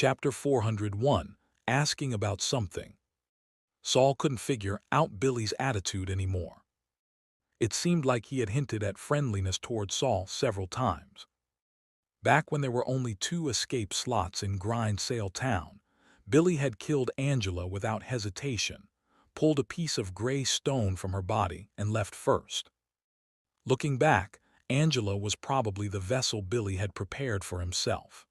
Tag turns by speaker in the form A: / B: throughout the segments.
A: Chapter 401, Asking About Something. Saul couldn't figure out Billy's attitude anymore. It seemed like he had hinted at friendliness toward Saul several times. Back when there were only 2 escape slots in Grindsail Town, Billy had killed Angela without hesitation, pulled a piece of gray stone from her body, and left first. Looking back, Angela was probably the vessel Billy had prepared for himself.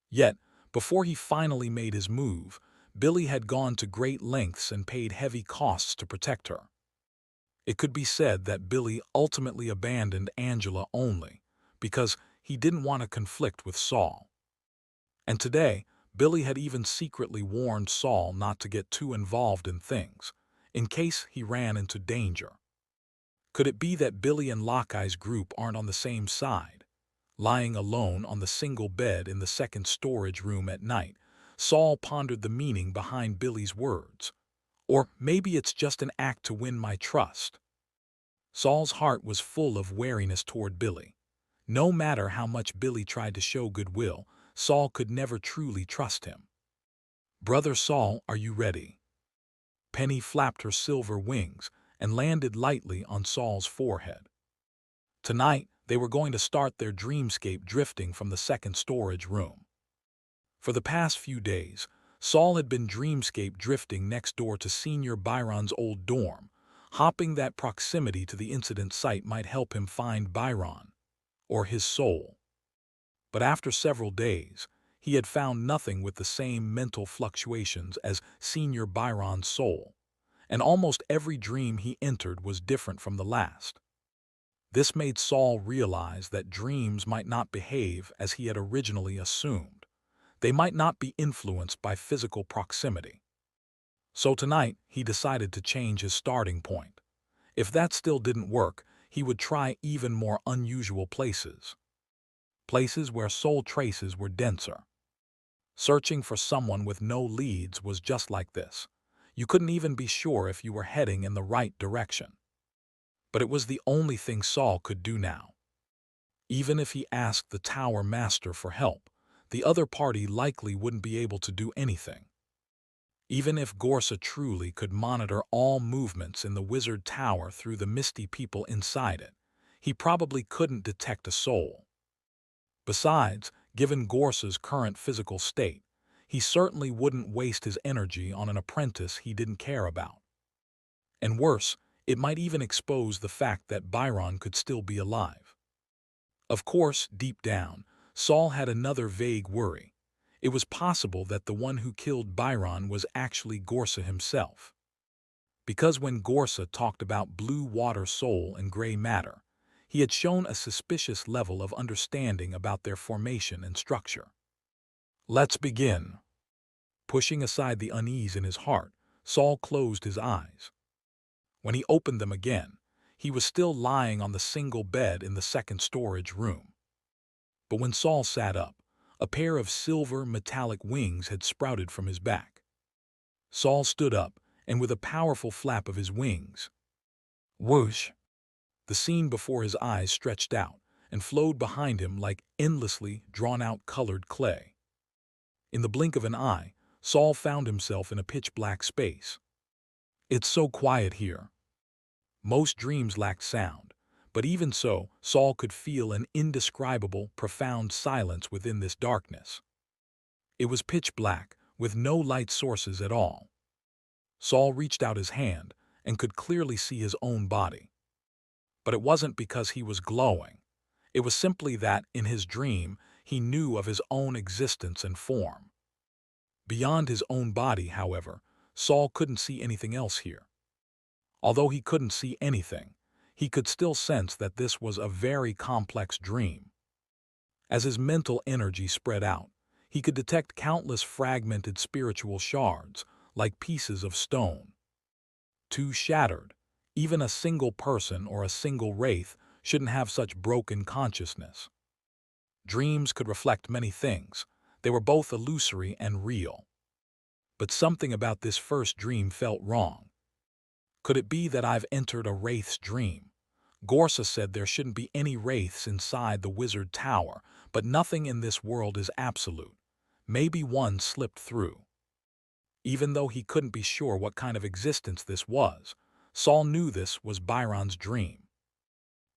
A: Yet, before he finally made his move, Billy had gone to great lengths and paid heavy costs to protect her. It could be said that Billy ultimately abandoned Angela only because he didn't want to conflict with Saul. And today, Billy had even secretly warned Saul not to get too involved in things, in case he ran into danger. Could it be that Billy and Lockey's group aren't on the same side? Lying alone on the single bed in the second storage room at night, Saul pondered the meaning behind Billy's words. Or maybe it's just an act to win my trust. Saul's heart was full of wariness toward Billy. No matter how much Billy tried to show goodwill, Saul could never truly trust him. "Brother Saul, are you ready?" Penny flapped her silver wings and landed lightly on Saul's forehead. Tonight, they were going to start their dreamscape drifting from the second storage room. For the past few days, Saul had been dreamscape drifting next door to Senior Byron's old dorm, hoping that proximity to the incident site might help him find Byron, or his soul. But after several days, he had found nothing with the same mental fluctuations as Senior Byron's soul, and almost every dream he entered was different from the last. This made Saul realize that dreams might not behave as he had originally assumed. They might not be influenced by physical proximity. So tonight, he decided to change his starting point. If that still didn't work, he would try even more unusual places. Places where soul traces were denser. Searching for someone with no leads was just like this. You couldn't even be sure if you were heading in the right direction. But it was the only thing Saul could do now. Even if he asked the Tower Master for help, the other party likely wouldn't be able to do anything. Even if Gorsa truly could monitor all movements in the Wizard Tower through the misty people inside it, he probably couldn't detect a soul. Besides, given Gorsa's current physical state, he certainly wouldn't waste his energy on an apprentice he didn't care about. And worse, it might even expose the fact that Byron could still be alive. Of course, deep down, Saul had another vague worry. It was possible that the one who killed Byron was actually Gorsa himself. Because when Gorsa talked about blue water soul and gray matter, he had shown a suspicious level of understanding about their formation and structure. Let's begin. Pushing aside the unease in his heart, Saul closed his eyes. When he opened them again, he was still lying on the single bed in the second storage room. But when Saul sat up, a pair of silver metallic wings had sprouted from his back. Saul stood up, and with a powerful flap of his wings, whoosh! The scene before his eyes stretched out and flowed behind him like endlessly drawn-out colored clay. In the blink of an eye, Saul found himself in a pitch-black space. It's so quiet here. Most dreams lacked sound, but even so, Saul could feel an indescribable, profound silence within this darkness. It was pitch black, with no light sources at all. Saul reached out his hand and could clearly see his own body. But it wasn't because he was glowing. It was simply that, in his dream, he knew of his own existence and form. Beyond his own body, however, Saul couldn't see anything else here. Although he couldn't see anything, he could still sense that this was a very complex dream. As his mental energy spread out, he could detect countless fragmented spiritual shards, like pieces of stone. Too shattered, even a single person or a single wraith shouldn't have such broken consciousness. Dreams could reflect many things. They were both illusory and real. But something about this first dream felt wrong. Could it be that I've entered a wraith's dream? Gorsa said there shouldn't be any wraiths inside the Wizard Tower, but nothing in this world is absolute. Maybe one slipped through. Even though he couldn't be sure what kind of existence this was, Saul knew this was Byron's dream.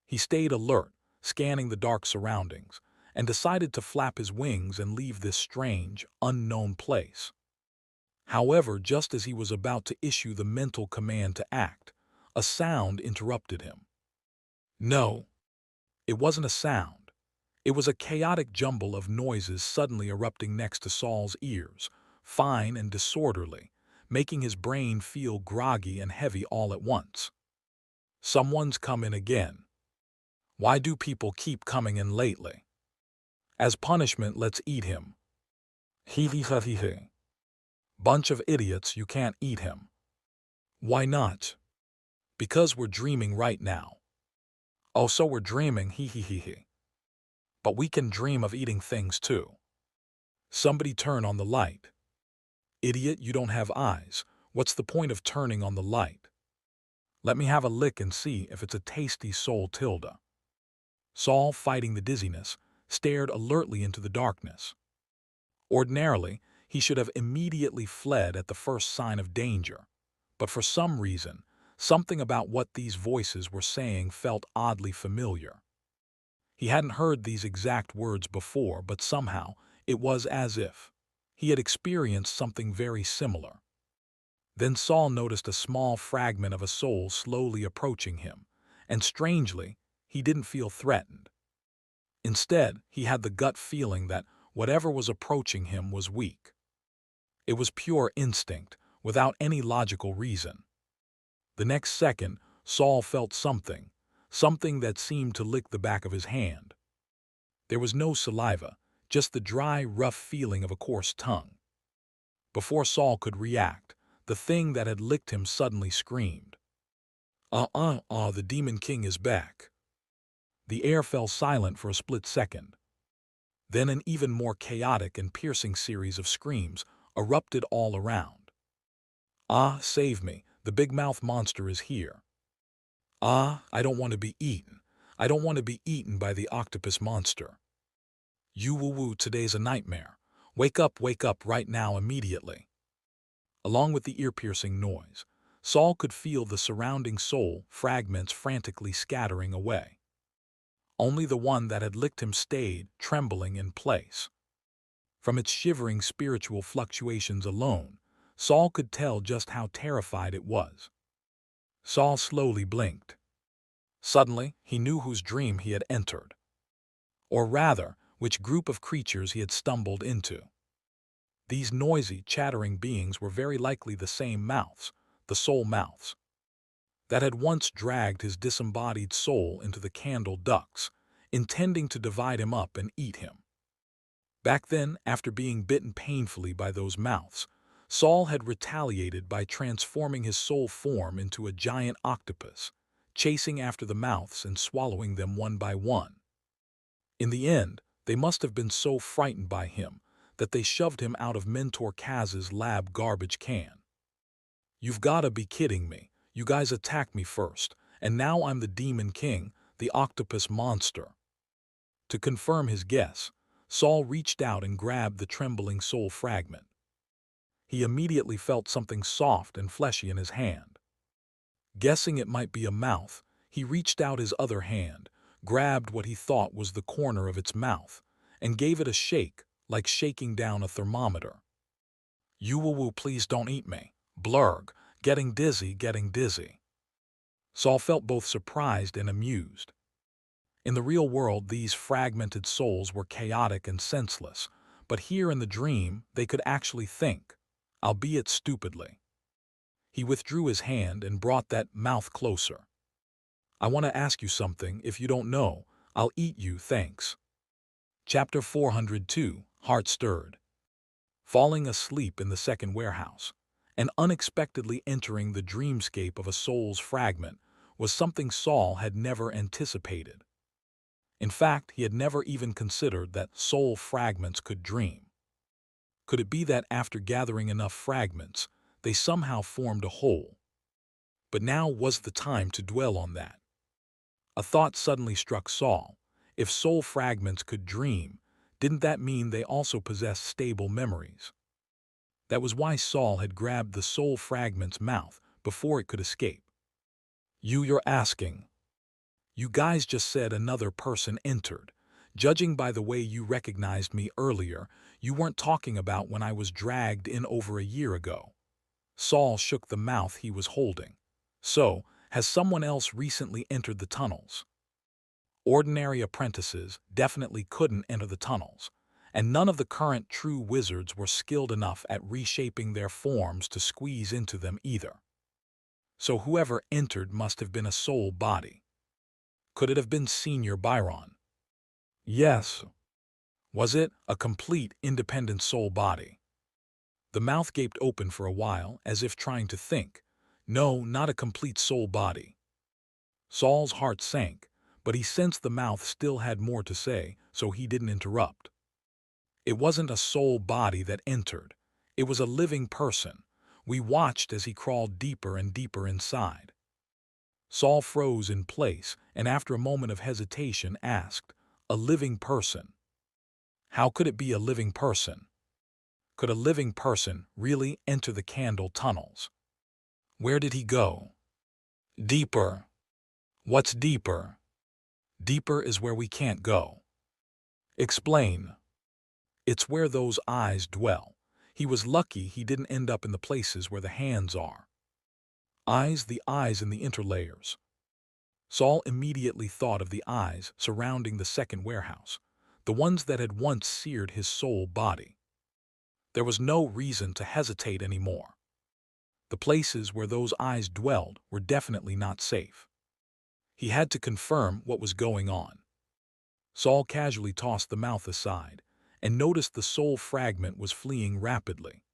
A: He stayed alert, scanning the dark surroundings, and decided to flap his wings and leave this strange, unknown place. However, just as he was about to issue the mental command to act, a sound interrupted him. No, it wasn't a sound. It was a chaotic jumble of noises suddenly erupting next to Saul's ears, fine and disorderly, making his brain feel groggy and heavy all at once. Someone's come in again. Why do people keep coming in lately? As punishment, let's eat him. Hee hee hee hee. Bunch of idiots, you can't eat him. Why not? Because we're dreaming right now. Oh, so we're dreaming, hee hee hee hee. But we can dream of eating things too. Somebody turn on the light. Idiot, you don't have eyes. What's the point of turning on the light? Let me have a lick and see if it's a tasty soul tilde. Saul, fighting the dizziness, stared alertly into the darkness. Ordinarily, he should have immediately fled at the first sign of danger, but for some reason, something about what these voices were saying felt oddly familiar. He hadn't heard these exact words before, but somehow it was as if he had experienced something very similar. Then Saul noticed a small fragment of a soul slowly approaching him, and strangely, he didn't feel threatened. Instead, he had the gut feeling that whatever was approaching him was weak. It was pure instinct, without any logical reason. The next second, Saul felt something that seemed to lick the back of his hand. There was no saliva, just the dry, rough feeling of a coarse tongue. Before Saul could react, the thing that had licked him suddenly screamed. The Demon King is back. The air fell silent for a split second. Then an even more chaotic and piercing series of screams erupted all around. Ah, save me, the big mouth monster is here. Ah, I don't want to be eaten. I don't want to be eaten by the octopus monster. You woo-woo, today's a nightmare. Wake up right now immediately. Along with the ear-piercing noise, Saul could feel the surrounding soul fragments frantically scattering away. Only the one that had licked him stayed, trembling in place. From its shivering spiritual fluctuations alone, Saul could tell just how terrified it was. Saul slowly blinked. Suddenly, he knew whose dream he had entered. Or rather, which group of creatures he had stumbled into. These noisy, chattering beings were very likely the same mouths, the soul mouths, that had once dragged his disembodied soul into the candle ducts, intending to divide him up and eat him. Back then, after being bitten painfully by those mouths, Saul had retaliated by transforming his soul form into a giant octopus, chasing after the mouths and swallowing them one by one. In the end, they must have been so frightened by him that they shoved him out of Mentor Kaz's lab garbage can. You've gotta be kidding me. You guys attacked me first, and now I'm the Demon King, the octopus monster. To confirm his guess, Saul reached out and grabbed the trembling soul fragment. He immediately felt something soft and fleshy in his hand. Guessing it might be a mouth, he reached out his other hand, grabbed what he thought was the corner of its mouth, and gave it a shake, like shaking down a thermometer. You woo-woo, please don't eat me. Blurg, getting dizzy. Saul felt both surprised and amused. In the real world, these fragmented souls were chaotic and senseless, but here in the dream, they could actually think, albeit stupidly. He withdrew his hand and brought that mouth closer. I want to ask you something. If you don't know, I'll eat you, thanks. Chapter 402, Heart Stirred. Falling asleep in the second warehouse, and unexpectedly entering the dreamscape of a soul's fragment was something Saul had never anticipated. In fact, he had never even considered that soul fragments could dream. Could it be that after gathering enough fragments, they somehow formed a whole? But now was the time to dwell on that. A thought suddenly struck Saul. If soul fragments could dream, Didn't that mean they also possessed stable memories? That was why Saul had grabbed the soul fragment's mouth before it could escape. You're asking. You guys just said another person entered. Judging by the way you recognized me earlier, you weren't talking about when I was dragged in over a year ago. Saul shook the mouth he was holding. So, has someone else recently entered the tunnels? Ordinary apprentices definitely couldn't enter the tunnels, and none of the current true wizards were skilled enough at reshaping their forms to squeeze into them either. So whoever entered must have been a soul body. Could it have been Senior Byron? Yes. Was it a complete independent soul body? The mouth gaped open for a while, as if trying to think. No, not a complete soul body. Saul's heart sank, but he sensed the mouth still had more to say, so he didn't interrupt. It wasn't a soul body that entered. It was a living person. We watched as he crawled deeper and deeper inside. Saul froze in place, and after a moment of hesitation asked, "A living person? How could it be a living person? Could a living person really enter the candle tunnels? Where did he go?" "Deeper." "What's deeper?" "Deeper is where we can't go." "Explain." "It's where those eyes dwell. He was lucky he didn't end up in the places where the hands are." Eyes, the eyes in the interlayers. Saul immediately thought of the eyes surrounding the second warehouse, the ones that had once seared his soul body. There was no reason to hesitate anymore. The places where those eyes dwelled were definitely not safe. He had to confirm what was going on. Saul casually tossed the mouth aside and noticed the soul fragment was fleeing rapidly.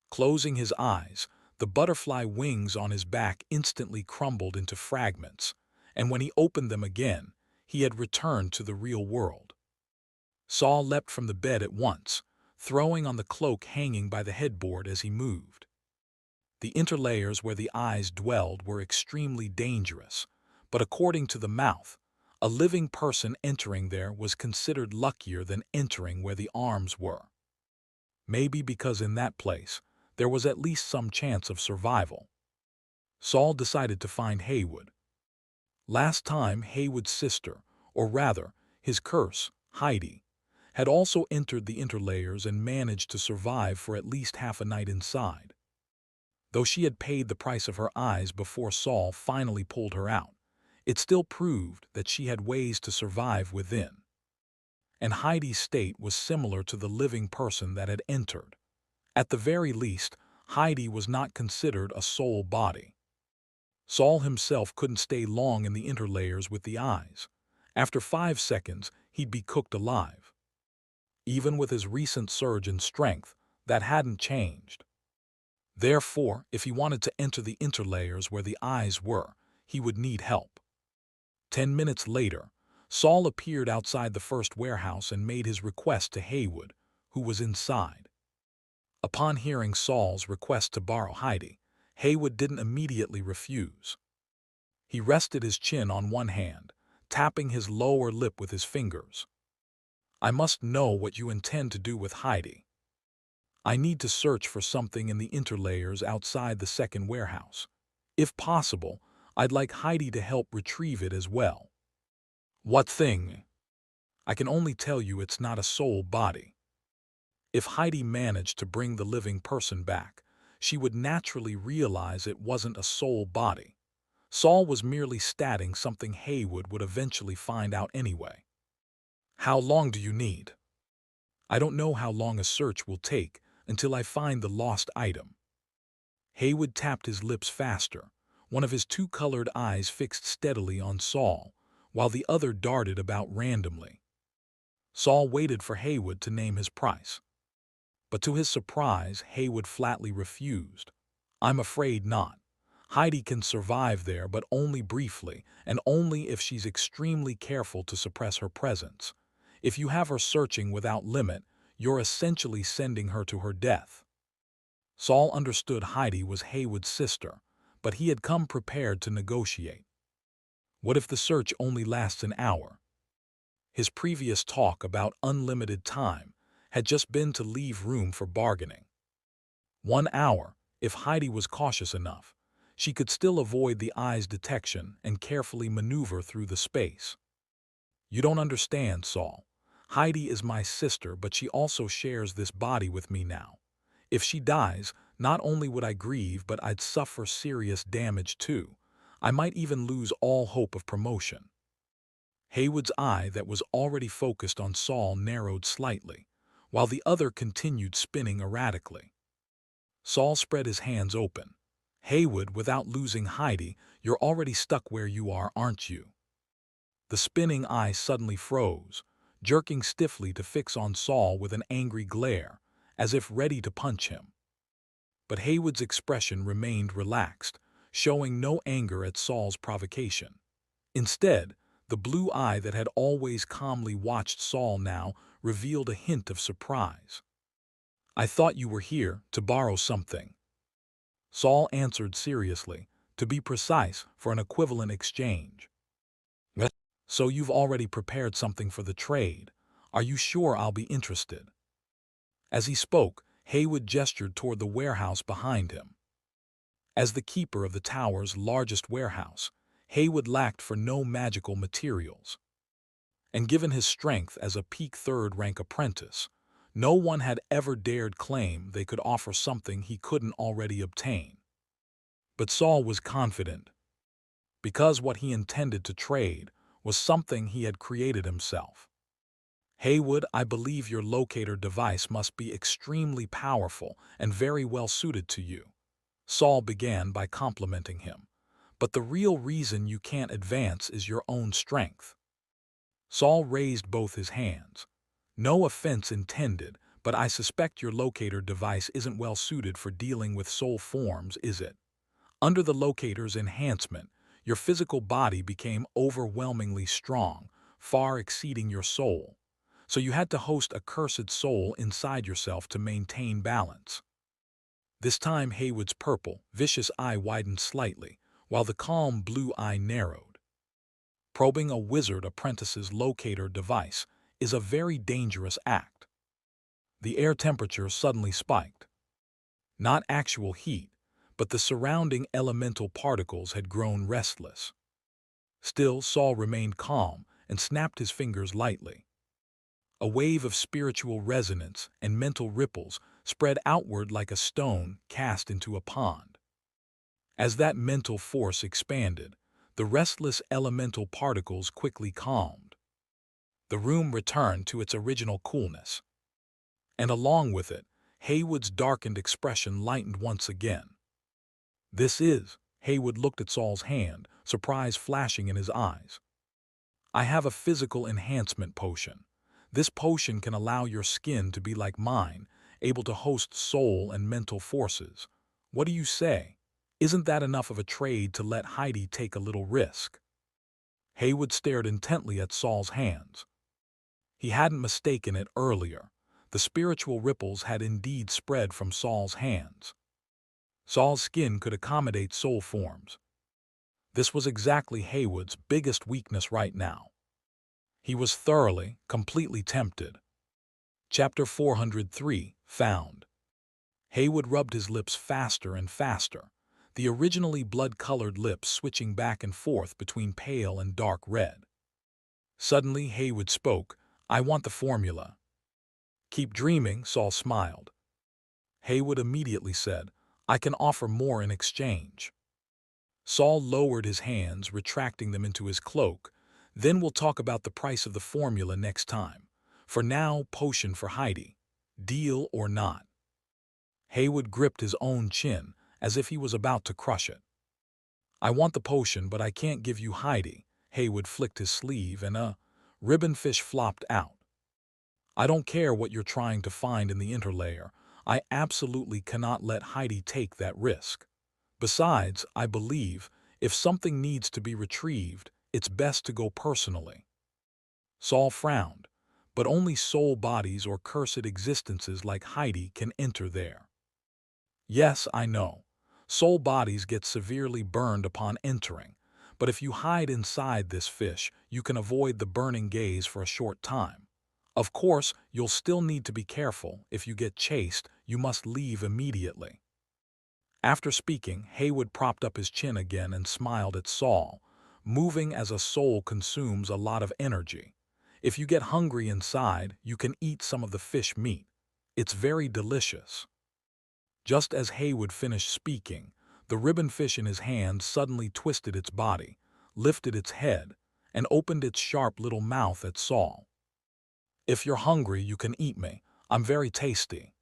A: Closing his eyes, the butterfly wings on his back instantly crumbled into fragments, and when he opened them again, he had returned to the real world. Saul leapt from the bed at once, throwing on the cloak hanging by the headboard as he moved. The interlayers where the eyes dwelled were extremely dangerous, but according to the mouth, a living person entering there was considered luckier than entering where the arms were. Maybe because in that place, there was at least some chance of survival. Saul decided to find Haywood. Last time, Haywood's sister, or rather, his curse, Heidi, had also entered the interlayers and managed to survive for at least half a night inside. Though she had paid the price of her eyes before Saul finally pulled her out, it still proved that she had ways to survive within. And Heidi's state was similar to the living person that had entered. At the very least, Heidi was not considered a soul body. Saul himself couldn't stay long in the interlayers with the eyes. After 5 seconds, he'd be cooked alive. Even with his recent surge in strength, that hadn't changed. Therefore, if he wanted to enter the interlayers where the eyes were, he would need help. 10 minutes later, Saul appeared outside the first warehouse and made his request to Haywood, who was inside. Upon hearing Saul's request to borrow Heidi, Haywood didn't immediately refuse. He rested his chin on one hand, tapping his lower lip with his fingers. "I must know what you intend to do with Heidi. I need to search for something in the interlayers outside the second warehouse. If possible, I'd like Heidi to help retrieve it as well." "What thing?" "I can only tell you it's not a soul body. If Heidi managed to bring the living person back, she would naturally realize it wasn't a soul body. Saul was merely stating something Haywood would eventually find out anyway." "How long do you need?" "I don't know how long a search will take until I find the lost item." Haywood tapped his lips faster, one of his two-colored eyes fixed steadily on Saul, while the other darted about randomly. Saul waited for Haywood to name his price. But to his surprise, Haywood flatly refused. "I'm afraid not. Heidi can survive there, but only briefly, and only if she's extremely careful to suppress her presence. If you have her searching without limit, you're essentially sending her to her death." Saul understood Heidi was Haywood's sister, but he had come prepared to negotiate. What if the search only lasts an hour? His previous talk about unlimited time had just been to leave room for bargaining. 1 hour, if Heidi was cautious enough, she could still avoid the eye's detection and carefully maneuver through the space. You don't understand, Saul. Heidi is my sister, but she also shares this body with me now. If she dies, not only would I grieve, but I'd suffer serious damage too. I might even lose all hope of promotion. Haywood's eye that was already focused on Saul narrowed slightly, while the other continued spinning erratically. Saul spread his hands open. Haywood, without losing Heidi, you're already stuck where you are, aren't you? The spinning eye suddenly froze, jerking stiffly to fix on Saul with an angry glare, as if ready to punch him. But Haywood's expression remained relaxed, showing no anger at Saul's provocation. Instead, the blue eye that had always calmly watched Saul now revealed a hint of surprise. I thought you were here to borrow something. Saul answered seriously, to be precise, for an equivalent exchange. So you've already prepared something for the trade. Are you sure I'll be interested? As he spoke, Haywood gestured toward the warehouse behind him. As the keeper of the tower's largest warehouse, Haywood lacked for no magical materials. And given his strength as a peak third-rank apprentice, no one had ever dared claim they could offer something he couldn't already obtain. But Saul was confident, because what he intended to trade was something he had created himself. Haywood, I believe your locator device must be extremely powerful and very well suited to you. Saul began by complimenting him. But the real reason you can't advance is your own strength. Saul raised both his hands. No offense intended, but I suspect your locator device isn't well suited for dealing with soul forms, is it? Under the locator's enhancement, your physical body became overwhelmingly strong, far exceeding your soul. So you had to host a cursed soul inside yourself to maintain balance. This time Haywood's purple, vicious eye widened slightly, while the calm blue eye narrowed. Probing a wizard apprentice's locator device is a very dangerous act. The air temperature suddenly spiked. Not actual heat, but the surrounding elemental particles had grown restless. Still, Saul remained calm and snapped his fingers lightly. A wave of spiritual resonance and mental ripples spread outward like a stone cast into a pond. As that mental force expanded, the restless elemental particles quickly calmed. The room returned to its original coolness. And along with it, Haywood's darkened expression lightened once again. This is, Haywood looked at Saul's hand, surprise flashing in his eyes. I have a physical enhancement potion. This potion can allow your skin to be like mine, able to host soul and mental forces. What do you say? Isn't that enough of a trade to let Heidi take a little risk? Haywood stared intently at Saul's hands. He hadn't mistaken it earlier. The spiritual ripples had indeed spread from Saul's hands. Saul's skin could accommodate soul forms. This was exactly Haywood's biggest weakness right now. He was thoroughly, completely tempted. Chapter 403, Found. Haywood rubbed his lips faster and faster, the originally blood-colored lips switching back and forth between pale and dark red. Suddenly, Haywood spoke, I want the formula. Keep dreaming, Saul smiled. Haywood immediately said, I can offer more in exchange. Saul lowered his hands, retracting them into his cloak. Then we'll talk about the price of the formula next time. For now, potion for Heidi. Deal or not? Haywood gripped his own chin, as if he was about to crush it. I want the potion, but I can't give you Heidi. Haywood flicked his sleeve and a ribbonfish flopped out. I don't care what you're trying to find in the interlayer. I absolutely cannot let Heidi take that risk. Besides, I believe, if something needs to be retrieved, it's best to go personally. Saul frowned, but only soul bodies or cursed existences like Heidi can enter there. Yes, I know. Soul bodies get severely burned upon entering, But if you hide inside this fish, you can avoid the burning gaze for a short time. Of course, you'll still need to be careful. If you get chased, you must leave immediately. After speaking, Haywood propped up his chin again and smiled at Saul, moving as a soul consumes a lot of energy. If you get hungry inside, you can eat some of the fish meat. It's very delicious. Just as Haywood finished speaking, the ribbon fish in his hand suddenly twisted its body, lifted its head, and opened its sharp little mouth at Saul. "If you're hungry, you can eat me. I'm very tasty."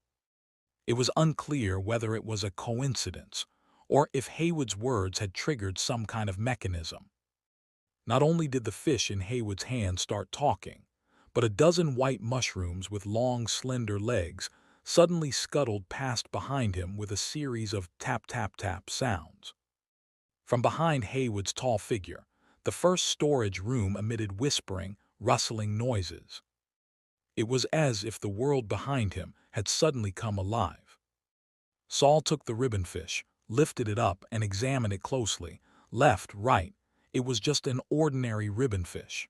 A: It was unclear whether it was a coincidence or if Haywood's words had triggered some kind of mechanism. Not only did the fish in Haywood's hand start talking, but a dozen white mushrooms with long, slender legs suddenly scuttled past behind him with a series of tap-tap-tap sounds. From behind Haywood's tall figure, the first storage room emitted whispering, rustling noises. It was as if the world behind him had suddenly come alive. Saul took the ribbon fish, lifted it up and examined it closely. Left, right, it was just an ordinary ribbon fish.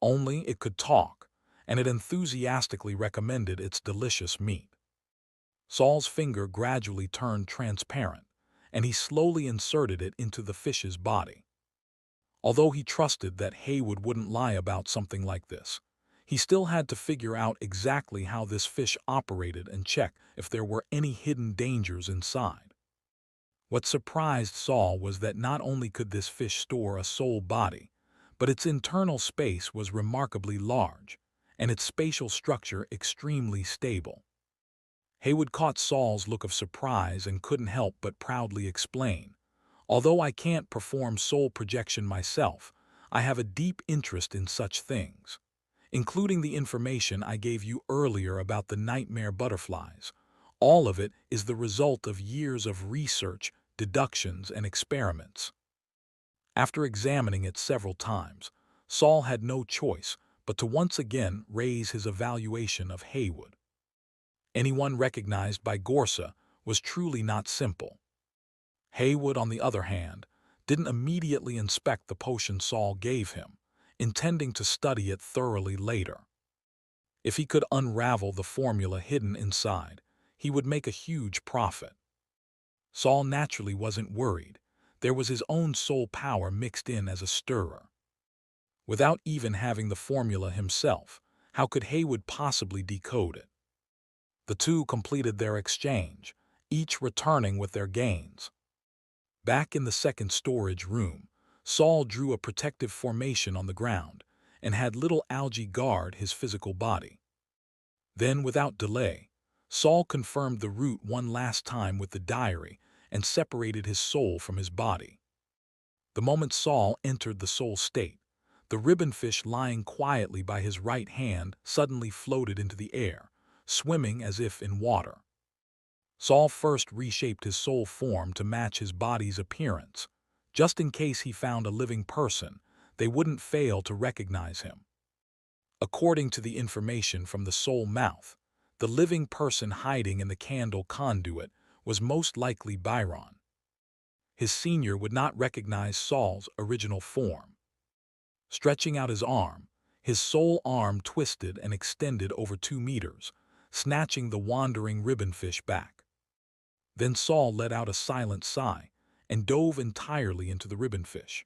A: Only it could talk, and it enthusiastically recommended its delicious meat. Saul's finger gradually turned transparent, and he slowly inserted it into the fish's body. Although he trusted that Haywood wouldn't lie about something like this, he still had to figure out exactly how this fish operated and check if there were any hidden dangers inside. What surprised Saul was that not only could this fish store a soul body, but its internal space was remarkably large, and its spatial structure extremely stable. Haywood caught Saul's look of surprise and couldn't help but proudly explain, "Although I can't perform soul projection myself, I have a deep interest in such things, including the information I gave you earlier about the nightmare butterflies. All of it is the result of years of research, deductions, and experiments." After examining it several times, Saul had no choice but to once again raise his evaluation of Haywood. Anyone recognized by Gorsa was truly not simple. Haywood, on the other hand, didn't immediately inspect the potion Saul gave him, intending to study it thoroughly later. If he could unravel the formula hidden inside, he would make a huge profit. Saul naturally wasn't worried. There was his own soul power mixed in as a stirrer. Without even having the formula himself, how could Haywood possibly decode it? The two completed their exchange, each returning with their gains. Back in the second storage room, Saul drew a protective formation on the ground and had little algae guard his physical body. Then, without delay, Saul confirmed the route one last time with the diary and separated his soul from his body. The moment Saul entered the soul state, the ribbon fish lying quietly by his right hand suddenly floated into the air, swimming as if in water. Saul first reshaped his soul form to match his body's appearance. Just in case he found a living person, they wouldn't fail to recognize him. According to the information from the soul mouth, the living person hiding in the candle conduit was most likely Byron. His senior would not recognize Saul's original form. Stretching out his soul arm twisted and extended over 2 meters, snatching the wandering ribbonfish back. Then Saul let out a silent sigh and dove entirely into the ribbonfish.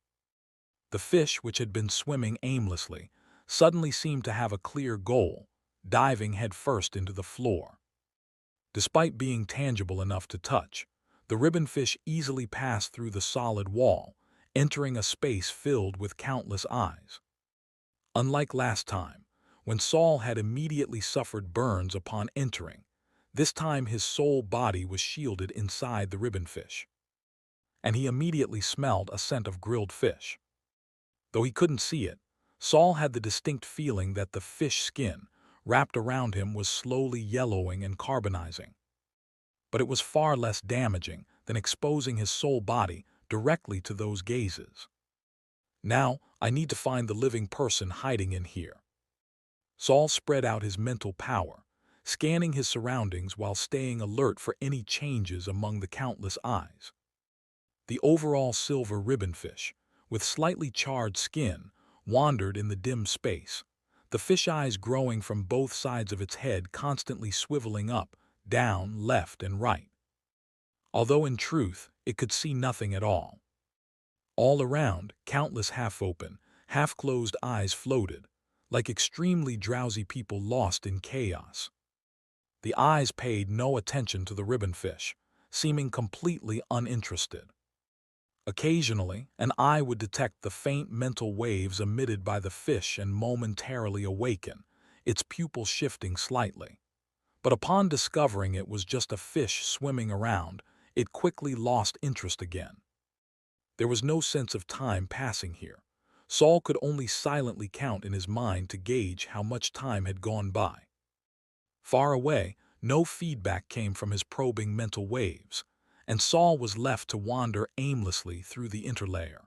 A: The fish, which had been swimming aimlessly, suddenly seemed to have a clear goal, diving headfirst into the floor. Despite being tangible enough to touch, the ribbonfish easily passed through the solid wall, entering a space filled with countless eyes. Unlike last time, when Saul had immediately suffered burns upon entering, this time his soul body was shielded inside the ribbonfish, and he immediately smelled a scent of grilled fish. Though he couldn't see it, Saul had the distinct feeling that the fish skin wrapped around him was slowly yellowing and carbonizing. But it was far less damaging than exposing his soul body directly to those gazes. "Now, I need to find the living person hiding in here." Saul spread out his mental power, scanning his surroundings while staying alert for any changes among the countless eyes. The overall silver ribbonfish, with slightly charred skin, wandered in the dim space, the fish eyes growing from both sides of its head, constantly swiveling up, down, left, and right. Although in truth, it could see nothing at all. All around, countless half-open, half-closed eyes floated, like extremely drowsy people lost in chaos. The eyes paid no attention to the ribbonfish, seeming completely uninterested. Occasionally, an eye would detect the faint mental waves emitted by the fish and momentarily awaken, its pupil shifting slightly. But upon discovering it was just a fish swimming around, it quickly lost interest again. There was no sense of time passing here. Saul could only silently count in his mind to gauge how much time had gone by. Far away, no feedback came from his probing mental waves, and Saul was left to wander aimlessly through the interlayer.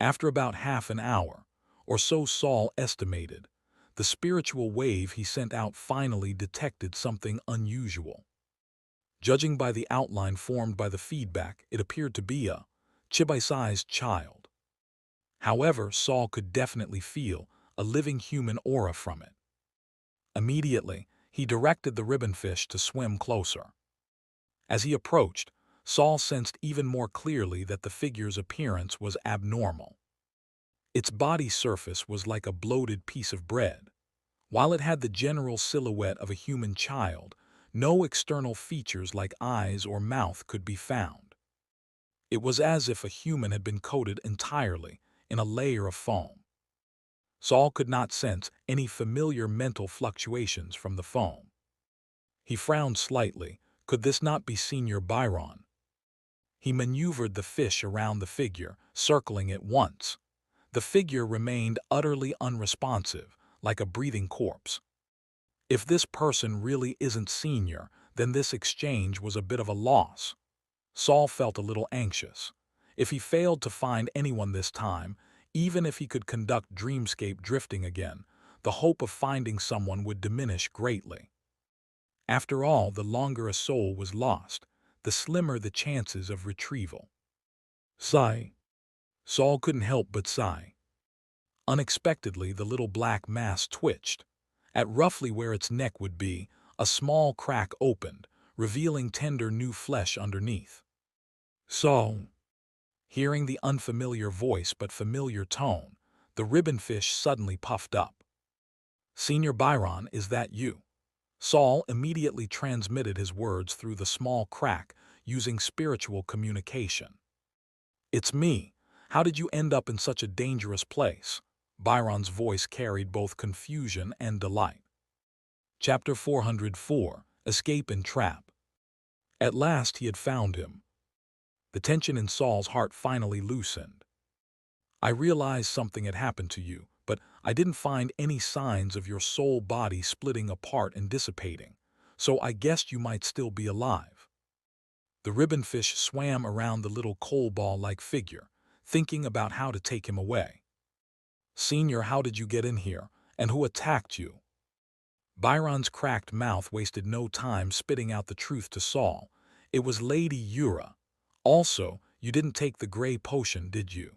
A: After about half an hour, or so Saul estimated, the spiritual wave he sent out finally detected something unusual. Judging by the outline formed by the feedback, it appeared to be a chibi-sized child. However, Saul could definitely feel a living human aura from it. Immediately, he directed the ribbonfish to swim closer. As he approached, Saul sensed even more clearly that the figure's appearance was abnormal. Its body surface was like a bloated piece of bread. While it had the general silhouette of a human child, no external features like eyes or mouth could be found. It was as if a human had been coated entirely in a layer of foam. Saul could not sense any familiar mental fluctuations from the foam. He frowned slightly. Could this not be Senior Byron? He maneuvered the fish around the figure, circling it once. The figure remained utterly unresponsive, like a breathing corpse. If this person really isn't Senior, then this exchange was a bit of a loss. Saul felt a little anxious. If he failed to find anyone this time, even if he could conduct dreamscape drifting again, the hope of finding someone would diminish greatly. After all, the longer a soul was lost, the slimmer the chances of retrieval. Sigh. Saul couldn't help but sigh. Unexpectedly, the little black mass twitched. At roughly where its neck would be, a small crack opened, revealing tender new flesh underneath. Saul. Hearing the unfamiliar voice but familiar tone, the ribbonfish suddenly puffed up. Senior Byron, is that you? Saul immediately transmitted his words through the small crack using spiritual communication. It's me. How did you end up in such a dangerous place? Byron's voice carried both confusion and delight. Chapter 404, Escape and Trap. At last he had found him. The tension in Saul's heart finally loosened. I realized something had happened to you, but I didn't find any signs of your soul body splitting apart and dissipating, so I guessed you might still be alive. The ribbonfish swam around the little coal ball-like figure, thinking about how to take him away. Senior, how did you get in here, and who attacked you? Byron's cracked mouth wasted no time spitting out the truth to Saul. It was Lady Yura. Also, you didn't take the gray potion, did you?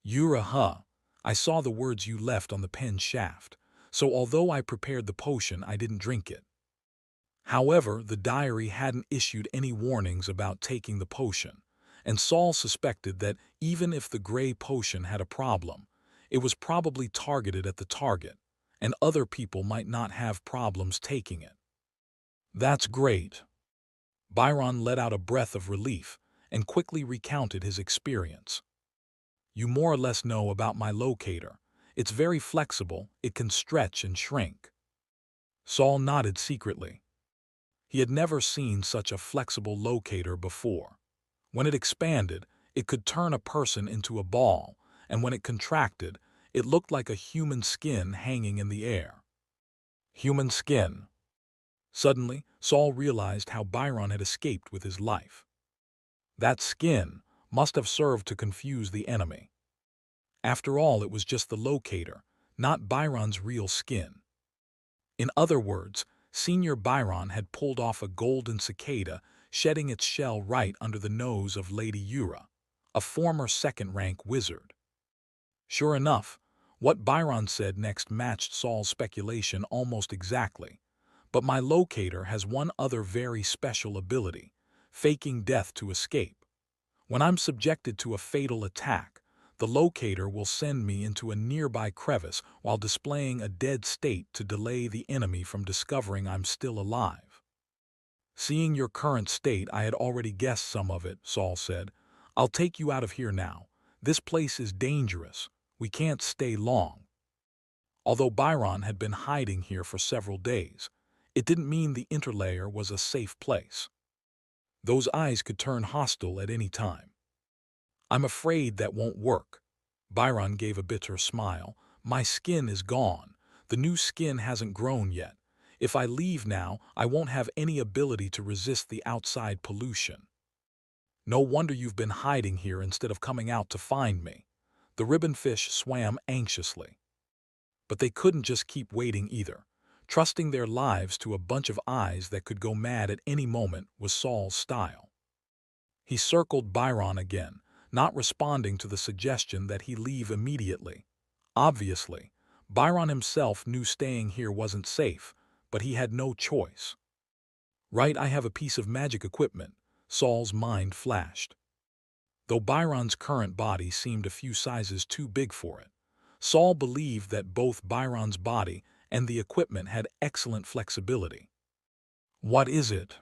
A: Yura, huh? I saw the words you left on the pen shaft, so although I prepared the potion, I didn't drink it. However, the diary hadn't issued any warnings about taking the potion, and Saul suspected that even if the gray potion had a problem, it was probably targeted at the target, and other people might not have problems taking it. That's great. Byron let out a breath of relief and quickly recounted his experience. You more or less know about my locator. It's very flexible, it can stretch and shrink. Saul nodded secretly. He had never seen such a flexible locator before. When it expanded, it could turn a person into a ball, and when it contracted, it looked like a human skin hanging in the air. Human skin. Suddenly, Saul realized how Byron had escaped with his life. That skin must have served to confuse the enemy. After all, it was just the locator, not Byron's real skin. In other words, Senior Byron had pulled off a golden cicada, shedding its shell right under the nose of Lady Yura. a former second-rank wizard. Sure enough, what Byron said next matched Saul's speculation almost exactly. But my locator has one other very special ability, faking death to escape. When I'm subjected to a fatal attack, the locator will send me into a nearby crevice while displaying a dead state to delay the enemy from discovering I'm still alive. Seeing your current state, I had already guessed some of it, Saul said. I'll take you out of here now. This place is dangerous. We can't stay long. Although Byron had been hiding here for several days, it didn't mean the interlayer was a safe place. Those eyes could turn hostile at any time. I'm afraid that won't work. Byron gave a bitter smile. My skin is gone. The new skin hasn't grown yet. If I leave now, I won't have any ability to resist the outside pollution. No wonder you've been hiding here instead of coming out to find me. The ribbonfish swam anxiously. But they couldn't just keep waiting either. Trusting their lives to a bunch of eyes that could go mad at any moment was Saul's style. He circled Byron again, not responding to the suggestion that he leave immediately. Obviously, Byron himself knew staying here wasn't safe, but he had no choice. Right, I have a piece of magic equipment, Saul's mind flashed. Though Byron's current body seemed a few sizes too big for it, Saul believed that both Byron's body and the equipment had excellent flexibility. What is it?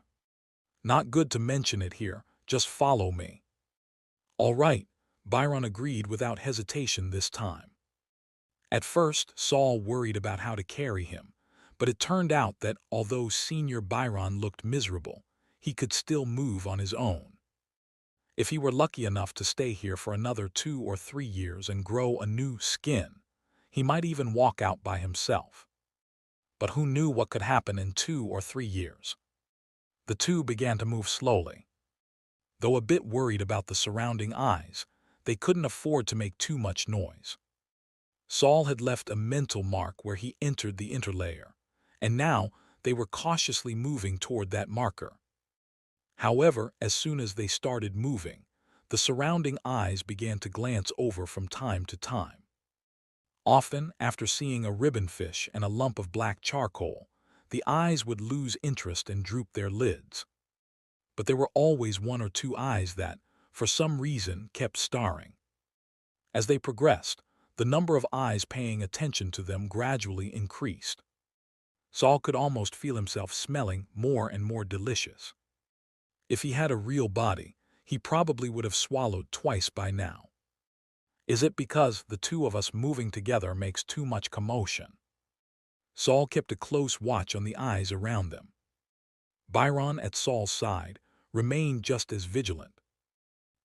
A: Not good to mention it here, just follow me. All right, Byron agreed without hesitation this time. At first, Saul worried about how to carry him, but it turned out that although Senior Byron looked miserable, he could still move on his own. If he were lucky enough to stay here for another 2 or 3 years and grow a new skin, he might even walk out by himself. But who knew what could happen in 2 or 3 years? The two began to move slowly. Though a bit worried about the surrounding eyes, they couldn't afford to make too much noise. Saul had left a mental mark where he entered the interlayer, and now they were cautiously moving toward that marker. However, as soon as they started moving, the surrounding eyes began to glance over from time to time. Often, after seeing a ribbonfish and a lump of black charcoal, the eyes would lose interest and droop their lids. But there were always 1 or 2 eyes that, for some reason, kept staring. As they progressed, the number of eyes paying attention to them gradually increased. Saul could almost feel himself smelling more and more delicious. If he had a real body, he probably would have swallowed twice by now. Is it because the two of us moving together makes too much commotion? Saul kept a close watch on the eyes around them. Byron, at Saul's side, remained just as vigilant.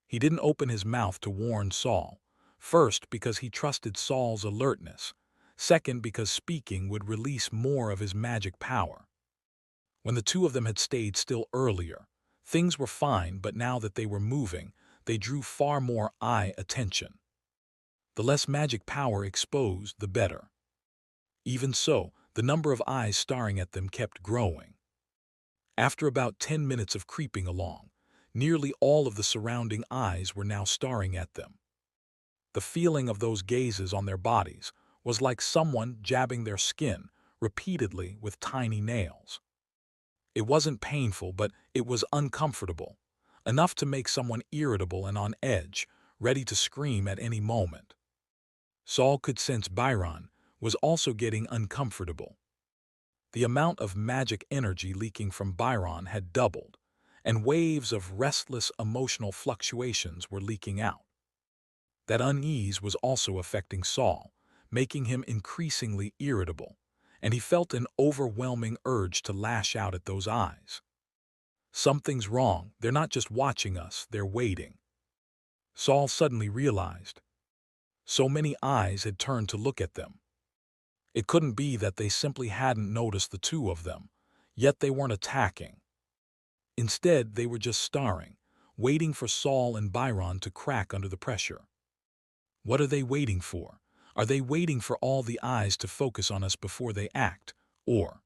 A: He didn't open his mouth to warn Saul, first because he trusted Saul's alertness, second because speaking would release more of his magic power. When the two of them had stayed still earlier, things were fine, but now that they were moving, they drew far more eye attention. The less magic power exposed, the better. Even so, the number of eyes staring at them kept growing. After about 10 minutes of creeping along, nearly all of the surrounding eyes were now staring at them. The feeling of those gazes on their bodies was like someone jabbing their skin repeatedly with tiny nails. It wasn't painful, but it was uncomfortable, enough to make someone irritable and on edge, ready to scream at any moment. Saul could sense Byron was also getting uncomfortable. The amount of magic energy leaking from Byron had doubled, and waves of restless emotional fluctuations were leaking out. That unease was also affecting Saul, making him increasingly irritable, and he felt an overwhelming urge to lash out at those eyes. Something's wrong, they're not just watching us, they're waiting. Saul suddenly realized. So many eyes had turned to look at them. It couldn't be that they simply hadn't noticed the two of them, yet they weren't attacking. Instead, they were just staring, waiting for Saul and Byron to crack under the pressure. What are they waiting for? Are they waiting for all the eyes to focus on us before they act, or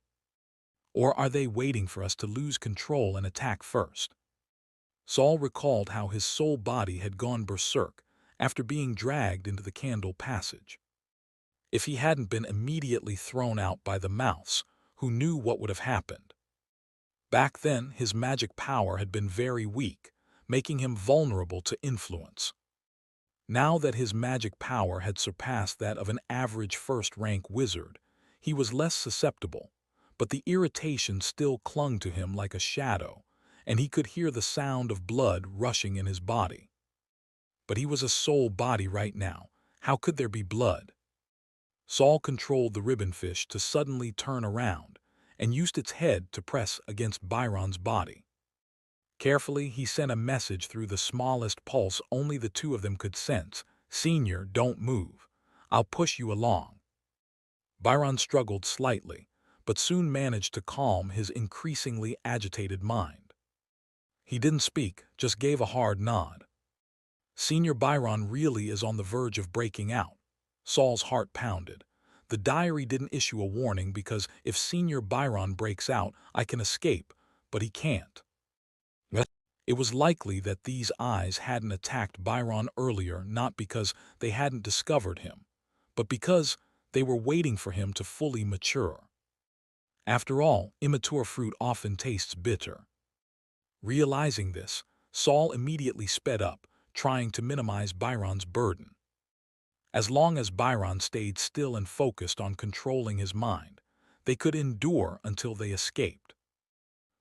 A: are they waiting for us to lose control and attack first? Saul recalled how his soul body had gone berserk after being dragged into the candle passage. If he hadn't been immediately thrown out by the mouse, who knew what would have happened? Back then, his magic power had been very weak, making him vulnerable to influence. Now that his magic power had surpassed that of an average first-rank wizard, he was less susceptible, but the irritation still clung to him like a shadow, and he could hear the sound of blood rushing in his body. But he was a soul body right now. How could there be blood? Saul controlled the ribbonfish to suddenly turn around and used its head to press against Byron's body. Carefully, he sent a message through the smallest pulse only the two of them could sense. "Senior, don't move. I'll push you along." Byron struggled slightly, but soon managed to calm his increasingly agitated mind. He didn't speak, just gave a hard nod. Senior Byron really is on the verge of breaking out. Saul's heart pounded. The diary didn't issue a warning because if Senior Byron breaks out, I can escape, but he can't. It was likely that these eyes hadn't attacked Byron earlier not because they hadn't discovered him, but because they were waiting for him to fully mature. After all, immature fruit often tastes bitter. Realizing this, Saul immediately sped up, trying to minimize Byron's burden. As long as Byron stayed still and focused on controlling his mind, they could endure until they escaped.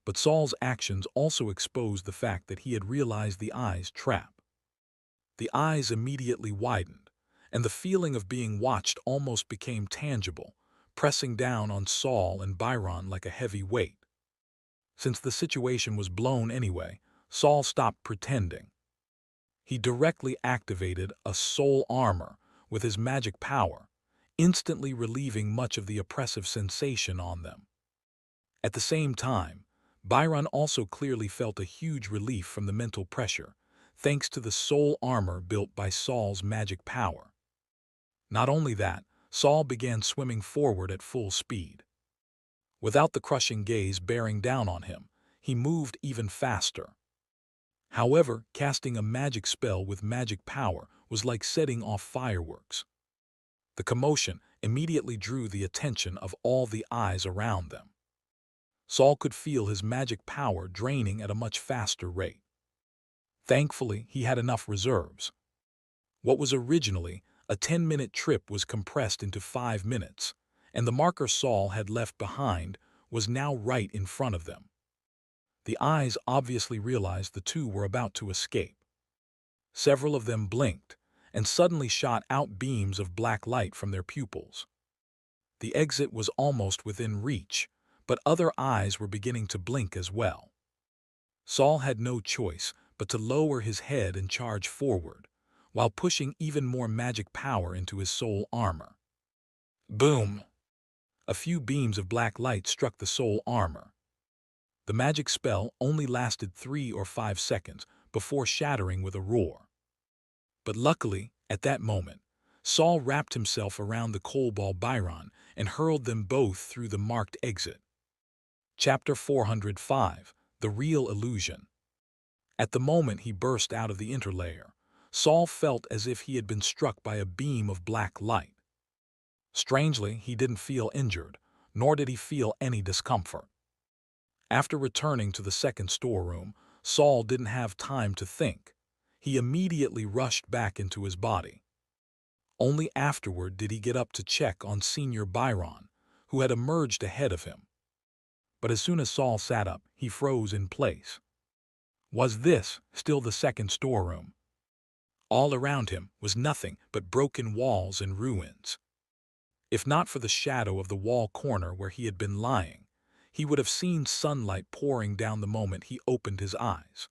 A: But Saul's actions also exposed the fact that he had realized the eye's trap. The eyes immediately widened, and the feeling of being watched almost became tangible, pressing down on Saul and Byron like a heavy weight. Since the situation was blown anyway, Saul stopped pretending. He directly activated a soul armor with his magic power, instantly relieving much of the oppressive sensation on them. At the same time, Byron also clearly felt a huge relief from the mental pressure, thanks to the soul armor built by Saul's magic power. Not only that, Saul began swimming forward at full speed. Without the crushing gaze bearing down on him, he moved even faster. However, casting a magic spell with magic power was like setting off fireworks. The commotion immediately drew the attention of all the eyes around them. Saul could feel his magic power draining at a much faster rate. Thankfully, he had enough reserves. What was originally a 10-minute trip was compressed into 5 minutes, and the marker Saul had left behind was now right in front of them. The eyes obviously realized the two were about to escape. Several of them blinked, and suddenly shot out beams of black light from their pupils. The exit was almost within reach, but other eyes were beginning to blink as well. Saul had no choice but to lower his head and charge forward, while pushing even more magic power into his soul armor. Boom! A few beams of black light struck the soul armor. The magic spell only lasted 3 or 5 seconds before shattering with a roar. But luckily, at that moment, Saul wrapped himself around the kobold Byron and hurled them both through the marked exit. Chapter 405, The Real Illusion. At the moment he burst out of the interlayer, Saul felt as if he had been struck by a beam of black light. Strangely, he didn't feel injured, nor did he feel any discomfort. After returning to the second storeroom, Saul didn't have time to think. He immediately rushed back into his body. Only afterward did he get up to check on Senior Byron, who had emerged ahead of him. But as soon as Saul sat up, he froze in place. Was this still the second storeroom? All around him was nothing but broken walls and ruins. If not for the shadow of the wall corner where he had been lying, he would have seen sunlight pouring down the moment he opened his eyes.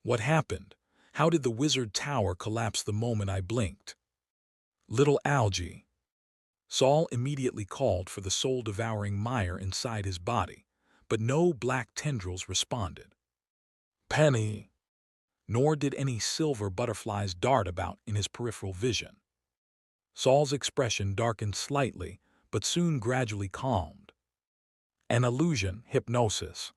A: What happened? How did the wizard tower collapse the moment I blinked? Little Algie. Saul immediately called for the soul-devouring mire inside his body, but no black tendrils responded. Penny! Nor did any silver butterflies dart about in his peripheral vision. Saul's expression darkened slightly, but soon gradually calmed. An illusion, hypnosis.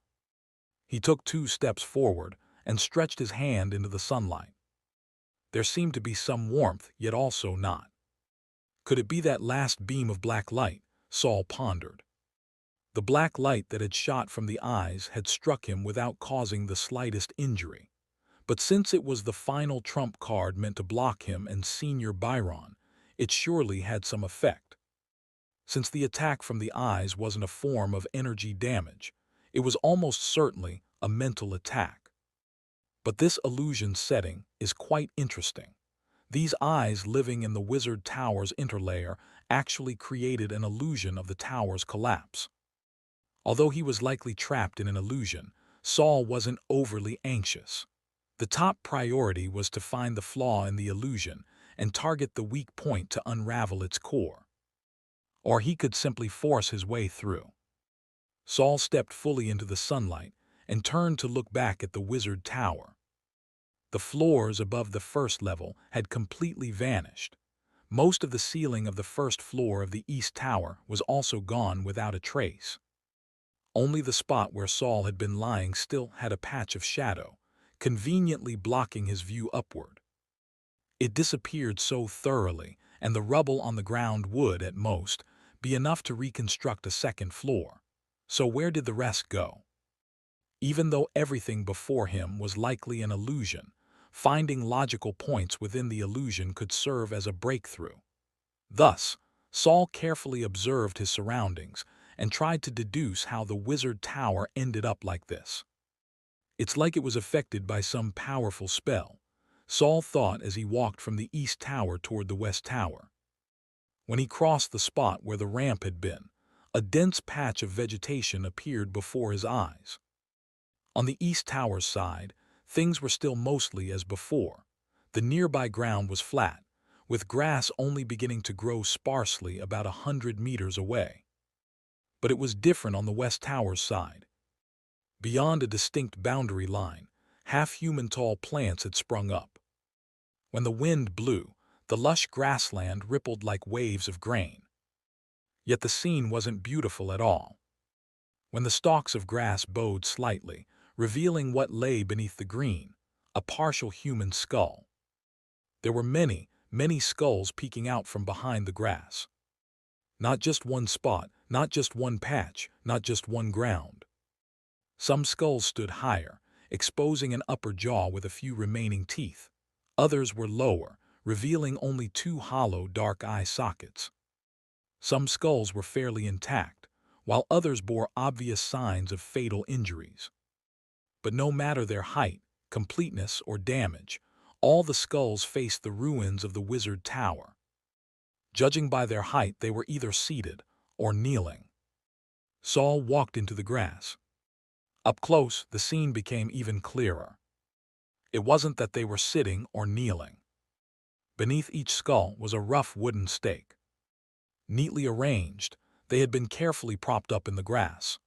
A: He took 2 steps forward, and stretched his hand into the sunlight. There seemed to be some warmth, yet also not. Could it be that last beam of black light? Saul pondered. The black light that had shot from the eyes had struck him without causing the slightest injury. But since it was the final trump card meant to block him and Senior Byron, it surely had some effect. Since the attack from the eyes wasn't a form of energy damage, it was almost certainly a mental attack. But this illusion setting is quite interesting. These eyes living in the Wizard Tower's interlayer actually created an illusion of the tower's collapse. Although he was likely trapped in an illusion, Saul wasn't overly anxious. The top priority was to find the flaw in the illusion and target the weak point to unravel its core. Or he could simply force his way through. Saul stepped fully into the sunlight and turned to look back at the Wizard Tower. The floors above the first level had completely vanished. Most of the ceiling of the first floor of the East Tower was also gone without a trace. Only the spot where Saul had been lying still had a patch of shadow, conveniently blocking his view upward. It disappeared so thoroughly, and the rubble on the ground would, at most, be enough to reconstruct a second floor. So where did the rest go? Even though everything before him was likely an illusion, finding logical points within the illusion could serve as a breakthrough. Thus, Saul carefully observed his surroundings and tried to deduce how the Wizard Tower ended up like this. It's like it was affected by some powerful spell, Saul thought as he walked from the East Tower toward the West Tower. When he crossed the spot where the ramp had been, a dense patch of vegetation appeared before his eyes. On the East Tower's side, things were still mostly as before. The nearby ground was flat, with grass only beginning to grow sparsely about 100 meters away. But it was different on the West Tower's side. Beyond a distinct boundary line, half-human tall plants had sprung up. When the wind blew, the lush grassland rippled like waves of grain. Yet the scene wasn't beautiful at all. When the stalks of grass bowed slightly, revealing what lay beneath the green, a partial human skull. There were many, many skulls peeking out from behind the grass. Not just one spot, not just one patch, not just one ground. Some skulls stood higher, exposing an upper jaw with a few remaining teeth. Others were lower, revealing only two hollow, dark eye sockets. Some skulls were fairly intact, while others bore obvious signs of fatal injuries. But no matter their height, completeness, or damage, all the skulls faced the ruins of the Wizard Tower. Judging by their height, they were either seated or kneeling. Saul walked into the grass. Up close, the scene became even clearer. It wasn't that they were sitting or kneeling. Beneath each skull was a rough wooden stake. Neatly arranged, they had been carefully propped up in the grass.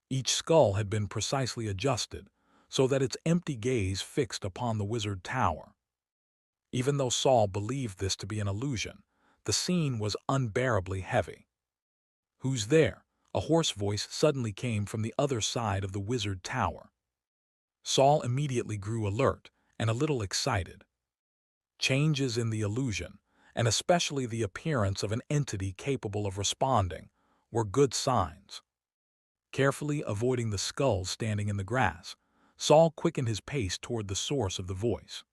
A: Each skull had been precisely adjusted, so that its empty gaze fixed upon the Wizard Tower. Even though Saul believed this to be an illusion, the scene was unbearably heavy. "Who's there?" A hoarse voice suddenly came from the other side of the Wizard Tower. Saul immediately grew alert and a little excited. Changes in the illusion, and especially the appearance of an entity capable of responding, were good signs. Carefully avoiding the skulls standing in the grass, Saul quickened his pace toward the source of the voice.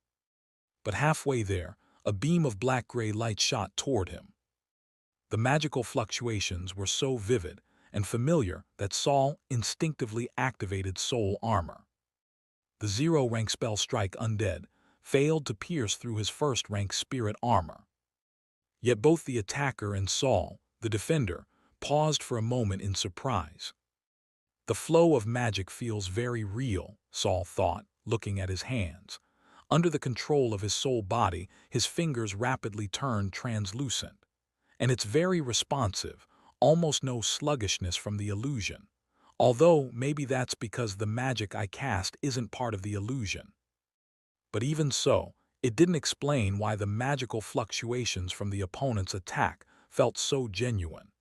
A: But halfway there, a beam of black-gray light shot toward him. The magical fluctuations were so vivid and familiar that Saul instinctively activated soul armor. The zero-rank spell Strike Undead failed to pierce through his first-rank spirit armor. Yet both the attacker and Saul, the defender, paused for a moment in surprise. The flow of magic feels very real, Saul thought, looking at his hands. Under the control of his soul body, his fingers rapidly turned translucent. And it's very responsive, almost no sluggishness from the illusion. Although maybe that's because the magic I cast isn't part of the illusion. But even so, it didn't explain why the magical fluctuations from the opponent's attack felt so genuine.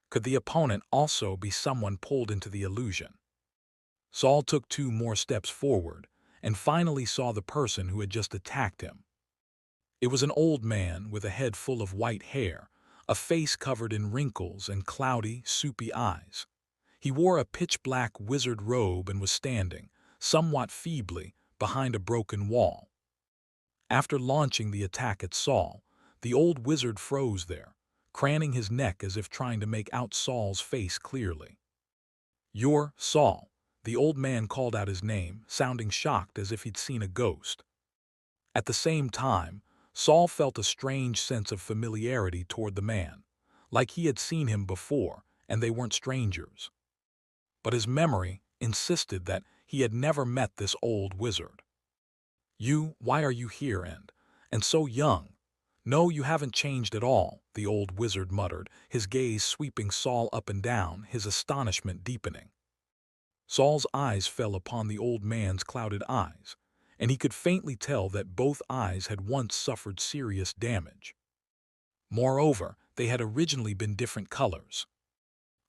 A: Could the opponent also be someone pulled into the illusion? Saul took 2 more steps forward, and finally saw the person who had just attacked him. It was an old man with a head full of white hair, a face covered in wrinkles and cloudy, soupy eyes. He wore a pitch-black wizard robe and was standing, somewhat feebly, behind a broken wall. After launching the attack at Saul, the old wizard froze there, craning his neck as if trying to make out Saul's face clearly. "You're Saul," the old man called out his name, sounding shocked as if he'd seen a ghost. At the same time, Saul felt a strange sense of familiarity toward the man, like he had seen him before and they weren't strangers. But his memory insisted that he had never met this old wizard. Why are you here and so young? No, you haven't changed at all," the old wizard muttered, his gaze sweeping Saul up and down, his astonishment deepening. Saul's eyes fell upon the old man's clouded eyes, and he could faintly tell that both eyes had once suffered serious damage. Moreover, they had originally been different colors.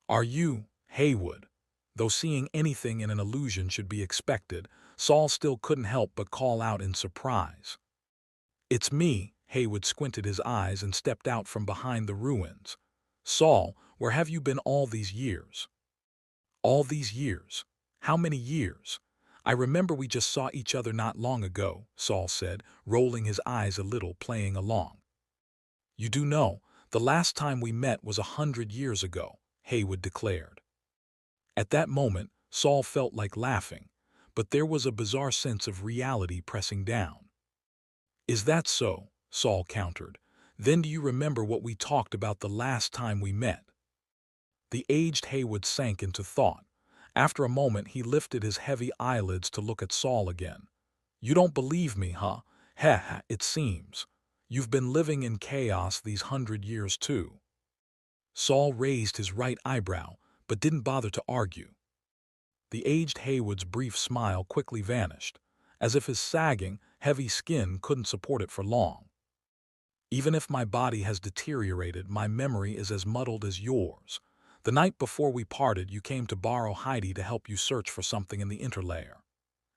A: "Are you Haywood?" Though seeing anything in an illusion should be expected, Saul still couldn't help but call out in surprise. "It's me." Haywood squinted his eyes and stepped out from behind the ruins. "Saul, where have you been all these years?" "All these years? How many years? I remember we just saw each other not long ago," Saul said, rolling his eyes a little, playing along. "You do know, the last time we met was 100 years ago," Haywood declared. At that moment, Saul felt like laughing, but there was a bizarre sense of reality pressing down. "Is that so?" Saul countered. "Then do you remember what we talked about the last time we met?" The aged Haywood sank into thought. After a moment, he lifted his heavy eyelids to look at Saul again. "You don't believe me, huh? Heh, it seems. You've been living in chaos these 100 years too." Saul raised his right eyebrow, but didn't bother to argue. The aged Haywood's brief smile quickly vanished, as if his sagging, heavy skin couldn't support it for long. "Even if my body has deteriorated, my memory is as muddled as yours. The night before we parted, you came to borrow Heidi to help you search for something in the interlayer."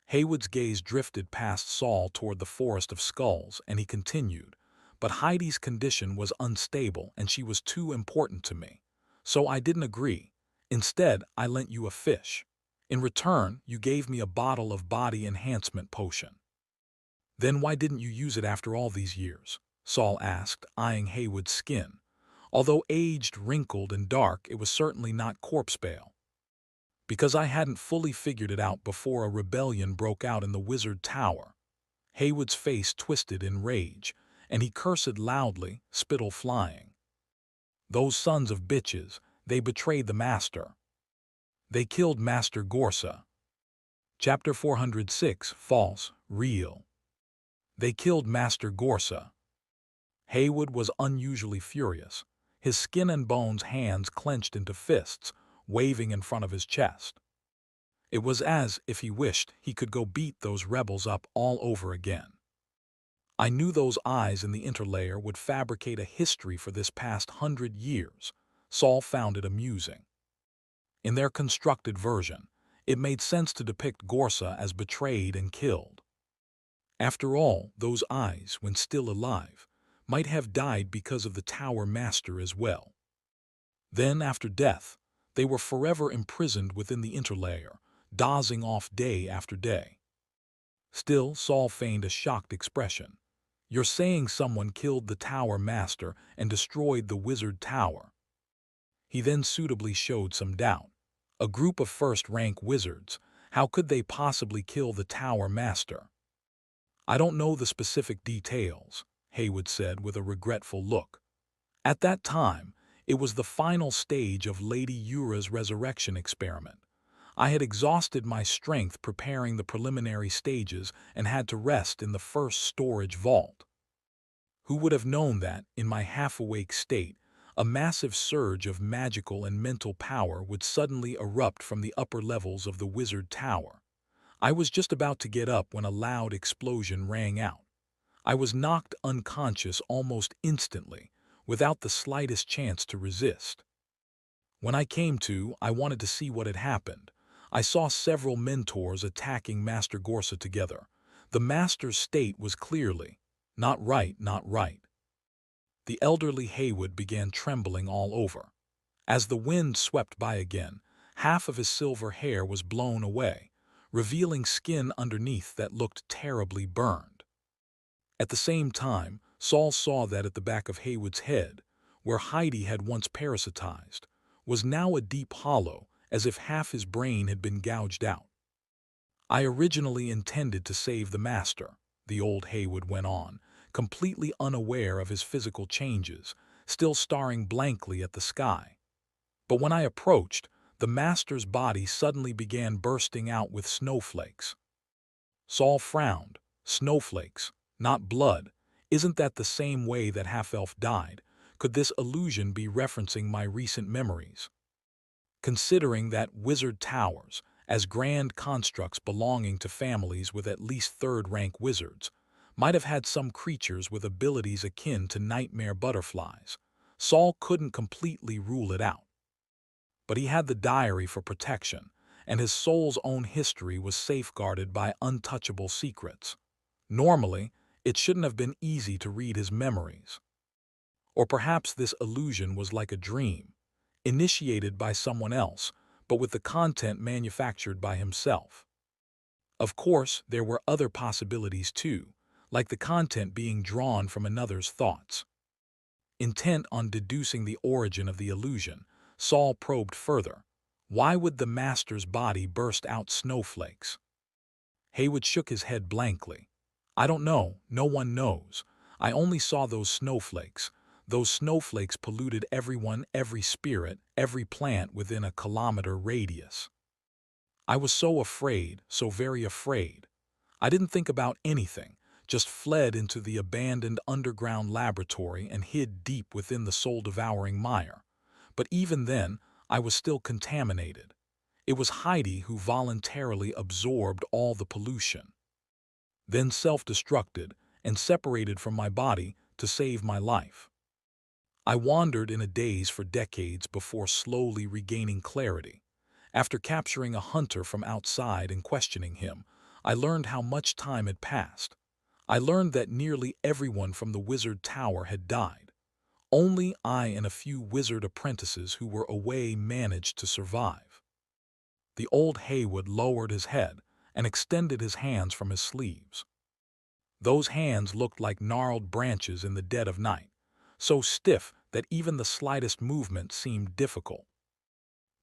A: Haywood's gaze drifted past Saul toward the forest of skulls, and he continued, "But Heidi's condition was unstable and she was too important to me. So I didn't agree. Instead, I lent you a fish. In return, you gave me a bottle of body enhancement potion." "Then why didn't you use it after all these years?" Saul asked, eyeing Haywood's skin. Although aged, wrinkled, and dark, it was certainly not corpse-pale. "Because I hadn't fully figured it out before a rebellion broke out in the Wizard Tower." Haywood's face twisted in rage, and he cursed loudly, spittle flying. "Those sons of bitches, they betrayed the Master. They killed Master Gorsa." Chapter 406, False, Real. "They killed Master Gorsa." Haywood was unusually furious, his skin and bones hands clenched into fists, waving in front of his chest. It was as if he wished he could go beat those rebels up all over again. "I knew those eyes in the interlayer would fabricate a history for this past 100 years. Saul found it amusing. In their constructed version, it made sense to depict Gorsa as betrayed and killed. After all, those eyes, when still alive, might have died because of the Tower Master as well. Then, after death, they were forever imprisoned within the interlayer, dozing off day after day." Still, Saul feigned a shocked expression. "You're saying someone killed the Tower Master and destroyed the Wizard Tower?" He then suitably showed some doubt. A group of first-rank wizards, how could they possibly kill the Tower Master? "I don't know the specific details," Haywood said with a regretful look. "At that time, it was the final stage of Lady Yura's resurrection experiment. I had exhausted my strength preparing the preliminary stages and had to rest in the first storage vault. Who would have known that, in my half-awake state, a massive surge of magical and mental power would suddenly erupt from the upper levels of the Wizard Tower? I was just about to get up when a loud explosion rang out. I was knocked unconscious almost instantly, without the slightest chance to resist. When I came to, I wanted to see what had happened. I saw several mentors attacking Master Gorsa together. The Master's state was clearly, not right, not right. The elderly Haywood began trembling all over. As the wind swept by again, half of his silver hair was blown away, revealing skin underneath that looked terribly burned. At the same time, Saul saw that at the back of Haywood's head, where Heidi had once parasitized, was now a deep hollow, as if half his brain had been gouged out. I originally intended to save the Master, the old Haywood went on, completely unaware of his physical changes, still staring blankly at the sky. But when I approached, the Master's body suddenly began bursting out with snowflakes. Saul frowned. Snowflakes, not blood. Isn't that the same way that Half-Elf died? Could this illusion be referencing my recent memories? Considering that wizard towers, as grand constructs belonging to families with at least third-rank wizards, might have had some creatures with abilities akin to nightmare butterflies, Saul couldn't completely rule it out. But he had the diary for protection, and his soul's own history was safeguarded by untouchable secrets. Normally, it shouldn't have been easy to read his memories. Or perhaps this illusion was like a dream, initiated by someone else, but with the content manufactured by himself. Of course, there were other possibilities too, like the content being drawn from another's thoughts. Intent on deducing the origin of the illusion, Saul probed further. Why would the Master's body burst out snowflakes? Haywood shook his head blankly. I don't know, no one knows. I only saw those snowflakes. Those snowflakes polluted everyone, every spirit, every plant within a kilometer radius. I was so afraid, so very afraid. I didn't think about anything, just fled into the abandoned underground laboratory and hid deep within the soul-devouring mire. But even then, I was still contaminated. It was Heidi who voluntarily absorbed all the pollution, then self-destructed and separated from my body to save my life. I wandered in a daze for decades before slowly regaining clarity. After capturing a hunter from outside and questioning him, I learned how much time had passed. I learned that nearly everyone from the Wizard Tower had died. Only I and a few wizard apprentices who were away managed to survive. The old Haywood lowered his head and extended his hands from his sleeves. Those hands looked like gnarled branches in the dead of night, so stiff that even the slightest movement seemed difficult.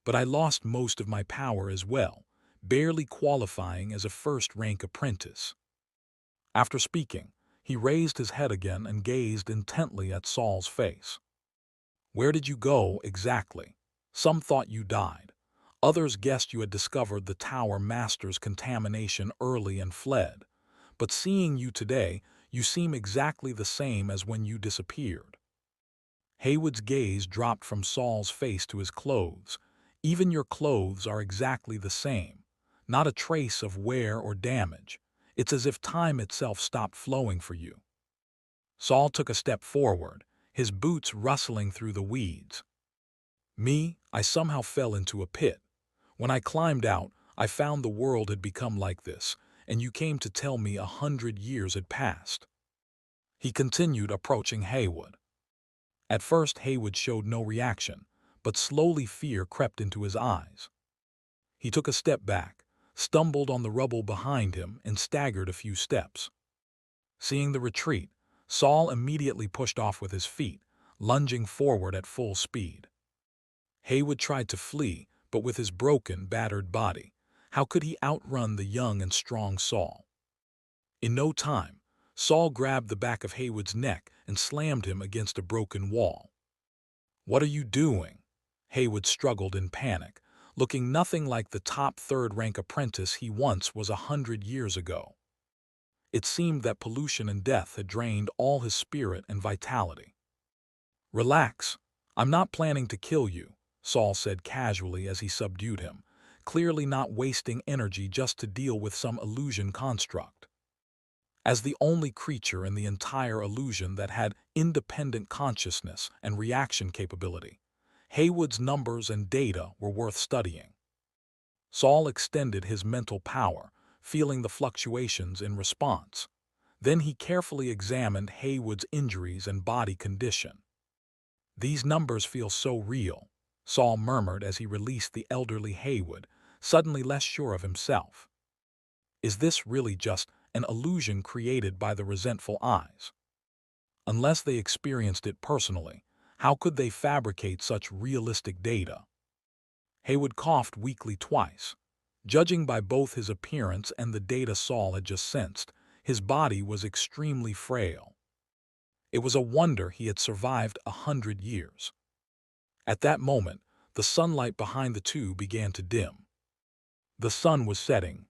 A: But I lost most of my power as well, barely qualifying as a first-rank apprentice. After speaking, he raised his head again and gazed intently at Saul's face. Where did you go exactly? Some thought you died. Others guessed you had discovered the Tower Master's contamination early and fled. But seeing you today, you seem exactly the same as when you disappeared. Haywood's gaze dropped from Saul's face to his clothes. Even your clothes are exactly the same. Not a trace of wear or damage. It's as if time itself stopped flowing for you. Saul took a step forward, his boots rustling through the weeds. Me, I somehow fell into a pit. When I climbed out, I found the world had become like this, and you came to tell me 100 years had passed. He continued, approaching Haywood. At first, Haywood showed no reaction, but slowly fear crept into his eyes. He took a step back, stumbled on the rubble behind him, and staggered a few steps. Seeing the retreat, Saul immediately pushed off with his feet, lunging forward at full speed. Haywood tried to flee, but with his broken, battered body, how could he outrun the young and strong Saul? In no time, Saul grabbed the back of Haywood's neck and slammed him against a broken wall. What are you doing? Haywood struggled in panic, looking nothing like the top third-rank apprentice he once was 100 years ago. It seemed that pollution and death had drained all his spirit and vitality. Relax. I'm not planning to kill you, Saul said casually as he subdued him, clearly not wasting energy just to deal with some illusion construct. As the only creature in the entire illusion that had independent consciousness and reaction capability, Haywood's numbers and data were worth studying. Saul extended his mental power, feeling the fluctuations in response. Then he carefully examined Haywood's injuries and body condition. "These numbers feel so real," Saul murmured as he released the elderly Haywood, suddenly less sure of himself. Is this really just an illusion created by the resentful eyes? Unless they experienced it personally, how could they fabricate such realistic data? Haywood coughed weakly twice. Judging by both his appearance and the data Saul had just sensed, his body was extremely frail. It was a wonder he had survived 100 years. At that moment, the sunlight behind the two began to dim. The sun was setting.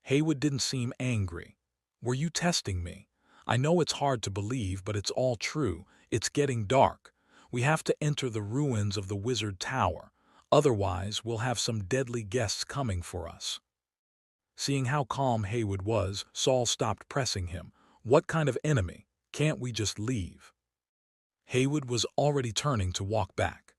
A: Haywood didn't seem angry. "Were you testing me? I know it's hard to believe, but it's all true. It's getting dark. We have to enter the ruins of the Wizard Tower. Otherwise, we'll have some deadly guests coming for us." Seeing how calm Haywood was, Saul stopped pressing him. "What kind of enemy? Can't we just leave?" Haywood was already turning to walk back.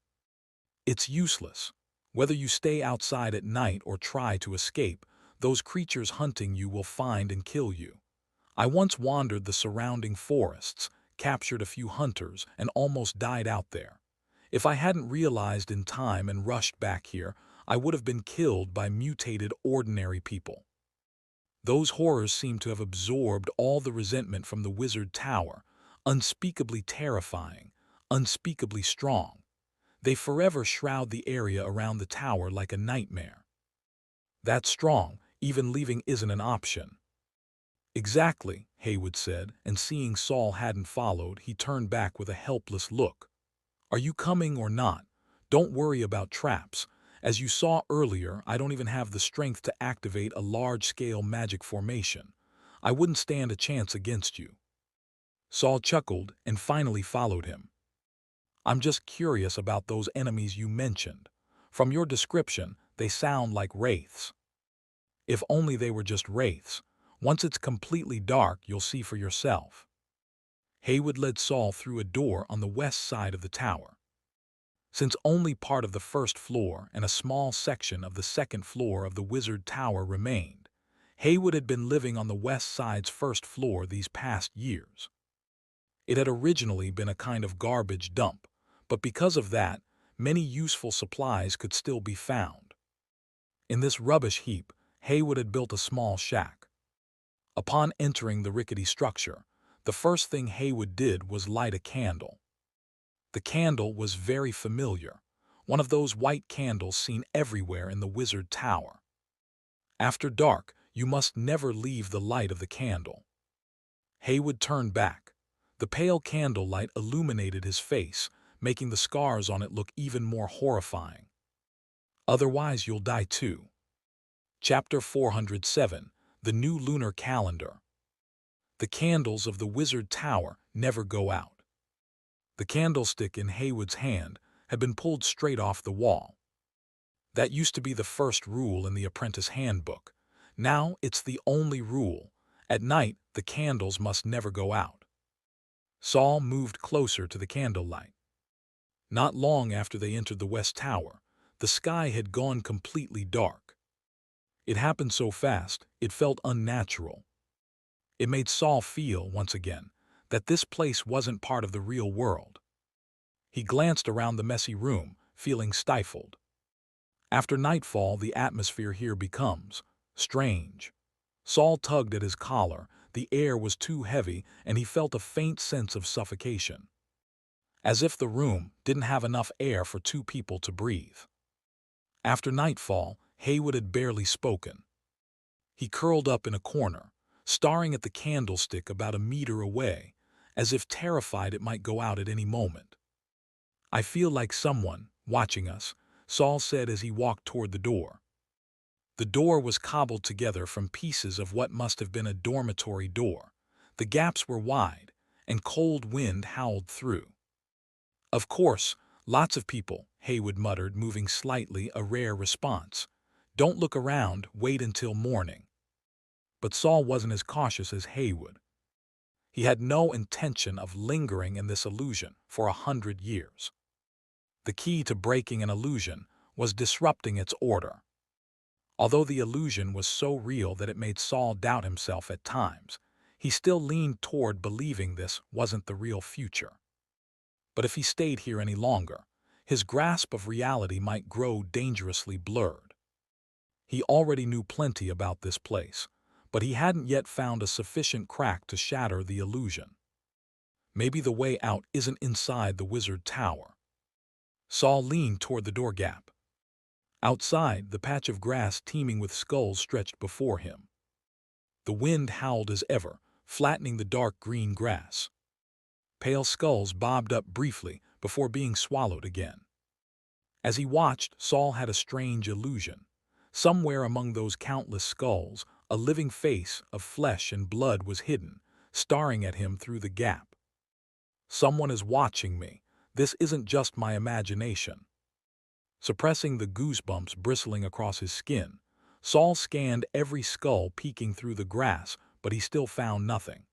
A: "It's useless. Whether you stay outside at night or try to escape, those creatures hunting you will find and kill you. I once wandered the surrounding forests, captured a few hunters, and almost died out there. If I hadn't realized in time and rushed back here, I would have been killed by mutated ordinary people." Those horrors seemed to have absorbed all the resentment from the Wizard Tower, unspeakably terrifying, unspeakably strong. They forever shroud the area around the tower like a nightmare. "That's strong, even leaving isn't an option." "Exactly," Haywood said, and seeing Saul hadn't followed, he turned back with a helpless look. "Are you coming or not? Don't worry about traps. As you saw earlier, I don't even have the strength to activate a large-scale magic formation. I wouldn't stand a chance against you." Saul chuckled and finally followed him. "I'm just curious about those enemies you mentioned. From your description, they sound like wraiths." "If only they were just wraiths. Once it's completely dark, you'll see for yourself." Haywood led Saul through a door on the west side of the tower. Since only part of the first floor and a small section of the second floor of the Wizard Tower remained, Haywood had been living on the west side's first floor these past years. It had originally been a kind of garbage dump, but because of that, many useful supplies could still be found. In this rubbish heap, Haywood had built a small shack. Upon entering the rickety structure, the first thing Haywood did was light a candle. The candle was very familiar, one of those white candles seen everywhere in the Wizard Tower. After dark, you must never leave the light of the candle. Haywood turned back. The pale candlelight illuminated his face, making the scars on it look even more horrifying. "Otherwise you'll die too." Chapter 407, The New Lunar Calendar. The candles of the Wizard Tower never go out. The candlestick in Haywood's hand had been pulled straight off the wall. That used to be the first rule in the Apprentice Handbook. Now it's the only rule. At night, the candles must never go out. Saul moved closer to the candlelight. Not long after they entered the West Tower, the sky had gone completely dark. It happened so fast, it felt unnatural. It made Saul feel, once again, that this place wasn't part of the real world. He glanced around the messy room, feeling stifled. After nightfall, the atmosphere here becomes strange. Saul tugged at his collar, the air was too heavy, and he felt a faint sense of suffocation. As if the room didn't have enough air for two people to breathe. After nightfall, Haywood had barely spoken. He curled up in a corner, staring at the candlestick about a meter away, as if terrified it might go out at any moment. "I feel like someone watching us," Saul said as he walked toward the door. The door was cobbled together from pieces of what must have been a dormitory door. The gaps were wide, and cold wind howled through. "Of course, lots of people," Haywood muttered, moving slightly, a rare response. "Don't look around, wait until morning." But Saul wasn't as cautious as Haywood. He had no intention of lingering in this illusion for 100 years. The key to breaking an illusion was disrupting its order. Although the illusion was so real that it made Saul doubt himself at times, he still leaned toward believing this wasn't the real future. But if he stayed here any longer, his grasp of reality might grow dangerously blurred. He already knew plenty about this place, but he hadn't yet found a sufficient crack to shatter the illusion. Maybe the way out isn't inside the wizard tower. Saul leaned toward the door gap. Outside, the patch of grass teeming with skulls stretched before him. The wind howled as ever, flattening the dark green grass. Pale skulls bobbed up briefly before being swallowed again. As he watched, Saul had a strange illusion. Somewhere among those countless skulls, a living face of flesh and blood was hidden, staring at him through the gap. Someone is watching me. This isn't just my imagination. Suppressing the goosebumps bristling across his skin, Saul scanned every skull peeking through the grass, but he still found nothing.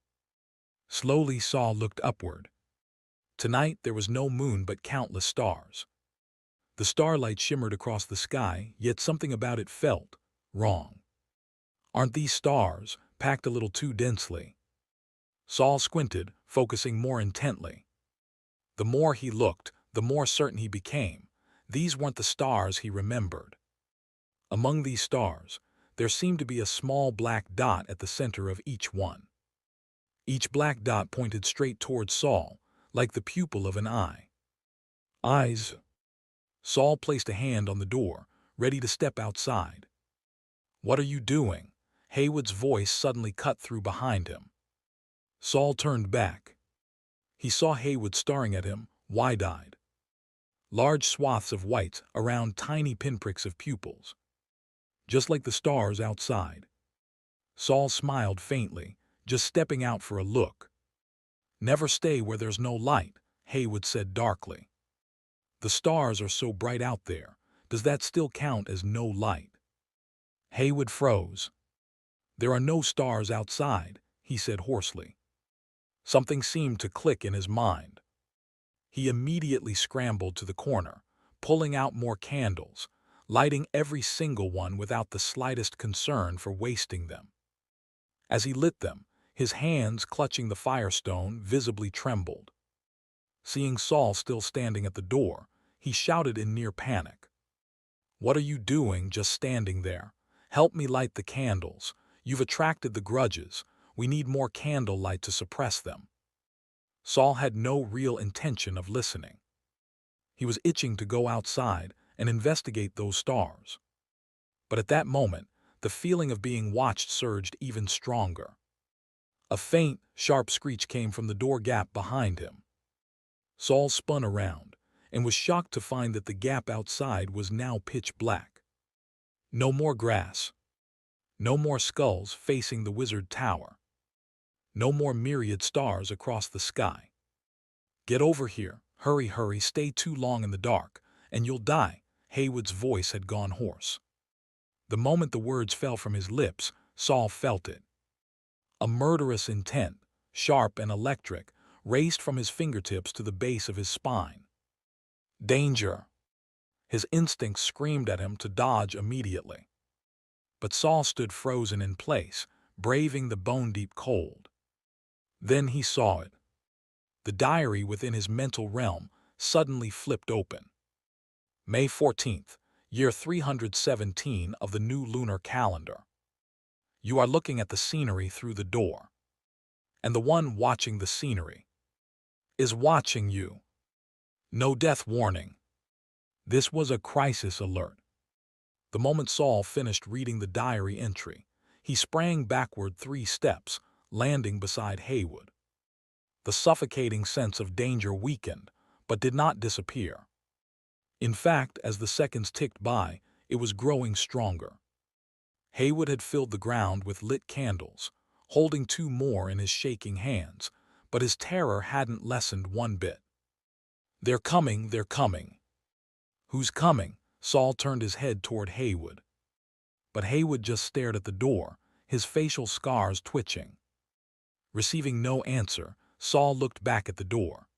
A: Slowly, Saul looked upward. Tonight there was no moon but countless stars. The starlight shimmered across the sky, yet something about it felt wrong. Aren't these stars packed a little too densely? Saul squinted, focusing more intently. The more he looked, the more certain he became. These weren't the stars he remembered. Among these stars, there seemed to be a small black dot at the center of each one. Each black dot pointed straight toward Saul, like the pupil of an eye. Eyes. Saul placed a hand on the door, ready to step outside. "What are you doing?" Haywood's voice suddenly cut through behind him. Saul turned back. He saw Haywood staring at him, wide-eyed. Large swaths of white around tiny pinpricks of pupils. Just like the stars outside. Saul smiled faintly, just stepping out for a look. "Never stay where there's no light," Haywood said darkly. "The stars are so bright out there. Does that still count as no light?" Haywood froze. "There are no stars outside," he said hoarsely. Something seemed to click in his mind. He immediately scrambled to the corner, pulling out more candles, lighting every single one without the slightest concern for wasting them. As he lit them, his hands clutching the firestone visibly trembled. Seeing Saul still standing at the door, he shouted in near panic. "What are you doing just standing there? Help me light the candles. You've attracted the grudges. We need more candle light to suppress them." Saul had no real intention of listening. He was itching to go outside and investigate those stars. But at that moment, the feeling of being watched surged even stronger. A faint, sharp screech came from the door gap behind him. Saul spun around and was shocked to find that the gap outside was now pitch black. No more grass. No more skulls facing the wizard tower. No more myriad stars across the sky. "Get over here. Hurry, hurry, stay too long in the dark, and you'll die." Haywood's voice had gone hoarse. The moment the words fell from his lips, Saul felt it. A murderous intent, sharp and electric, raced from his fingertips to the base of his spine. Danger! His instincts screamed at him to dodge immediately. But Saul stood frozen in place, braving the bone-deep cold. Then he saw it. The diary within his mental realm suddenly flipped open. May 14th, year 317 of the new lunar calendar. You are looking at the scenery through the door. And the one watching the scenery is watching you. No death warning. This was a crisis alert. The moment Saul finished reading the diary entry, he sprang backward 3 steps, landing beside Haywood. The suffocating sense of danger weakened, but did not disappear. In fact, as the seconds ticked by, it was growing stronger. Haywood had filled the ground with lit candles, holding 2 more in his shaking hands, but his terror hadn't lessened one bit. "They're coming, they're coming." "Who's coming?" Saul turned his head toward Haywood. But Haywood just stared at the door, his facial scars twitching. Receiving no answer, Saul looked back at the door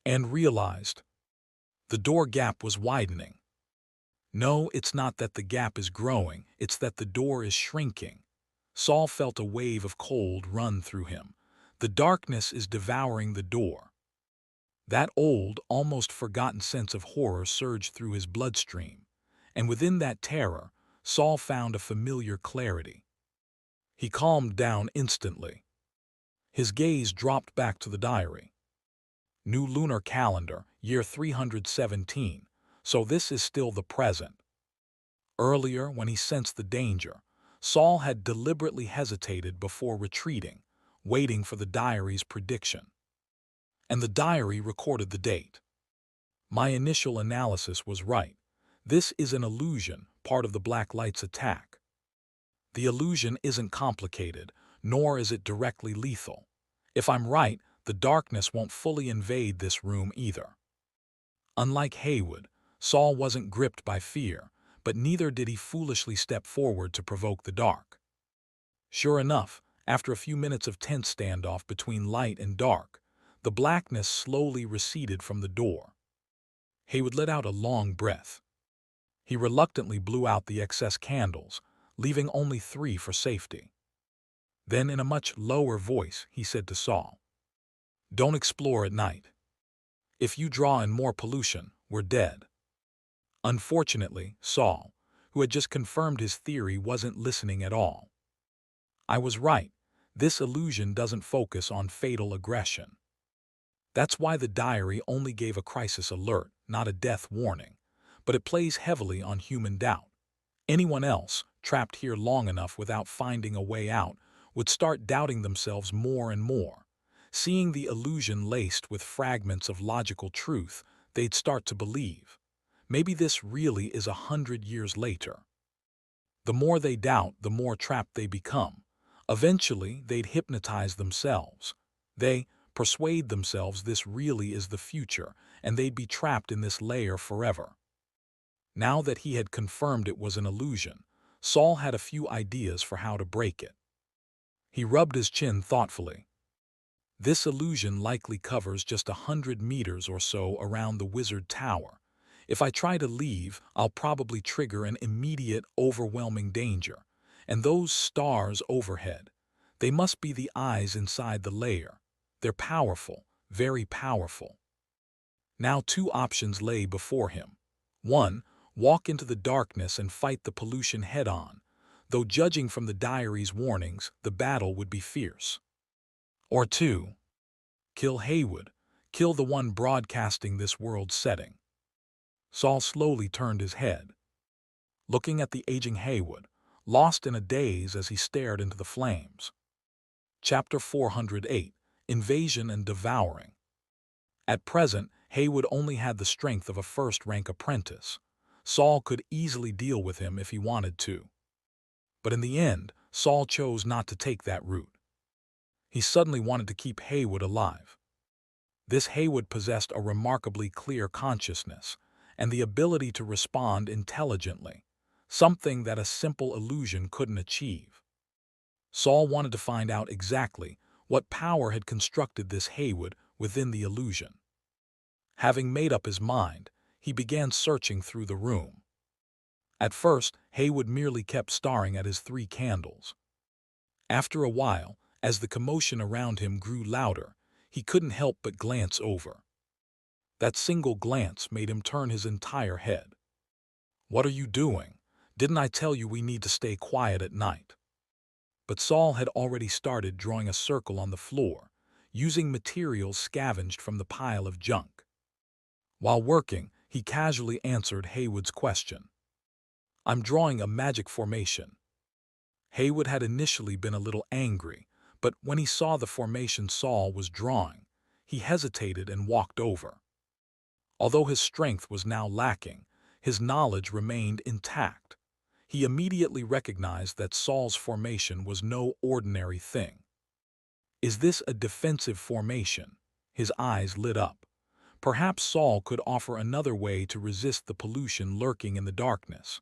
A: and realized the door gap was widening. No, it's not that the gap is growing, it's that the door is shrinking. Saul felt a wave of cold run through him. The darkness is devouring the door. That old, almost forgotten sense of horror surged through his bloodstream, and within that terror, Saul found a familiar clarity. He calmed down instantly. His gaze dropped back to the diary. New lunar calendar, year 317, so this is still the present. Earlier, when he sensed the danger, Saul had deliberately hesitated before retreating, waiting for the diary's prediction. And the diary recorded the date. My initial analysis was right. This is an illusion, part of the Black Light's attack. The illusion isn't complicated, nor is it directly lethal. If I'm right, the darkness won't fully invade this room either. Unlike Haywood, Saul wasn't gripped by fear, but neither did he foolishly step forward to provoke the dark. Sure enough, after a few minutes of tense standoff between light and dark, the blackness slowly receded from the door. Haywood let out a long breath. He reluctantly blew out the excess candles, leaving only 3 for safety. Then, in a much lower voice, he said to Saul, "Don't explore at night. If you draw in more pollution, we're dead." Unfortunately, Saul, who had just confirmed his theory, wasn't listening at all. I was right. This illusion doesn't focus on fatal aggression. That's why the diary only gave a crisis alert, not a death warning, but it plays heavily on human doubt. Anyone else, trapped here long enough without finding a way out, would start doubting themselves more and more. Seeing the illusion laced with fragments of logical truth, they'd start to believe. Maybe this really is 100 years later. The more they doubt, the more trapped they become. Eventually, they'd hypnotize themselves. They persuade themselves this really is the future, and they'd be trapped in this layer forever. Now that he had confirmed it was an illusion, Saul had a few ideas for how to break it. He rubbed his chin thoughtfully. This illusion likely covers just 100 meters or so around the Wizard Tower. If I try to leave, I'll probably trigger an immediate, overwhelming danger. And those stars overhead, they must be the eyes inside the layer. They're powerful, very powerful. Now 2 options lay before him. 1, walk into the darkness and fight the pollution head-on, though judging from the diary's warnings, the battle would be fierce. Or 2, kill Haywood, kill the one broadcasting this world's setting. Saul slowly turned his head, looking at the aging Haywood, lost in a daze as he stared into the flames. Chapter 408, Invasion and Devouring. At present, Haywood only had the strength of a first-rank apprentice. Saul could easily deal with him if he wanted to. But in the end, Saul chose not to take that route. He suddenly wanted to keep Haywood alive. This Haywood possessed a remarkably clear consciousness and the ability to respond intelligently, something that a simple illusion couldn't achieve. Saul wanted to find out exactly what power had constructed this Haywood within the illusion. Having made up his mind, he began searching through the room. At first, Haywood merely kept staring at his 3 candles. After a while, as the commotion around him grew louder, he couldn't help but glance over. That single glance made him turn his entire head. "What are you doing? Didn't I tell you we need to stay quiet at night?" But Saul had already started drawing a circle on the floor, using materials scavenged from the pile of junk. While working, he casually answered Haywood's question. "I'm drawing a magic formation." Haywood had initially been a little angry, but when he saw the formation Saul was drawing, he hesitated and walked over. Although his strength was now lacking, his knowledge remained intact. He immediately recognized that Saul's formation was no ordinary thing. "Is this a defensive formation?" His eyes lit up. Perhaps Saul could offer another way to resist the pollution lurking in the darkness.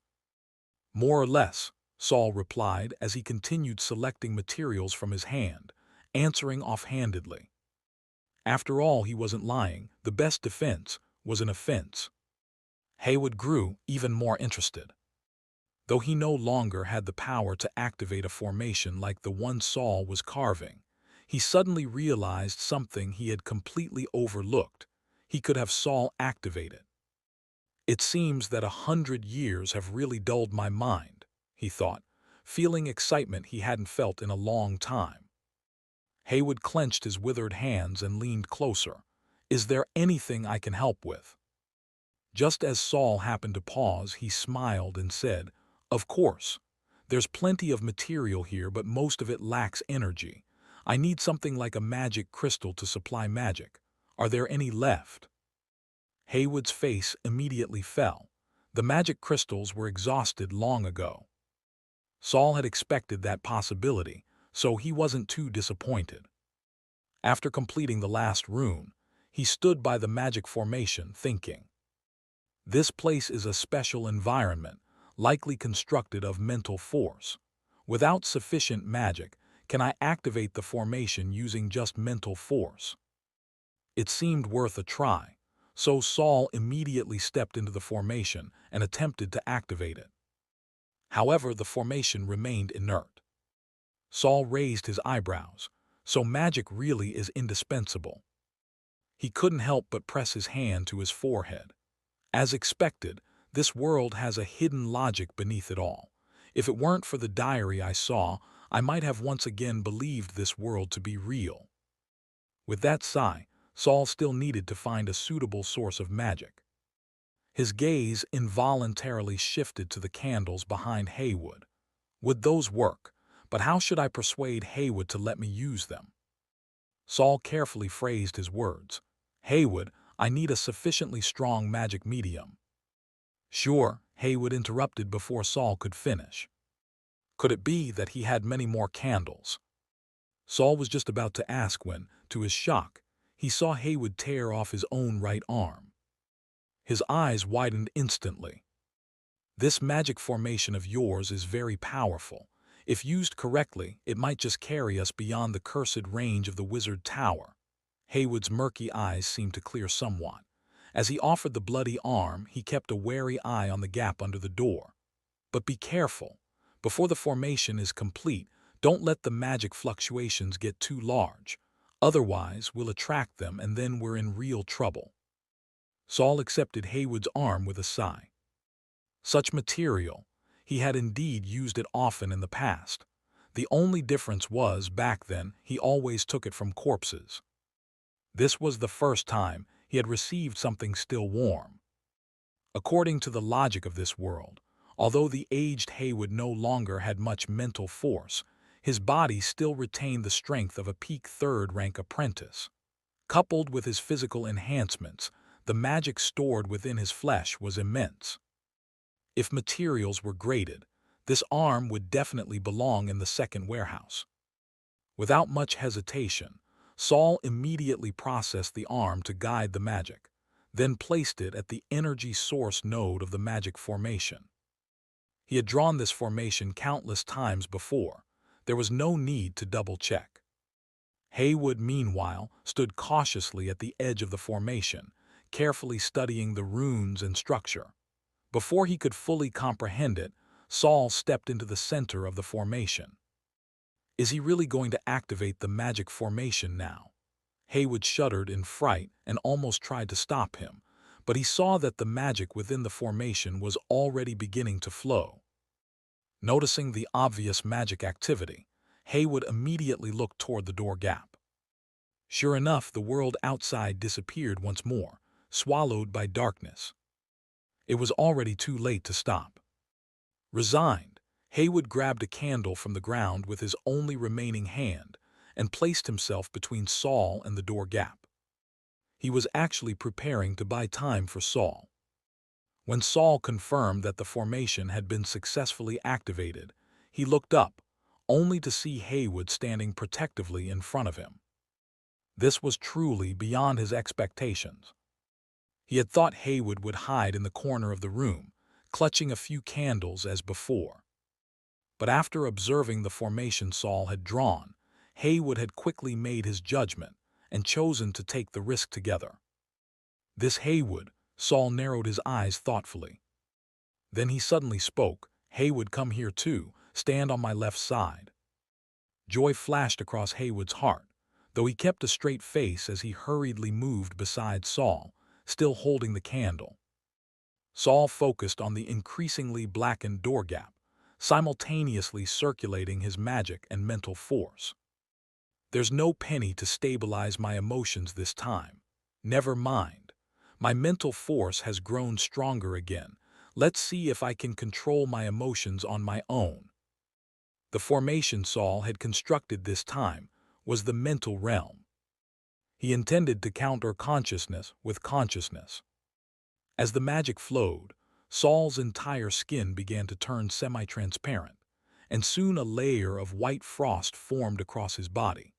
A: "More or less," Saul replied as he continued selecting materials from his hand, answering offhandedly. After all, he wasn't lying. The best defense was an offense. Haywood grew even more interested. Though he no longer had the power to activate a formation like the one Saul was carving, he suddenly realized something he had completely overlooked. He could have Saul activate it. It seems that 100 years have really dulled my mind, he thought, feeling excitement he hadn't felt in a long time. Haywood clenched his withered hands and leaned closer. Is there anything I can help with? Just as Saul happened to pause, he smiled and said, Of course. There's plenty of material here, but most of it lacks energy. I need something like a magic crystal to supply magic. Are there any left? Haywood's face immediately fell. The magic crystals were exhausted long ago. Saul had expected that possibility, so he wasn't too disappointed. After completing the last rune, he stood by the magic formation thinking, this place is a special environment, likely constructed of mental force. Without sufficient magic, can I activate the formation using just mental force? It seemed worth a try, so Saul immediately stepped into the formation and attempted to activate it. However, the formation remained inert. Saul raised his eyebrows. So magic really is indispensable. He couldn't help but press his hand to his forehead. As expected, this world has a hidden logic beneath it all. If it weren't for the diary I saw, I might have once again believed this world to be real. With that sigh, Saul still needed to find a suitable source of magic. His gaze involuntarily shifted to the candles behind Haywood. Would those work? But how should I persuade Haywood to let me use them? Saul carefully phrased his words. Haywood, I need a sufficiently strong magic medium. Sure, Haywood interrupted before Saul could finish. Could it be that he had many more candles? Saul was just about to ask when, to his shock, he saw Haywood tear off his own right arm. His eyes widened instantly. This magic formation of yours is very powerful. If used correctly, it might just carry us beyond the cursed range of the wizard tower. Haywood's murky eyes seemed to clear somewhat. As he offered the bloody arm, he kept a wary eye on the gap under the door. But be careful. Before the formation is complete, don't let the magic fluctuations get too large. Otherwise, we'll attract them and then we're in real trouble. Saul accepted Haywood's arm with a sigh. Such material, he had indeed used it often in the past. The only difference was, back then, he always took it from corpses. This was the first time he had received something still warm. According to the logic of this world, although the aged Haywood no longer had much mental force, his body still retained the strength of a peak third-rank apprentice. Coupled with his physical enhancements, the magic stored within his flesh was immense. If materials were graded, this arm would definitely belong in the second warehouse. Without much hesitation, Saul immediately processed the arm to guide the magic, then placed it at the energy source node of the magic formation. He had drawn this formation countless times before. There was no need to double-check. Haywood, meanwhile, stood cautiously at the edge of the formation, carefully studying the runes and structure. Before he could fully comprehend it, Saul stepped into the center of the formation. Is he really going to activate the magic formation now? Haywood shuddered in fright and almost tried to stop him, but he saw that the magic within the formation was already beginning to flow. Noticing the obvious magic activity, Haywood immediately looked toward the door gap. Sure enough, the world outside disappeared once more, swallowed by darkness. It was already too late to stop. Resigned, Haywood grabbed a candle from the ground with his only remaining hand and placed himself between Saul and the door gap. He was actually preparing to buy time for Saul. When Saul confirmed that the formation had been successfully activated, he looked up, only to see Haywood standing protectively in front of him. This was truly beyond his expectations. He had thought Haywood would hide in the corner of the room, clutching a few candles as before. But after observing the formation Saul had drawn, Haywood had quickly made his judgment and chosen to take the risk together. This Haywood, Saul narrowed his eyes thoughtfully. Then he suddenly spoke. Haywood, come here too. Stand on my left side. Joy flashed across Haywood's heart, though he kept a straight face as he hurriedly moved beside Saul, still holding the candle. Saul focused on the increasingly blackened door gap, simultaneously circulating his magic and mental force. There's no penny to stabilize my emotions this time. Never mind. My mental force has grown stronger again. Let's see if I can control my emotions on my own. The formation Saul had constructed this time was the mental realm. He intended to counter consciousness with consciousness. As the magic flowed, Saul's entire skin began to turn semi-transparent, and soon a layer of white frost formed across his body.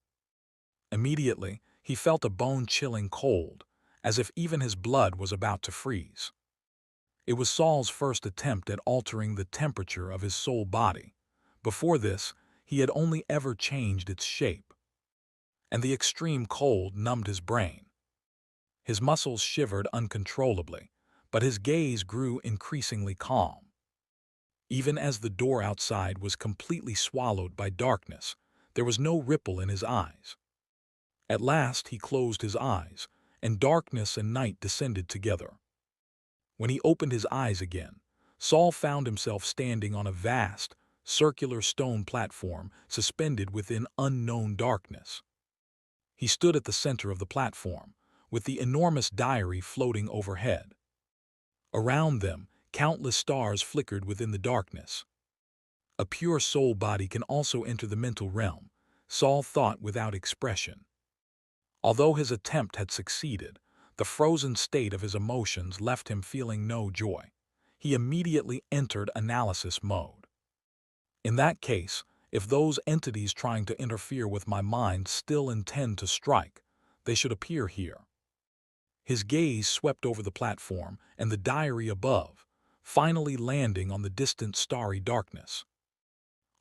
A: Immediately, he felt a bone-chilling cold, as if even his blood was about to freeze. It was Saul's first attempt at altering the temperature of his soul body. Before this, he had only ever changed its shape, and the extreme cold numbed his brain. His muscles shivered uncontrollably, but his gaze grew increasingly calm. Even as the door outside was completely swallowed by darkness, there was no ripple in his eyes. At last he closed his eyes, and darkness and night descended together. When he opened his eyes again, Saul found himself standing on a vast, circular stone platform suspended within unknown darkness. He stood at the center of the platform, with the enormous diary floating overhead. Around them, countless stars flickered within the darkness. A pure soul body can also enter the mental realm, Saul thought without expression. Although his attempt had succeeded, the frozen state of his emotions left him feeling no joy. He immediately entered analysis mode. In that case, if those entities trying to interfere with my mind still intend to strike, they should appear here. His gaze swept over the platform and the diary above, finally landing on the distant starry darkness.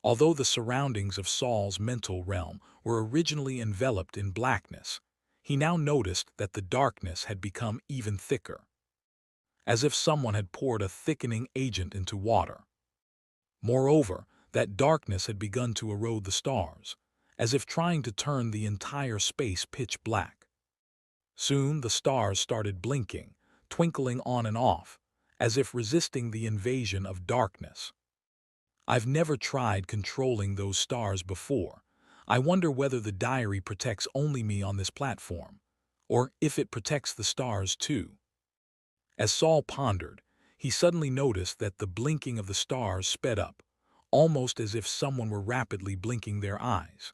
A: Although the surroundings of Saul's mental realm were originally enveloped in blackness, he now noticed that the darkness had become even thicker, as if someone had poured a thickening agent into water. Moreover, that darkness had begun to erode the stars, as if trying to turn the entire space pitch black. Soon the stars started blinking, twinkling on and off, as if resisting the invasion of darkness. I've never tried controlling those stars before. I wonder whether the diary protects only me on this platform, or if it protects the stars too. As Saul pondered, he suddenly noticed that the blinking of the stars sped up, almost as if someone were rapidly blinking their eyes.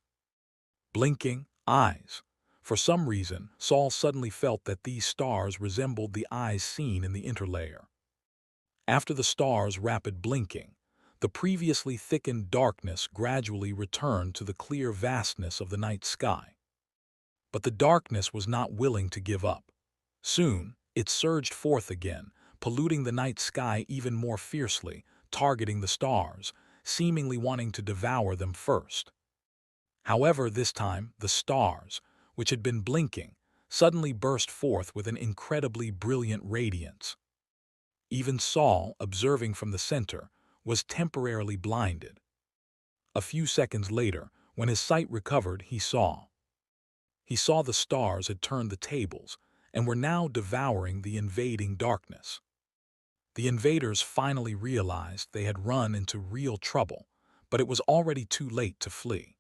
A: Blinking eyes. For some reason, Saul suddenly felt that these stars resembled the eyes seen in the interlayer. After the stars' rapid blinking, the previously thickened darkness gradually returned to the clear vastness of the night sky. But the darkness was not willing to give up. Soon, it surged forth again, polluting the night sky even more fiercely, targeting the stars, seemingly wanting to devour them first. However, this time, the stars, which had been blinking, suddenly burst forth with an incredibly brilliant radiance. Even Saul, observing from the center, was temporarily blinded. A few seconds later, when his sight recovered, he saw the stars had turned the tables and were now devouring the invading darkness. The invaders finally realized they had run into real trouble, but it was already too late to flee.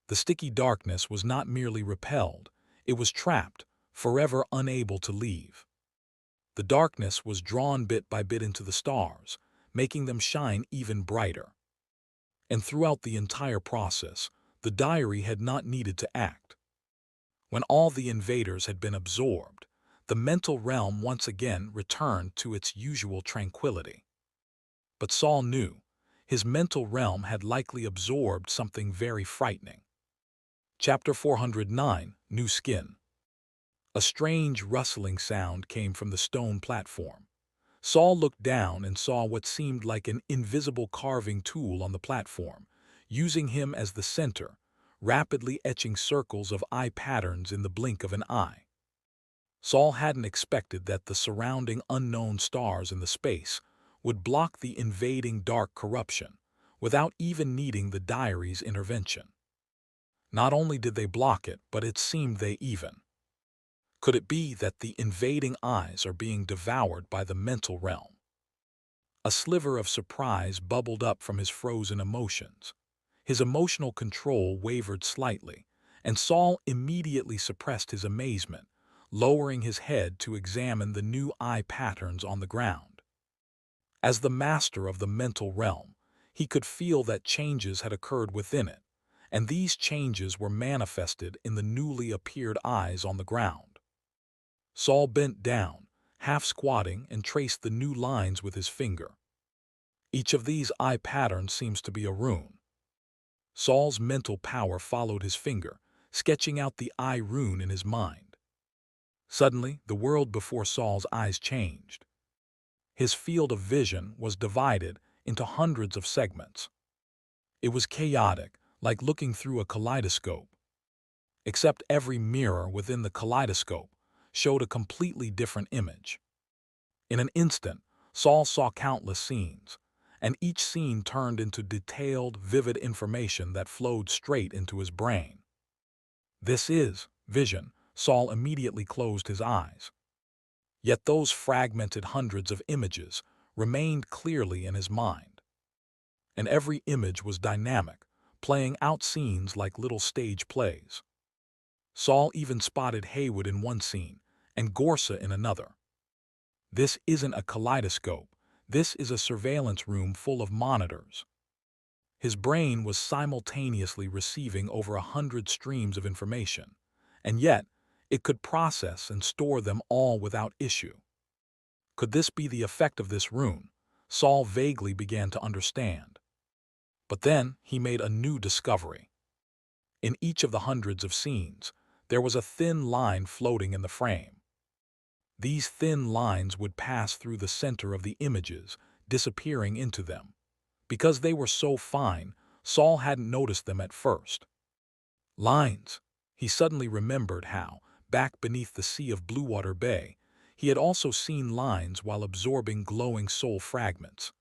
A: The sticky darkness was not merely repelled, it was trapped, forever unable to leave. The darkness was drawn bit by bit into the stars, making them shine even brighter. And throughout the entire process, the diary had not needed to act. When all the invaders had been absorbed, the mental realm once again returned to its usual tranquility. But Saul knew his mental realm had likely absorbed something very frightening. Chapter 409, New Skin. A strange rustling sound came from the stone platform. Saul looked down and saw what seemed like an invisible carving tool on the platform, using him as the center, rapidly etching circles of eye patterns in the blink of an eye. Saul hadn't expected that the surrounding unknown stars in the space would block the invading dark corruption without even needing the diary's intervention. Not only did they block it, but it seemed they even. Could it be that the invading eyes are being devoured by the mental realm? A sliver of surprise bubbled up from his frozen emotions. His emotional control wavered slightly, and Saul immediately suppressed his amazement, lowering his head to examine the new eye patterns on the ground. As the master of the mental realm, he could feel that changes had occurred within it, and these changes were manifested in the newly appeared eyes on the ground. Saul bent down, half squatting, and traced the new lines with his finger. Each of these eye patterns seems to be a rune. Saul's mental power followed his finger, sketching out the eye rune in his mind. Suddenly, the world before Saul's eyes changed. His field of vision was divided into hundreds of segments. It was chaotic, like looking through a kaleidoscope. Except every mirror within the kaleidoscope showed a completely different image. In an instant, Saul saw countless scenes, and each scene turned into detailed, vivid information that flowed straight into his brain. This is vision. Saul immediately closed his eyes. Yet those fragmented hundreds of images remained clearly in his mind. And every image was dynamic, playing out scenes like little stage plays. Saul even spotted Haywood in one scene and Gorsa in another. This isn't a kaleidoscope. This is a surveillance room full of monitors. His brain was simultaneously receiving over 100 streams of information, and yet it could process and store them all without issue. Could this be the effect of this rune? Saul vaguely began to understand. But then he made a new discovery. In each of the hundreds of scenes, there was a thin line floating in the frame. These thin lines would pass through the center of the images, disappearing into them. Because they were so fine, Saul hadn't noticed them at first. Lines. He suddenly remembered how, back beneath the sea of Bluewater Bay, he had also seen lines while absorbing glowing soul fragments.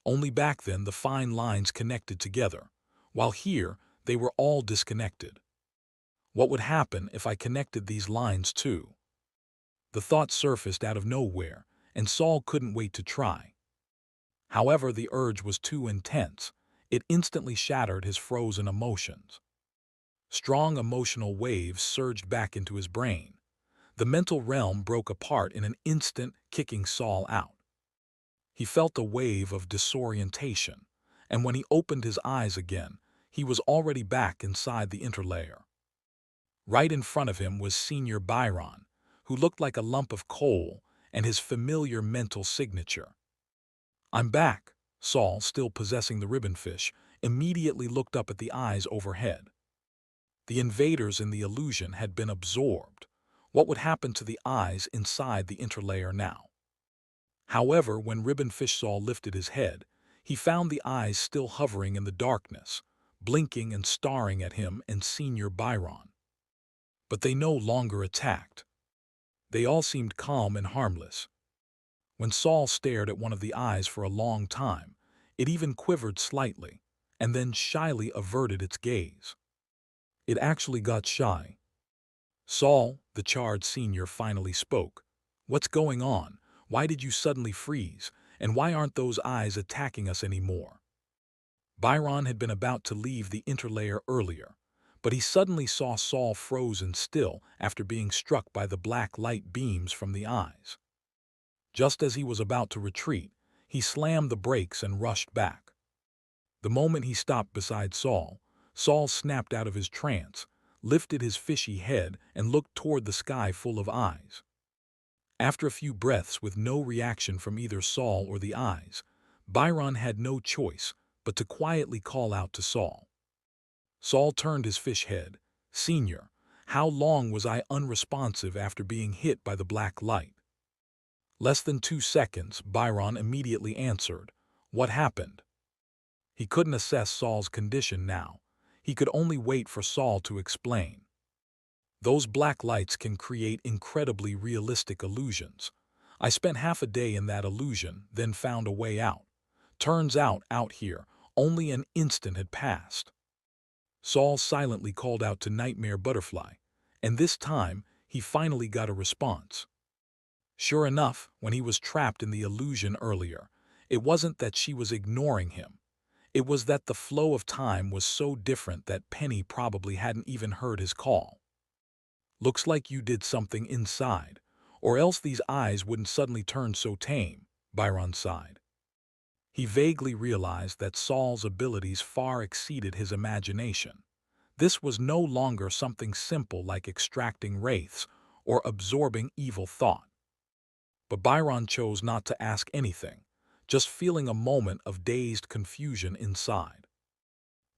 A: Only back then the fine lines connected together, while here they were all disconnected. What would happen if I connected these lines too? The thought surfaced out of nowhere, and Saul couldn't wait to try. However, the urge was too intense. It instantly shattered his frozen emotions. Strong emotional waves surged back into his brain. The mental realm broke apart in an instant, kicking Saul out. He felt a wave of disorientation, and when he opened his eyes again, he was already back inside the interlayer. Right in front of him was Senior Byron, who looked like a lump of coal, and his familiar mental signature. "I'm back." Saul, still possessing the ribbonfish, immediately looked up at the eyes overhead. The invaders in the illusion had been absorbed. What would happen to the eyes inside the interlayer now? However, when Ribbonfish Saul lifted his head, he found the eyes still hovering in the darkness, blinking and staring at him and Senior Byron. But they no longer attacked. They all seemed calm and harmless. When Saul stared at one of the eyes for a long time, it even quivered slightly, and then shyly averted its gaze. It actually got shy. "Saul," the charred senior finally spoke. "What's going on? Why did you suddenly freeze? And why aren't those eyes attacking us anymore?" Byron had been about to leave the interlayer earlier, but he suddenly saw Saul frozen still after being struck by the black light beams from the eyes. Just as he was about to retreat, he slammed the brakes and rushed back. The moment he stopped beside Saul, Saul snapped out of his trance, lifted his fishy head, and looked toward the sky full of eyes. After a few breaths with no reaction from either Saul or the eyes, Byron had no choice but to quietly call out to Saul. Saul turned his fish head. "Senior, how long was I unresponsive after being hit by the black light?" "Less than 2 seconds," Byron immediately answered. "What happened?" He couldn't assess Saul's condition now. He could only wait for Saul to explain. Those black lights can create incredibly realistic illusions. I spent half a day in that illusion, then found a way out. Turns out here, only an instant had passed. Saul silently called out to Nightmare Butterfly, and this time he finally got a response. Sure enough, when he was trapped in the illusion earlier, it wasn't that she was ignoring him. It was that the flow of time was so different that Penny probably hadn't even heard his call. Looks like you did something inside, or else these eyes wouldn't suddenly turn so tame, Byron sighed. He vaguely realized that Saul's abilities far exceeded his imagination. This was no longer something simple like extracting wraiths or absorbing evil thought. But Byron chose not to ask anything, just feeling a moment of dazed confusion inside.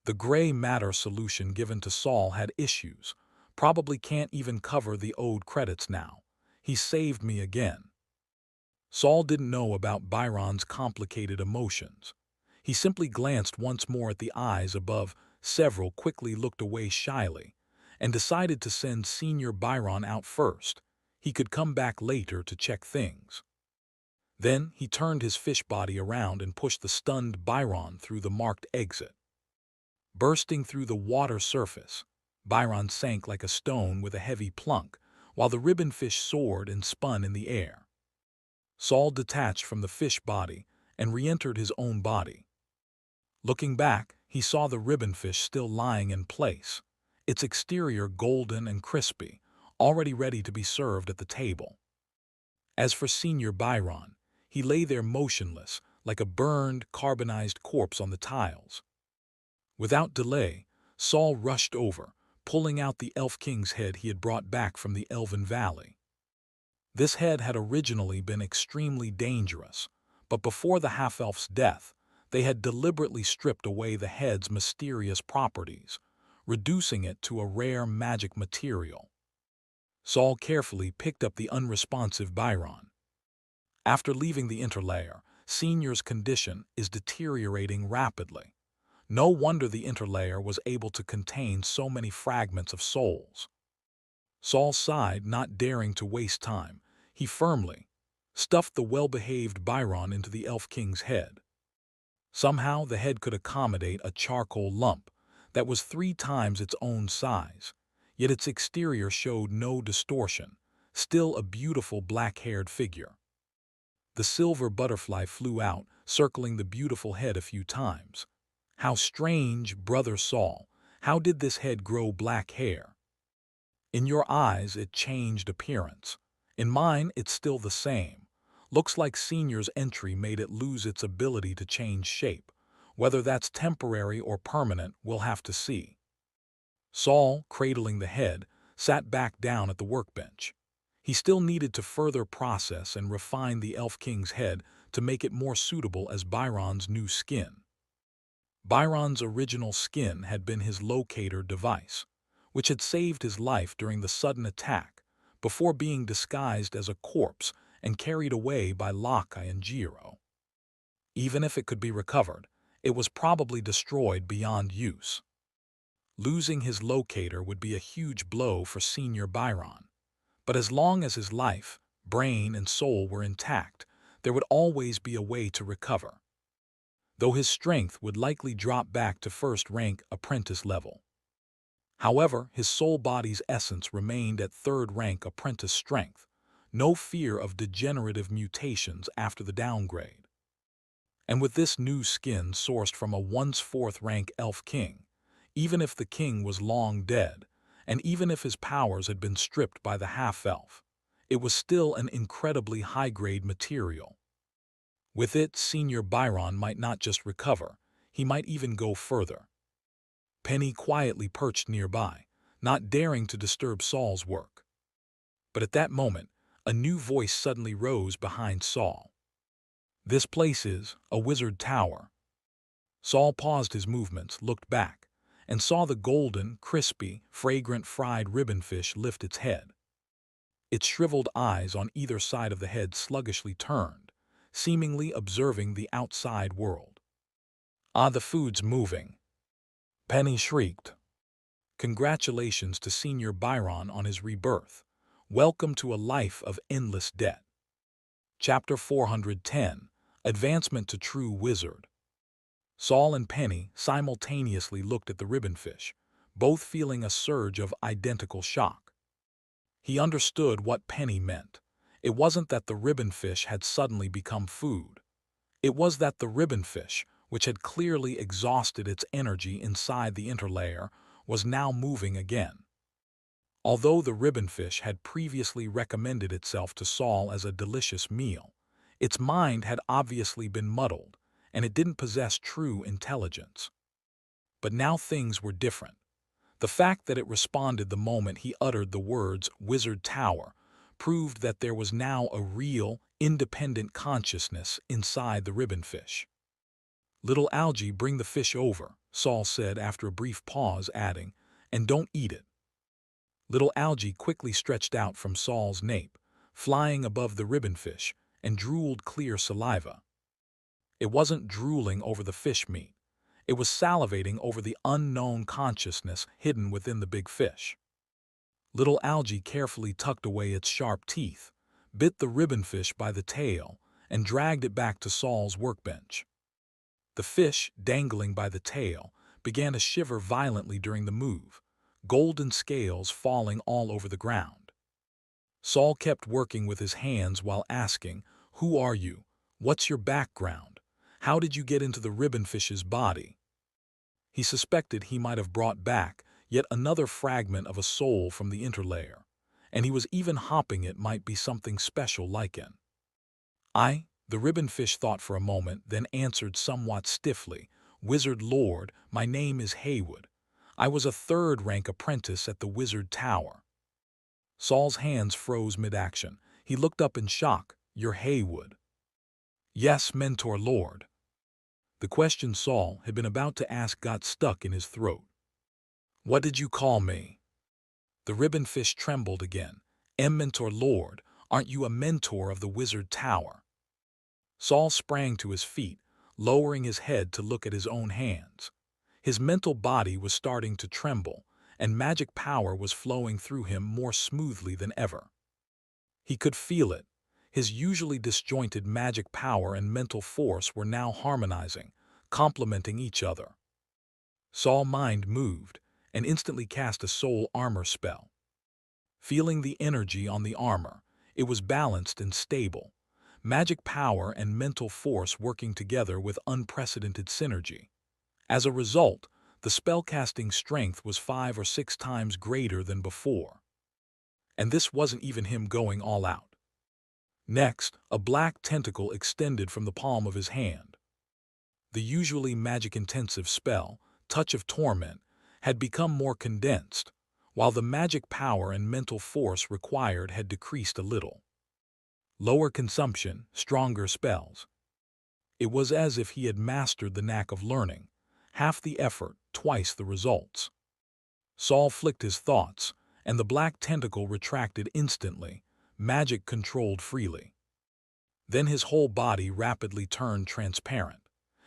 A: The gray matter solution given to Saul had issues. Probably can't even cover the owed credits now. He saved me again. Saul didn't know about Byron's complicated emotions. He simply glanced once more at the eyes above, several quickly looked away shyly, and decided to send Senior Byron out first. He could come back later to check things. Then he turned his fish body around and pushed the stunned Byron through the marked exit. Bursting through the water surface, Byron sank like a stone with a heavy plunk, while the ribbonfish soared and spun in the air. Saul detached from the fish body and re-entered his own body. Looking back, he saw the ribbonfish still lying in place, its exterior golden and crispy, already ready to be served at the table. As for Senior Byron, he lay there motionless, like a burned, carbonized corpse on the tiles. Without delay, Saul rushed over, pulling out the Elf King's head he had brought back from the Elven Valley. This head had originally been extremely dangerous, but before the half-elf's death, they had deliberately stripped away the head's mysterious properties, reducing it to a rare magic material. Saul carefully picked up the unresponsive Byron. After leaving the interlayer, Senior's condition is deteriorating rapidly. No wonder the interlayer was able to contain so many fragments of souls. Saul sighed, not daring to waste time. He firmly stuffed the well-behaved Byron into the Elf King's head. Somehow the head could accommodate a charcoal lump that was 3 times its own size, yet its exterior showed no distortion, still a beautiful black-haired figure. The silver butterfly flew out, circling the beautiful head a few times. How strange, Brother Saul, how did this head grow black hair? In your eyes it changed appearance. In mine it's still the same. Looks like Senior's entry made it lose its ability to change shape. Whether that's temporary or permanent, we'll have to see. Saul, cradling the head, sat back down at the workbench. He still needed to further process and refine the Elf King's head to make it more suitable as Byron's new skin. Byron's original skin had been his locator device, which had saved his life during the sudden attack, before being disguised as a corpse and carried away by Lakai and Jiro. Even if it could be recovered, it was probably destroyed beyond use. Losing his locator would be a huge blow for Senior Byron. But as long as his life, brain, and soul were intact, there would always be a way to recover, though his strength would likely drop back to first-rank apprentice level. However, his soul body's essence remained at third-rank apprentice strength, no fear of degenerative mutations after the downgrade. And with this new skin sourced from a once fourth-rank Elf King, even if the king was long dead, and even if his powers had been stripped by the half-elf, it was still an incredibly high-grade material. With it, Senior Byron might not just recover, he might even go further. Penny quietly perched nearby, not daring to disturb Saul's work. But at that moment, a new voice suddenly rose behind Saul. "This place is a wizard tower." Saul paused his movements, looked back, and saw the golden, crispy, fragrant fried ribbonfish lift its head. Its shriveled eyes on either side of the head sluggishly turned, seemingly observing the outside world. "Ah, the food's moving," Penny shrieked. Congratulations to Senior Byron on his rebirth. Welcome to a life of endless debt. Chapter 410, Advancement to True Wizard. Saul and Penny simultaneously looked at the ribbonfish, both feeling a surge of identical shock. He understood what Penny meant. It wasn't that the ribbonfish had suddenly become food. It was that the ribbonfish, which had clearly exhausted its energy inside the interlayer, was now moving again. Although the ribbonfish had previously recommended itself to Saul as a delicious meal, its mind had obviously been muddled, and it didn't possess true intelligence. But now things were different. The fact that it responded the moment he uttered the words Wizard Tower proved that there was now a real, independent consciousness inside the ribbonfish. "Little Algae, bring the fish over," Saul said after a brief pause, adding, "and don't eat it." Little Algae quickly stretched out from Saul's nape, flying above the ribbonfish, and drooled clear saliva. It wasn't drooling over the fish meat. It was salivating over the unknown consciousness hidden within the big fish. Little Algae carefully tucked away its sharp teeth, bit the ribbonfish by the tail, and dragged it back to Saul's workbench. The fish, dangling by the tail, began to shiver violently during the move, golden scales falling all over the ground. Saul kept working with his hands while asking, "Who are you? What's your background? How did you get into the ribbonfish's body?" He suspected he might have brought back yet another fragment of a soul from the interlayer, and he was even hoping it might be something special lichen. The ribbonfish thought for a moment, then answered somewhat stiffly, "Wizard Lord, my name is Haywood. I was a third-rank apprentice at the Wizard Tower." Saul's hands froze mid-action. He looked up in shock. "You're Haywood?" "Yes, Mentor Lord." The question Saul had been about to ask got stuck in his throat. "What did you call me?" The ribbonfish trembled again. "Mentor Lord, aren't you a mentor of the Wizard Tower?" Saul sprang to his feet, lowering his head to look at his own hands. His mental body was starting to tremble, and magic power was flowing through him more smoothly than ever. He could feel it. His usually disjointed magic power and mental force were now harmonizing, complementing each other. Saul's mind moved, and instantly cast a soul armor spell. Feeling the energy on the armor, it was balanced and stable, magic power and mental force working together with unprecedented synergy. As a result, the spellcasting strength was 5 or 6 times greater than before. And this wasn't even him going all out. Next, a black tentacle extended from the palm of his hand. The usually magic-intensive spell, Touch of Torment, had become more condensed, while the magic power and mental force required had decreased a little. Lower consumption, stronger spells. It was as if he had mastered the knack of learning. Half the effort, twice the results. Saul flicked his thoughts, and the black tentacle retracted instantly, magic controlled freely. Then his whole body rapidly turned transparent.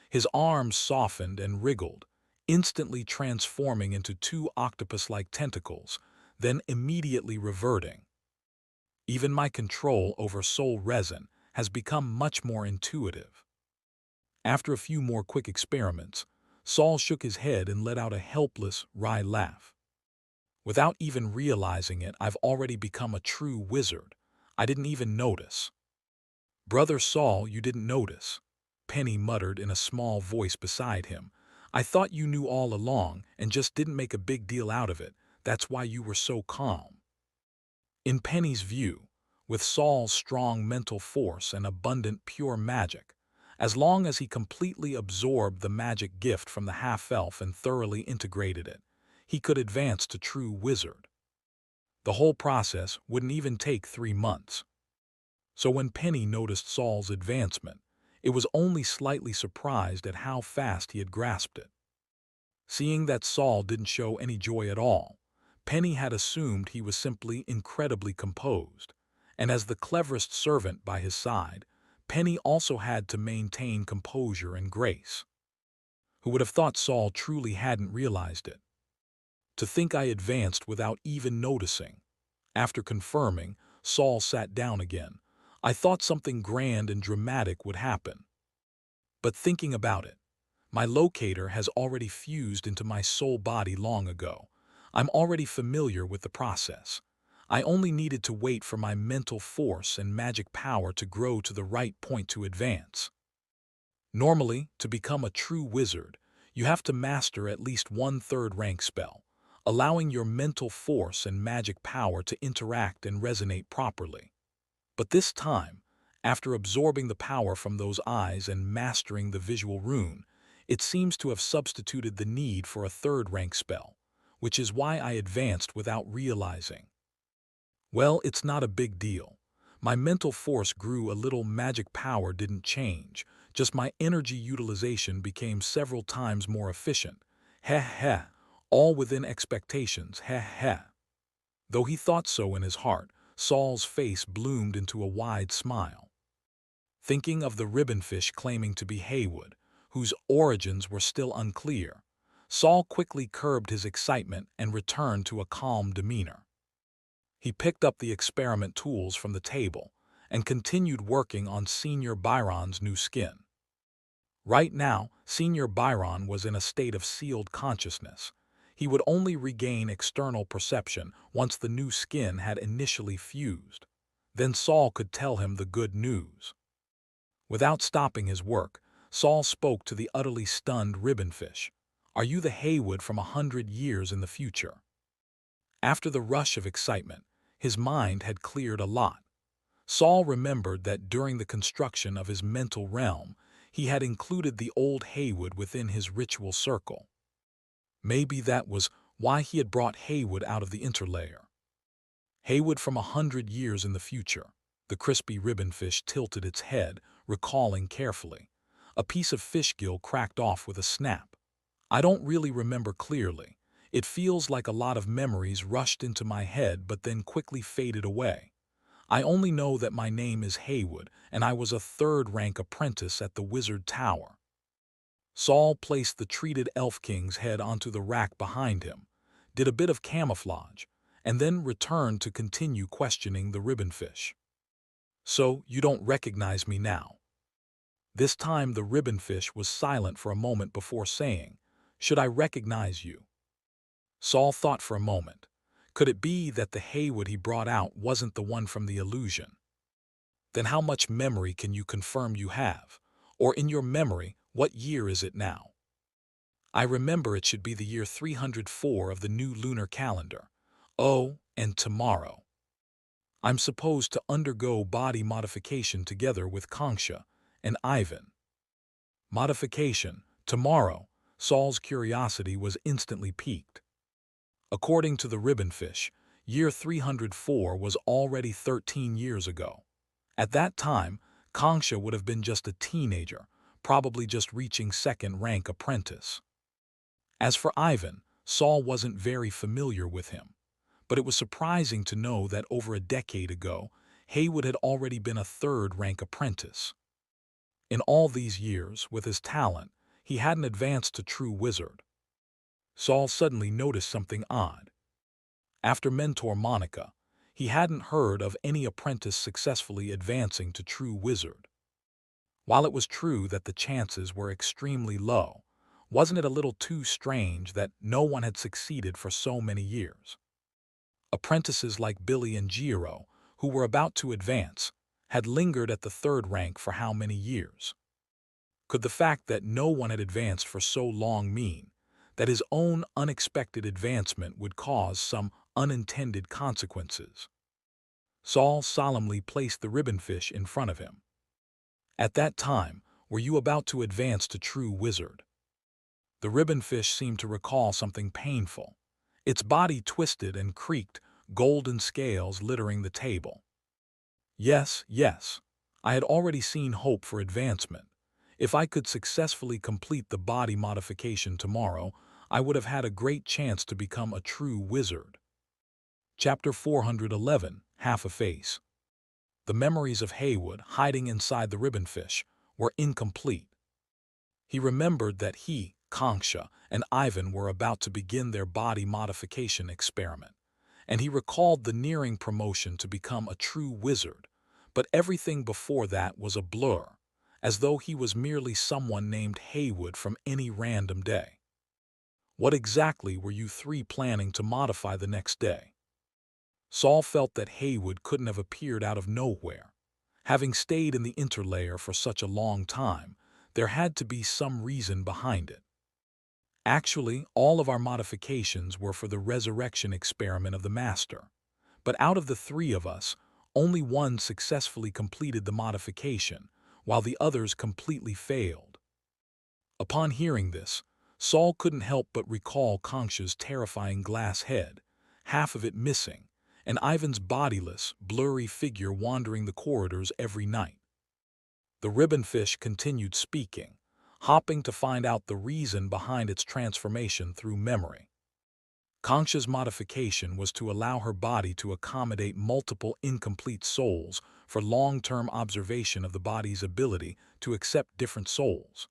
A: His arms softened and wriggled, instantly transforming into 2 octopus-like tentacles, then immediately reverting. Even my control over soul resin has become much more intuitive. After a few more quick experiments, Saul shook his head and let out a helpless, wry laugh. "Without even realizing it, I've already become a true wizard. I didn't even notice." "Brother Saul, you didn't notice," Penny muttered in a small voice beside him. "I thought you knew all along and just didn't make a big deal out of it. That's why you were so calm." In Penny's view, with Saul's strong mental force and abundant pure magic, as long as he completely absorbed the magic gift from the half-elf and thoroughly integrated it, he could advance to true wizard. The whole process wouldn't even take 3 months. So when Penny noticed Saul's advancement, it was only slightly surprised at how fast he had grasped it. Seeing that Saul didn't show any joy at all, Penny had assumed he was simply incredibly composed, and as the cleverest servant by his side, Penny also had to maintain composure and grace. Who would have thought Saul truly hadn't realized it? To think I advanced without even noticing. After confirming, Saul sat down again. I thought something grand and dramatic would happen. But thinking about it, my locator has already fused into my soul body long ago. I'm already familiar with the process. I only needed to wait for my mental force and magic power to grow to the right point to advance. Normally, to become a true wizard, you have to master at least one third rank spell, allowing your mental force and magic power to interact and resonate properly. But this time, after absorbing the power from those eyes and mastering the visual rune, it seems to have substituted the need for a third rank spell, which is why I advanced without realizing. Well, it's not a big deal. My mental force grew a little, magic power didn't change, just my energy utilization became several times more efficient. Heh heh, all within expectations, heh heh. Though he thought so in his heart, Saul's face bloomed into a wide smile. Thinking of the ribbonfish claiming to be Haywood, whose origins were still unclear, Saul quickly curbed his excitement and returned to a calm demeanor. He picked up the experiment tools from the table and continued working on Senior Byron's new skin. Right now, Senior Byron was in a state of sealed consciousness. He would only regain external perception once the new skin had initially fused. Then Saul could tell him the good news. Without stopping his work, Saul spoke to the utterly stunned ribbonfish. "Are you the Haywood from 100 years in the future?" After the rush of excitement, his mind had cleared a lot. Saul remembered that during the construction of his mental realm, he had included the old Haywood within his ritual circle. Maybe that was why he had brought Haywood out of the interlayer. Haywood from 100 years in the future. The crispy ribbonfish tilted its head, recalling carefully. A piece of fish gill cracked off with a snap. I don't really remember clearly. It feels like a lot of memories rushed into my head but then quickly faded away. I only know that my name is Haywood and I was a third-rank apprentice at the Wizard Tower. Saul placed the treated Elf King's head onto the rack behind him, did a bit of camouflage, and then returned to continue questioning the ribbonfish. "So, you don't recognize me now?" This time the ribbonfish was silent for a moment before saying, "Should I recognize you?" Saul thought for a moment. Could it be that the Haywood he brought out wasn't the one from the illusion? Then how much memory can you confirm you have? Or in your memory, what year is it now? I remember it should be the year 304 of the new lunar calendar. Oh, and tomorrow. I'm supposed to undergo body modification together with Kanksha and Ivan. Modification, tomorrow. Saul's curiosity was instantly piqued. According to the ribbonfish, year 304 was already 13 years ago. At that time, Kanksha would have been just a teenager, probably just reaching second-rank apprentice. As for Ivan, Saul wasn't very familiar with him, but it was surprising to know that over a decade ago, Haywood had already been a third-rank apprentice. In all these years, with his talent, he hadn't advanced to true wizard. Saul suddenly noticed something odd. After mentor Monica, he hadn't heard of any apprentice successfully advancing to true wizard. While it was true that the chances were extremely low, wasn't it a little too strange that no one had succeeded for so many years? Apprentices like Billy and Giro, who were about to advance, had lingered at the third rank for how many years? Could the fact that no one had advanced for so long mean that his own unexpected advancement would cause some unintended consequences? Saul solemnly placed the ribbonfish in front of him. "At that time, were you about to advance to true wizard?" The ribbonfish seemed to recall something painful. Its body twisted and creaked, golden scales littering the table. Yes, yes. I had already seen hope for advancement. If I could successfully complete the body modification tomorrow, I would have had a great chance to become a true wizard. Chapter 411, Half a Face. The memories of Haywood hiding inside the ribbonfish were incomplete. He remembered that he, Konksha and Ivan were about to begin their body modification experiment, and he recalled the nearing promotion to become a true wizard, but everything before that was a blur, as though he was merely someone named Haywood from any random day. What exactly were you three planning to modify the next day? Saul felt that Haywood couldn't have appeared out of nowhere. Having stayed in the interlayer for such a long time, there had to be some reason behind it. Actually, all of our modifications were for the resurrection experiment of the Master. But out of the three of us, only one successfully completed the modification, while the others completely failed. Upon hearing this, Saul couldn't help but recall Konksha's terrifying glass head, half of it missing, and Ivan's bodiless, blurry figure wandering the corridors every night. The ribbonfish continued speaking, hopping to find out the reason behind its transformation through memory. Konksha's modification was to allow her body to accommodate multiple incomplete souls for long-term observation of the body's ability to accept different souls.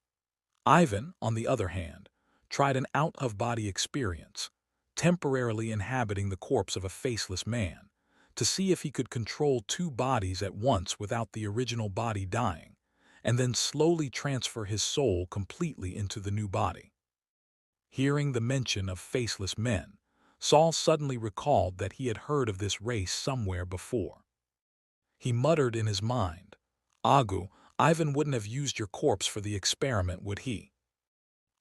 A: Ivan, on the other hand, tried an out-of-body experience, temporarily inhabiting the corpse of a faceless man, to see if he could control two bodies at once without the original body dying, and then slowly transfer his soul completely into the new body. Hearing the mention of faceless men, Saul suddenly recalled that he had heard of this race somewhere before. He muttered in his mind, "Agu, Ivan wouldn't have used your corpse for the experiment, would he?"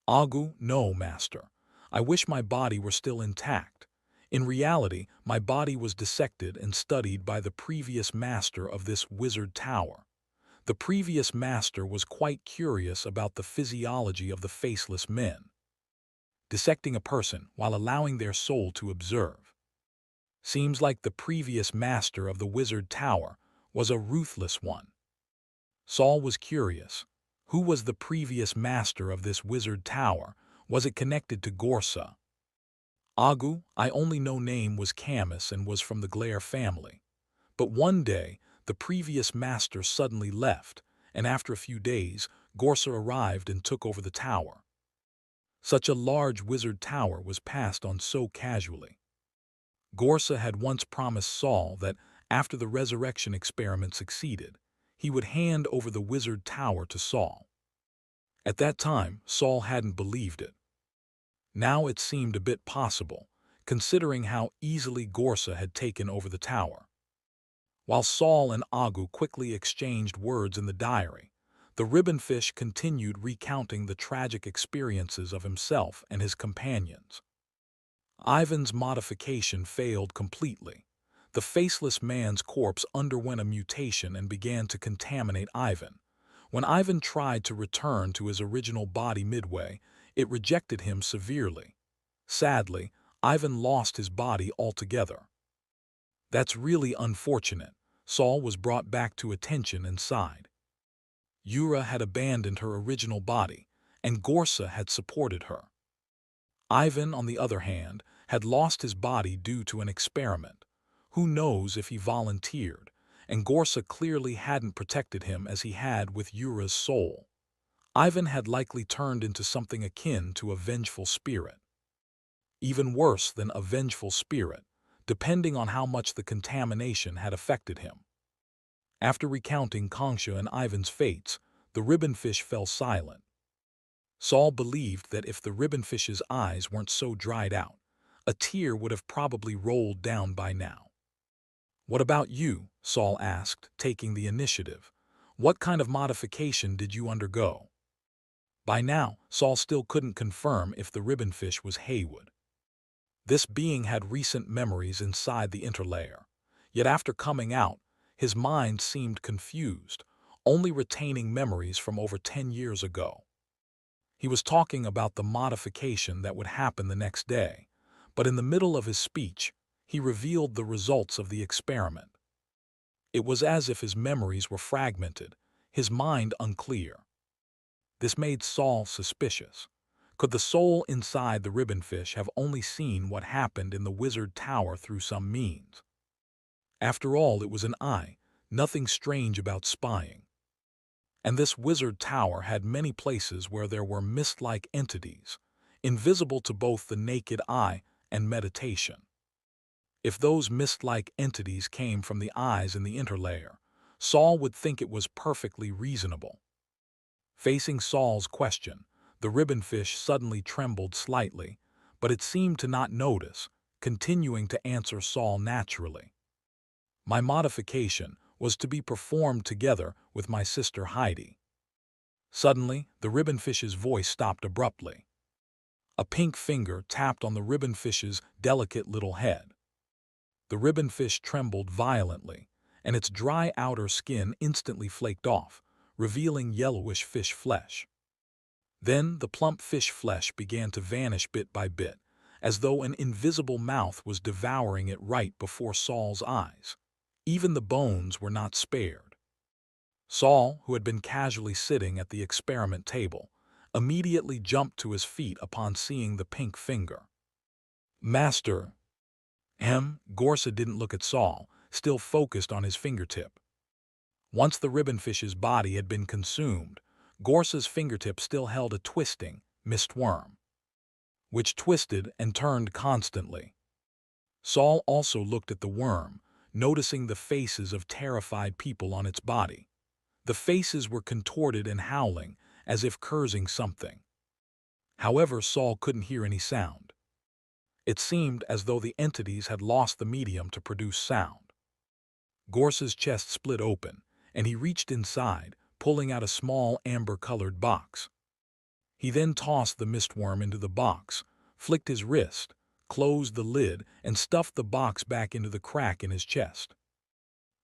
A: "Agu, no, master. I wish my body were still intact. In reality, my body was dissected and studied by the previous master of this wizard tower. The previous master was quite curious about the physiology of the faceless men. Dissecting a person while allowing their soul to observe. Seems like the previous master of the wizard tower was a ruthless one." Saul was curious. Who was the previous master of this wizard tower? Was it connected to Gorsa? "Agu, I only know name was Camus and was from the Glare family. But one day, the previous master suddenly left, and after a few days, Gorsa arrived and took over the tower. Such a large wizard tower was passed on so casually. Gorsa had once promised Saul that, after the resurrection experiment succeeded, he would hand over the wizard tower to Saul. At that time, Saul hadn't believed it. Now it seemed a bit possible, considering how easily Gorsa had taken over the tower. While Saul and Agu quickly exchanged words in the diary, the ribbonfish continued recounting the tragic experiences of himself and his companions. Ivan's modification failed completely. The faceless man's corpse underwent a mutation and began to contaminate Ivan. When Ivan tried to return to his original body midway, it rejected him severely. Sadly, Ivan lost his body altogether. "That's really unfortunate." Saul was brought back to attention and sighed. Yura had abandoned her original body, and Gorsa had supported her. Ivan, on the other hand, had lost his body due to an experiment. Who knows if he volunteered, and Gorsa clearly hadn't protected him as he had with Yura's soul. Ivan had likely turned into something akin to a vengeful spirit. Even worse than a vengeful spirit, depending on how much the contamination had affected him. After recounting Konksha and Ivan's fates, the ribbonfish fell silent. Saul believed that if the ribbonfish's eyes weren't so dried out, a tear would have probably rolled down by now. "What about you?" Saul asked, taking the initiative. "What kind of modification did you undergo?" By now, Saul still couldn't confirm if the ribbonfish was Haywood. This being had recent memories inside the interlayer, yet after coming out, his mind seemed confused, only retaining memories from over 10 years ago. He was talking about the modification that would happen the next day, but in the middle of his speech, he revealed the results of the experiment. It was as if his memories were fragmented, his mind unclear. This made Saul suspicious. Could the soul inside the ribbonfish have only seen what happened in the wizard tower through some means? After all, it was an eye, nothing strange about spying. and this wizard tower had many places where there were mist-like entities, invisible to both the naked eye and meditation. If those mist-like entities came from the eyes in the interlayer, Saul would think it was perfectly reasonable. Facing Saul's question, the ribbonfish suddenly trembled slightly, but it seemed to not notice, continuing to answer Saul naturally. My modification was to be performed together with my sister Heidi. Suddenly, the ribbonfish's voice stopped abruptly. A pink finger tapped on the ribbonfish's delicate little head. The ribbonfish trembled violently, and its dry outer skin instantly flaked off, revealing yellowish fish flesh. Then the plump fish flesh began to vanish bit by bit, as though an invisible mouth was devouring it right before Saul's eyes. Even the bones were not spared. Saul, who had been casually sitting at the experiment table, immediately jumped to his feet upon seeing the pink finger. "Master." Gorsa didn't look at Saul, still focused on his fingertip. Once the ribbonfish's body had been consumed, Gorsa's fingertip still held a twisting, mist worm, which twisted and turned constantly. Saul also looked at the worm, noticing the faces of terrified people on its body. The faces were contorted and howling, as if cursing something. However, Saul couldn't hear any sound. It seemed as though the entities had lost the medium to produce sound. Gorsa's chest split open, and he reached inside, pulling out a small amber-colored box. He then tossed the mistworm into the box, flicked his wrist, closed the lid, and stuffed the box back into the crack in his chest.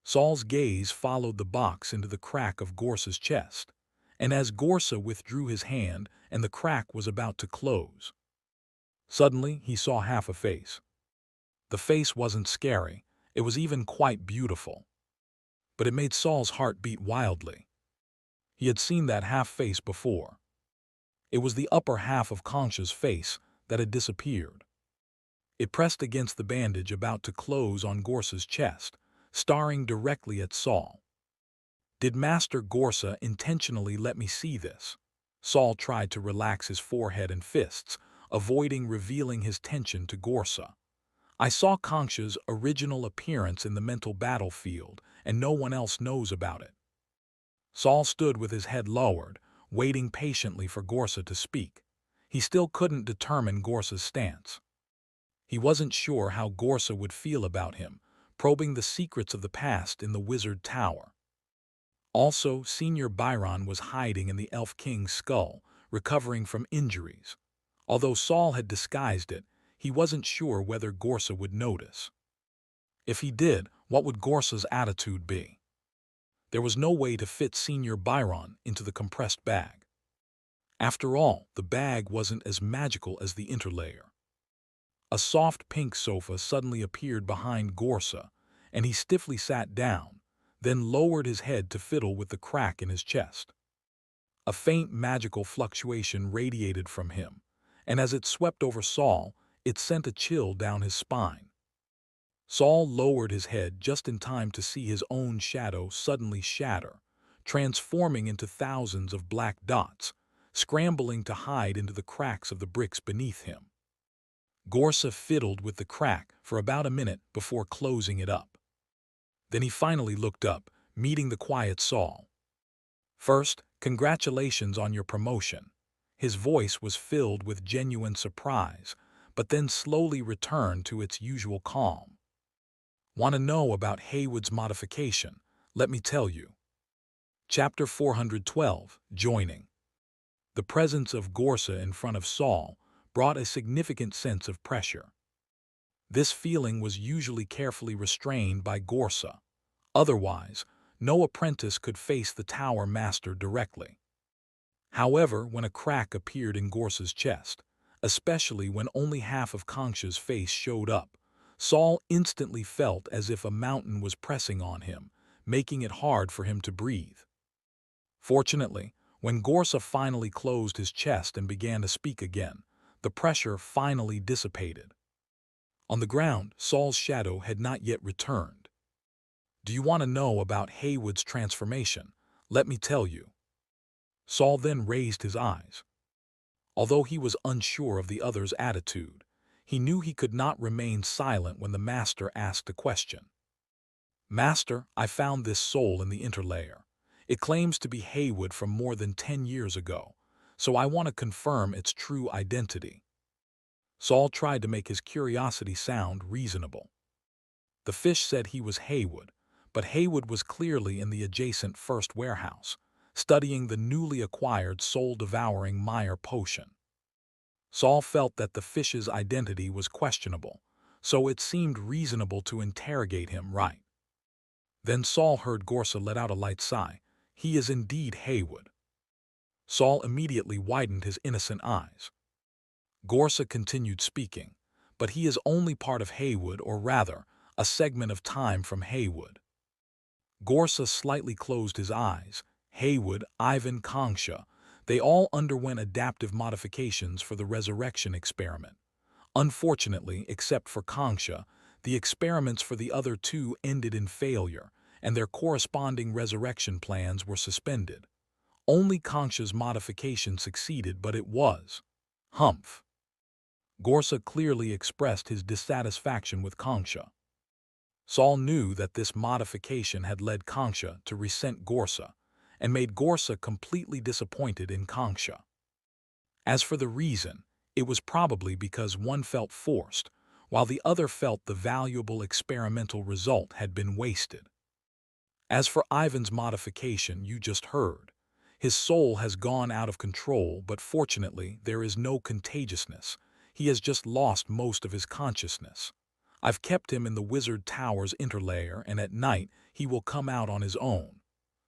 A: Saul's gaze followed the box into the crack of Gorsa's chest, and as Gorsa withdrew his hand and the crack was about to close, suddenly he saw half a face. The face wasn't scary, it was even quite beautiful. But it made Saul's heart beat wildly. He had seen that half face before. It was the upper half of Concha's face that had disappeared. It pressed against the bandage about to close on Gorsa's chest, staring directly at Saul. Did Master Gorsa intentionally let me see this? Saul tried to relax his forehead and fists, avoiding revealing his tension to Gorsa. I saw Concha's original appearance in the mental battlefield, and no one else knows about it. Saul stood with his head lowered, waiting patiently for Gorsa to speak. He still couldn't determine Gorsa's stance. He wasn't sure how Gorsa would feel about him, probing the secrets of the past in the Wizard Tower. Also, Senior Byron was hiding in the Elf King's skull, recovering from injuries. Although Saul had disguised it, he wasn't sure whether Gorsa would notice. If he did, what would Gorsa's attitude be? There was no way to fit Senior Byron into the compressed bag. After all, the bag wasn't as magical as the interlayer. A soft pink sofa suddenly appeared behind Gorsa, and he stiffly sat down, then lowered his head to fiddle with the crack in his chest. A faint magical fluctuation radiated from him, and as it swept over Saul, it sent a chill down his spine. Saul lowered his head just in time to see his own shadow suddenly shatter, transforming into thousands of black dots, scrambling to hide into the cracks of the bricks beneath him. Gorsa fiddled with the crack for about a minute before closing it up. Then he finally looked up, meeting the quiet Saul. "First, congratulations on your promotion." His voice was filled with genuine surprise, but then slowly returned to its usual calm. "Want to know about Haywood's modification? Let me tell you." Chapter 412, Joining. The presence of Gorsa in front of Saul brought a significant sense of pressure. This feeling was usually carefully restrained by Gorsa. Otherwise, no apprentice could face the Tower Master directly. However, when a crack appeared in Gorsa's chest, especially when only half of Concha's face showed up, Saul instantly felt as if a mountain was pressing on him, making it hard for him to breathe. Fortunately, when Gorsa finally closed his chest and began to speak again, the pressure finally dissipated. On the ground, Saul's shadow had not yet returned. "Do you want to know about Haywood's transformation? Let me tell you." Saul then raised his eyes. Although he was unsure of the other's attitude, he knew he could not remain silent when the master asked a question. "Master, I found this soul in the interlayer. It claims to be Haywood from more than 10 years ago, so I want to confirm its true identity." Saul tried to make his curiosity sound reasonable. The fish said he was Haywood, but Haywood was clearly in the adjacent first warehouse, studying the newly acquired soul-devouring Meyer potion. Saul felt that the fish's identity was questionable, so it seemed reasonable to interrogate him right. Then Saul heard Gorsa let out a light sigh. "He is indeed Haywood." Saul immediately widened his innocent eyes. Gorsa continued speaking, "But he is only part of Haywood, or rather, a segment of time from Haywood." Gorsa slightly closed his eyes. Haywood, Ivan, Kongsha, they all underwent adaptive modifications for the resurrection experiment. Unfortunately, except for Kongsha, the experiments for the other two ended in failure, and their corresponding resurrection plans were suspended. Only Kongsha's modification succeeded, but it was Humph. Gorsa clearly expressed his dissatisfaction with Kongsha. Saul knew that this modification had led Kongsha to resent Gorsa, and made Gorsa completely disappointed in Kongsha. As for the reason, it was probably because one felt forced, while the other felt the valuable experimental result had been wasted. As for Ivan's modification you just heard, his soul has gone out of control, but fortunately there is no contagiousness. He has just lost most of his consciousness. I've kept him in the Wizard Tower's interlayer, and at night he will come out on his own.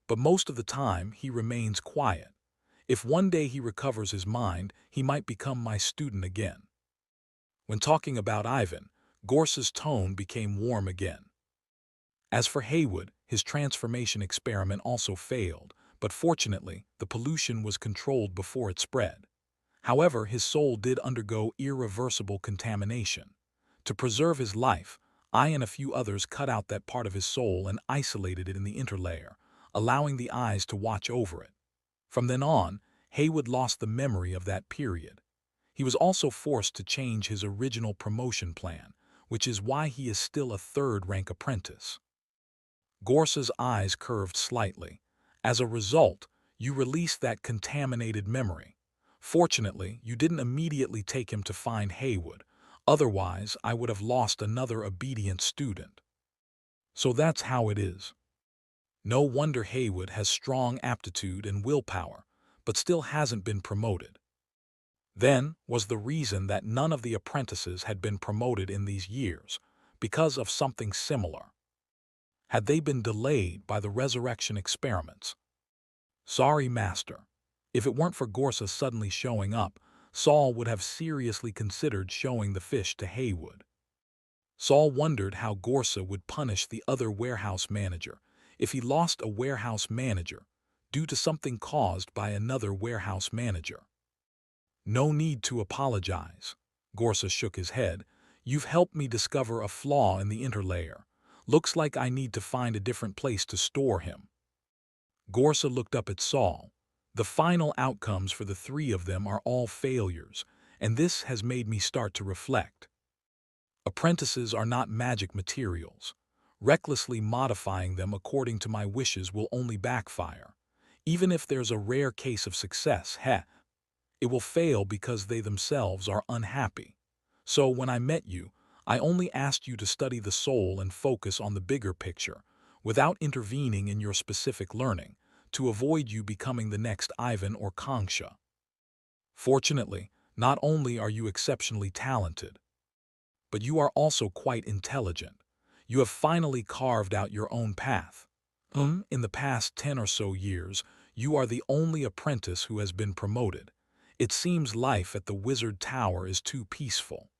A: But most of the time he remains quiet. If one day he recovers his mind, he might become my student again." When talking about Ivan, Gorsa's tone became warm again. As for Haywood, his transformation experiment also failed, but fortunately, the pollution was controlled before it spread. However, his soul did undergo irreversible contamination. To preserve his life, I and a few others cut out that part of his soul and isolated it in the interlayer, allowing the eyes to watch over it. From then on, Haywood lost the memory of that period. He was also forced to change his original promotion plan, which is why he is still a third-rank apprentice. Gorsa's eyes curved slightly. "As a result, you released that contaminated memory. Fortunately, you didn't immediately take him to find Haywood. Otherwise, I would have lost another obedient student. So that's how it is." No wonder Haywood has strong aptitude and willpower, but still hasn't been promoted. Then was the reason that none of the apprentices had been promoted in these years, because of something similar. Had they been delayed by the resurrection experiments? Sorry, Master. If it weren't for Gorsa suddenly showing up, Saul would have seriously considered showing the fish to Haywood. Saul wondered how Gorsa would punish the other warehouse manager if he lost a warehouse manager due to something caused by another warehouse manager. "No need to apologize." Gorsa shook his head. "You've helped me discover a flaw in the interlayer. Looks like I need to find a different place to store him." Gorsa looked up at Saul. "The final outcomes for the three of them are all failures, and this has made me start to reflect. Apprentices are not magic materials. Recklessly modifying them according to my wishes will only backfire. Even if there's a rare case of success, it will fail because they themselves are unhappy. So when I met you, I only asked you to study the soul and focus on the bigger picture, without intervening in your specific learning, to avoid you becoming the next Ivan or Kongsha. Fortunately, not only are you exceptionally talented, but you are also quite intelligent. You have finally carved out your own path. In the past 10 or so years, you are the only apprentice who has been promoted. It seems life at the Wizard Tower is too peaceful."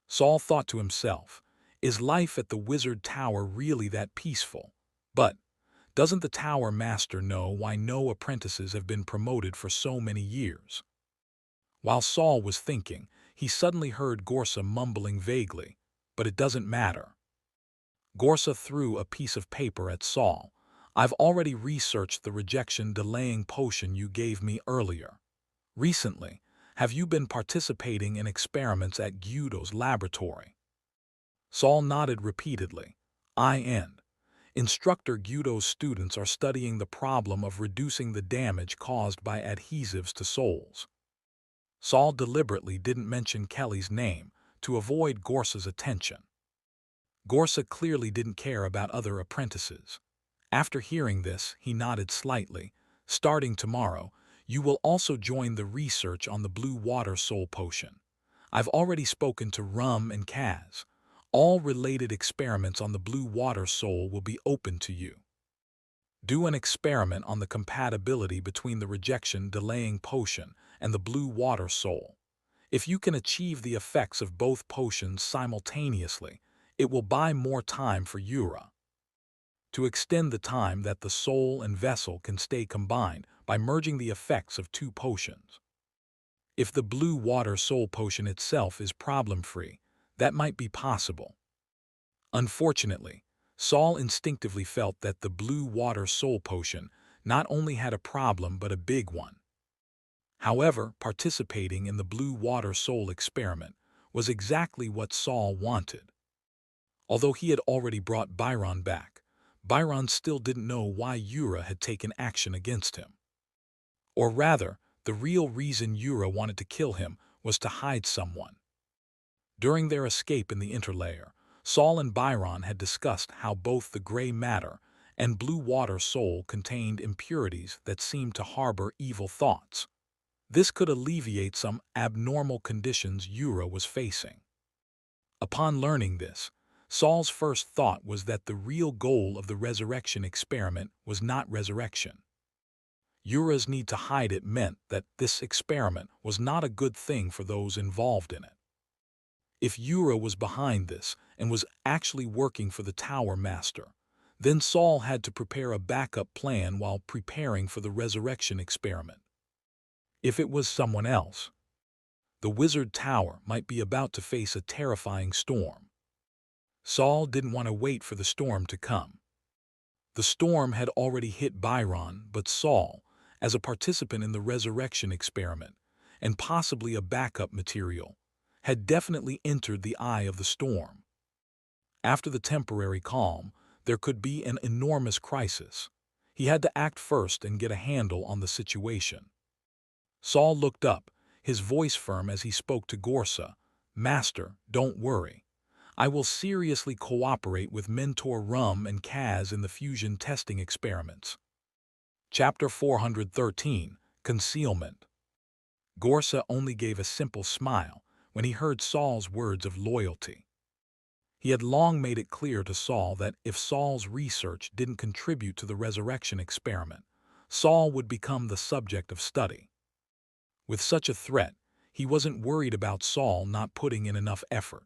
A: Saul thought to himself, is life at the Wizard Tower really that peaceful? But doesn't the Tower Master know why no apprentices have been promoted for so many years? While Saul was thinking, he suddenly heard Gorsa mumbling vaguely, "But it doesn't matter." Gorsa threw a piece of paper at Saul. I've already researched the rejection-delaying potion you gave me earlier. Recently, have you been participating in experiments at Guido's laboratory? Saul nodded repeatedly. Instructor Guido's students are studying the problem of reducing the damage caused by adhesives to soles. Saul deliberately didn't mention Kelly's name to avoid Gorsa's attention. Gorsa clearly didn't care about other apprentices. After hearing this, he nodded slightly. Starting tomorrow, you will also join the research on the blue water soul potion. I've already spoken to Rum and Kaz. All related experiments on the blue water soul will be open to you. Do an experiment on the compatibility between the rejection-delaying potion and the blue water soul. If you can achieve the effects of both potions simultaneously, it will buy more time for Yura to extend the time that the soul and vessel can stay combined by merging the effects of two potions. If the blue water soul potion itself is problem-free, that might be possible. Unfortunately, Saul instinctively felt that the blue water soul potion not only had a problem but a big one. However, participating in the blue water soul experiment was exactly what Saul wanted. Although he had already brought Byron back, Byron still didn't know why Yura had taken action against him. Or rather, the real reason Yura wanted to kill him was to hide someone. During their escape in the interlayer, Saul and Byron had discussed how both the gray matter and blue water soul contained impurities that seemed to harbor evil thoughts. This could alleviate some abnormal conditions Yura was facing. Upon learning this, Saul's first thought was that the real goal of the resurrection experiment was not resurrection. Yura's need to hide it meant that this experiment was not a good thing for those involved in it. If Yura was behind this and was actually working for the Tower Master, then Saul had to prepare a backup plan while preparing for the resurrection experiment. If it was someone else, the Wizard Tower might be about to face a terrifying storm. Saul didn't want to wait for the storm to come. The storm had already hit Byron, but Saul, as a participant in the resurrection experiment, and possibly a backup material, had definitely entered the eye of the storm. After the temporary calm, there could be an enormous crisis. He had to act first and get a handle on the situation. Saul looked up, his voice firm as he spoke to Gorsa. "Master, don't worry. I will seriously cooperate with Mentor Rum and Kaz in the fusion testing experiments." Chapter 413, Concealment. Gorsa only gave a simple smile when he heard Saul's words of loyalty. He had long made it clear to Saul that if Saul's research didn't contribute to the resurrection experiment, Saul would become the subject of study. With such a threat, he wasn't worried about Saul not putting in enough effort.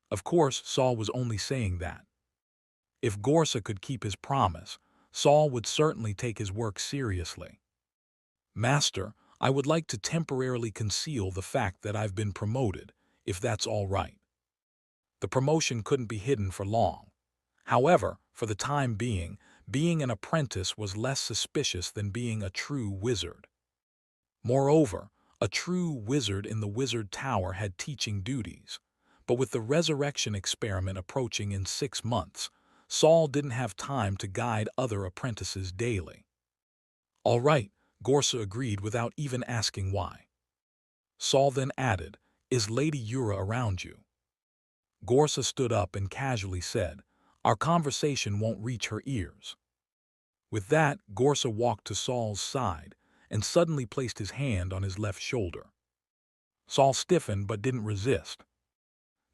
A: Of course, Saul was only saying that. If Gorsa could keep his promise, Saul would certainly take his work seriously. "Master, I would like to temporarily conceal the fact that I've been promoted, if that's all right." The promotion couldn't be hidden for long. However, for the time being an apprentice was less suspicious than being a true wizard. Moreover, a true wizard in the Wizard Tower had teaching duties. But with the resurrection experiment approaching in 6 months, Saul didn't have time to guide other apprentices daily. "All right," Gorsa agreed without even asking why. Saul then added, "Is Lady Yura around you?" Gorsa stood up and casually said, "Our conversation won't reach her ears." With that, Gorsa walked to Saul's side and suddenly placed his hand on his left shoulder. Saul stiffened but didn't resist.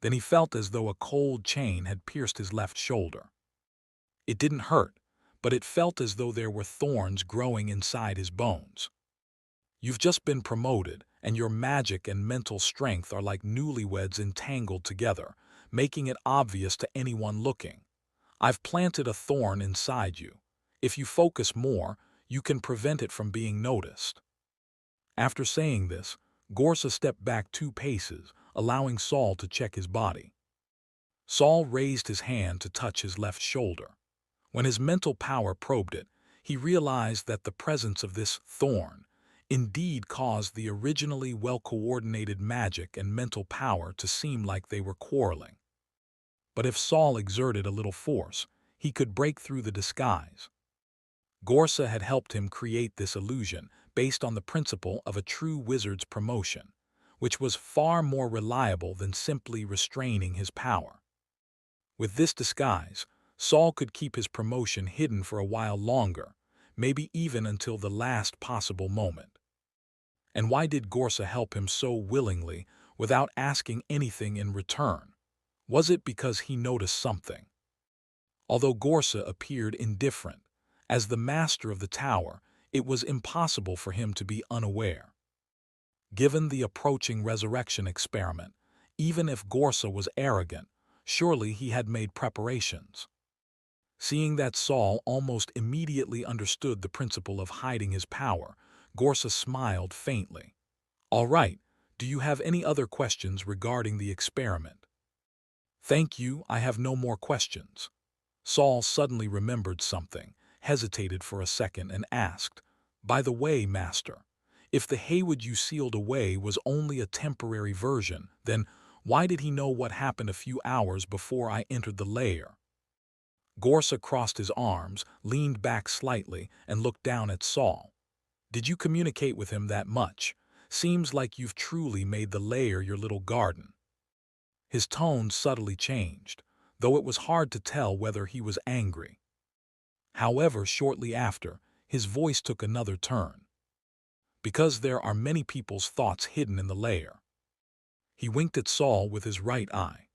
A: Then he felt as though a cold chain had pierced his left shoulder. It didn't hurt, but it felt as though there were thorns growing inside his bones. "You've just been promoted, and your magic and mental strength are like newlyweds entangled together, making it obvious to anyone looking. I've planted a thorn inside you. If you focus more, you can prevent it from being noticed." After saying this, Gorsa stepped back 2 paces, allowing Saul to check his body. Saul raised his hand to touch his left shoulder. When his mental power probed it, he realized that the presence of this thorn indeed caused the originally well-coordinated magic and mental power to seem like they were quarreling. But if Saul exerted a little force, he could break through the disguise. Gorsa had helped him create this illusion based on the principle of a true wizard's promotion, which was far more reliable than simply restraining his power. With this disguise, Saul could keep his promotion hidden for a while longer, maybe even until the last possible moment. And why did Gorsa help him so willingly without asking anything in return? Was it because he noticed something? Although Gorsa appeared indifferent, as the master of the tower, it was impossible for him to be unaware. Given the approaching resurrection experiment, even if Gorsa was arrogant, surely he had made preparations. Seeing that Saul almost immediately understood the principle of hiding his power, Gorsa smiled faintly. "All right, do you have any other questions regarding the experiment?" "Thank you, I have no more questions." Saul suddenly remembered something, hesitated for a second, and asked, "By the way, Master, if the Haywood you sealed away was only a temporary version, then why did he know what happened a few hours before I entered the lair?" Gorsa crossed his arms, leaned back slightly, and looked down at Saul. "Did you communicate with him that much? Seems like you've truly made the lair your little garden." His tone subtly changed, though it was hard to tell whether he was angry. However, shortly after, his voice took another turn. "Because there are many people's thoughts hidden in the lair." He winked at Saul with his right eye.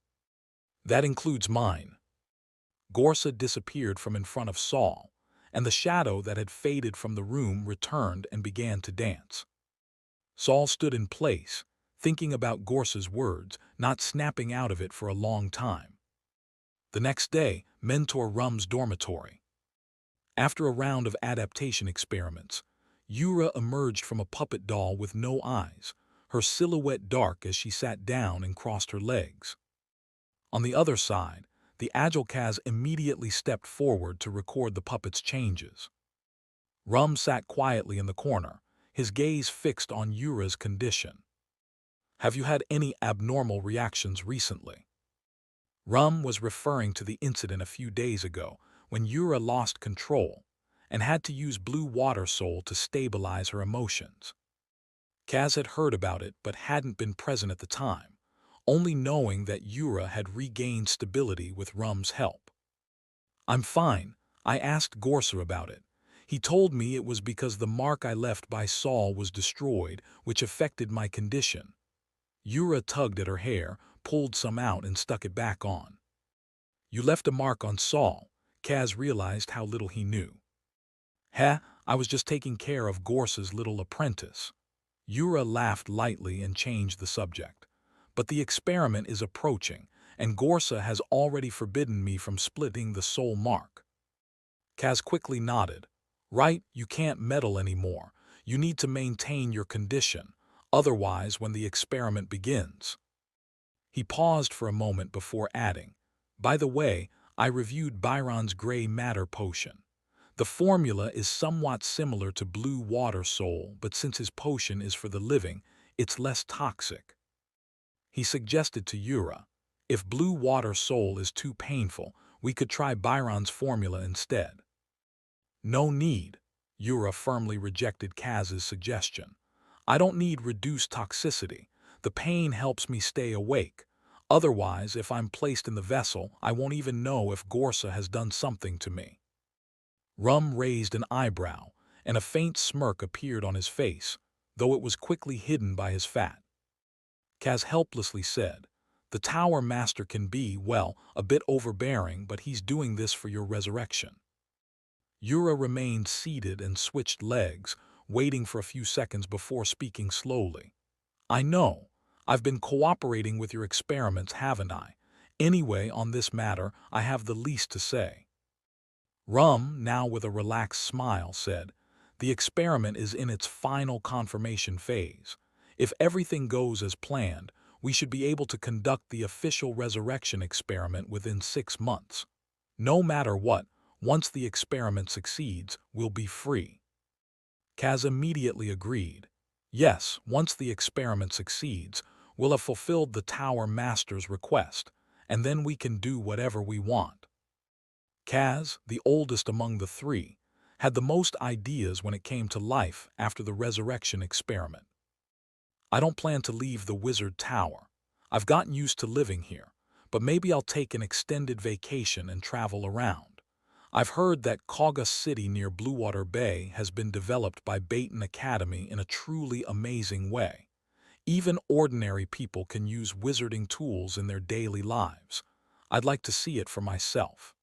A: "That includes mine." Gorsa disappeared from in front of Saul, and the shadow that had faded from the room returned and began to dance. Saul stood in place, thinking about Gorsa's words, not snapping out of it for a long time. The next day, Mentor Rum's dormitory. After a round of adaptation experiments, Yura emerged from a puppet doll with no eyes, her silhouette dark as she sat down and crossed her legs. On the other side, the agile Kaz immediately stepped forward to record the puppet's changes. Rum sat quietly in the corner, his gaze fixed on Yura's condition. "Have you had any abnormal reactions recently?" Rum was referring to the incident a few days ago when Yura lost control and had to use blue water soul to stabilize her emotions. Kaz had heard about it but hadn't been present at the time, only knowing that Yura had regained stability with Rum's help. "I'm fine. I asked Gorsa about it. He told me it was because the mark I left by Saul was destroyed, which affected my condition." Yura tugged at her hair, pulled some out, and stuck it back on. "You left a mark on Saul." Kaz realized how little he knew. "Heh, I was just taking care of Gorsa's little apprentice." Yura laughed lightly and changed the subject. "But the experiment is approaching, and Gorsa has already forbidden me from splitting the soul mark." Kaz quickly nodded. "Right, you can't meddle anymore. You need to maintain your condition, otherwise when the experiment begins." He paused for a moment before adding, "By the way, I reviewed Byron's gray matter potion. The formula is somewhat similar to blue water soul, but since his potion is for the living, it's less toxic." He suggested to Yura, "If blue water soul is too painful, we could try Byron's formula instead." "No need." Yura firmly rejected Kaz's suggestion. "I don't need reduced toxicity. The pain helps me stay awake. Otherwise, if I'm placed in the vessel, I won't even know if Gorsa has done something to me." Rum raised an eyebrow, and a faint smirk appeared on his face, though it was quickly hidden by his fat. Kaz helplessly said, "The Tower Master can be, well, a bit overbearing, but he's doing this for your resurrection." Yura remained seated and switched legs, waiting for a few seconds before speaking slowly. "I know. I've been cooperating with your experiments, haven't I? Anyway, on this matter, I have the least to say." Rum, now with a relaxed smile, said, "The experiment is in its final confirmation phase. If everything goes as planned, we should be able to conduct the official resurrection experiment within 6 months. No matter what, Once the experiment succeeds, we'll be free. Kaz immediately agreed. Yes, once the experiment succeeds, we'll have fulfilled the Tower Master's request, and then we can do whatever we want. Kaz, the oldest among the three, had the most ideas when it came to life after the resurrection experiment. I don't plan to leave the Wizard Tower. I've gotten used to living here, but maybe I'll take an extended vacation and travel around. I've heard that Kauga City near Bluewater Bay has been developed by Baton Academy in a truly amazing way. Even ordinary people can use wizarding tools in their daily lives. I'd like to see it for myself.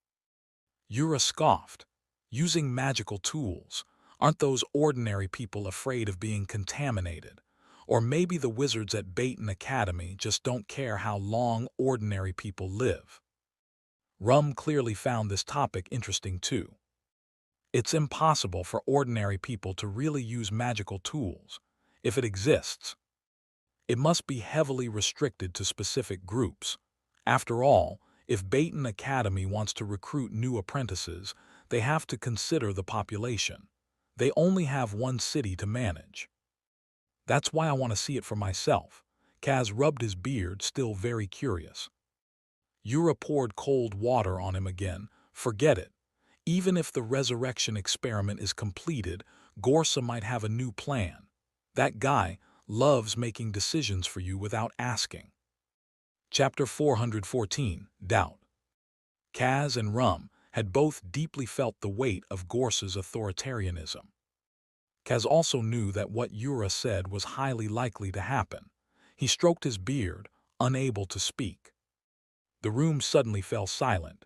A: Yura scoffed. Using magical tools. Aren't those ordinary people afraid of being contaminated? Or maybe the wizards at Baton Academy just don't care how long ordinary people live. Rum clearly found this topic interesting too. It's impossible for ordinary people to really use magical tools. If it exists, it must be heavily restricted to specific groups. After all, if Baton Academy wants to recruit new apprentices, they have to consider the population. They only have one city to manage. That's why I want to see it for myself. Kaz rubbed his beard, still very curious. Yura poured cold water on him again. Forget it. Even if the resurrection experiment is completed, Gorsa might have a new plan. That guy loves making decisions for you without asking. Chapter 414, Doubt. Kaz and Rum had both deeply felt the weight of Gorsa's authoritarianism. Kaz also knew that what Yura said was highly likely to happen. He stroked his beard, unable to speak. The room suddenly fell silent.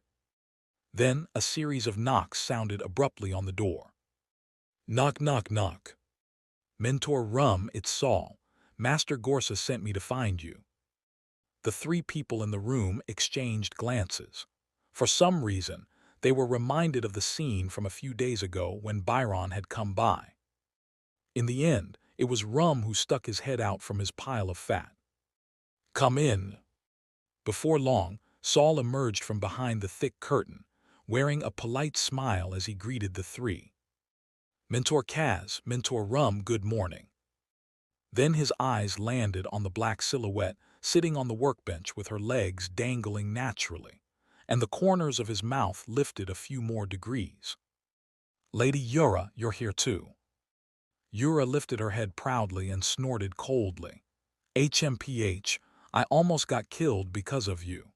A: Then a series of knocks sounded abruptly on the door. Knock, knock, knock. Mentor Rum, it's Saul. Master Gorsa sent me to find you. The three people in the room exchanged glances. For some reason, they were reminded of the scene from a few days ago when Byron had come by. In the end, it was Rum who stuck his head out from his pile of fat. Come in. Before long, Saul emerged from behind the thick curtain, wearing a polite smile as he greeted the three. Mentor Kaz, Mentor Rum, good morning. Then his eyes landed on the black silhouette sitting on the workbench with her legs dangling naturally, and the corners of his mouth lifted a few more degrees. Lady Yura, you're here too. Yura lifted her head proudly and snorted coldly. HMPH, I almost got killed because of you.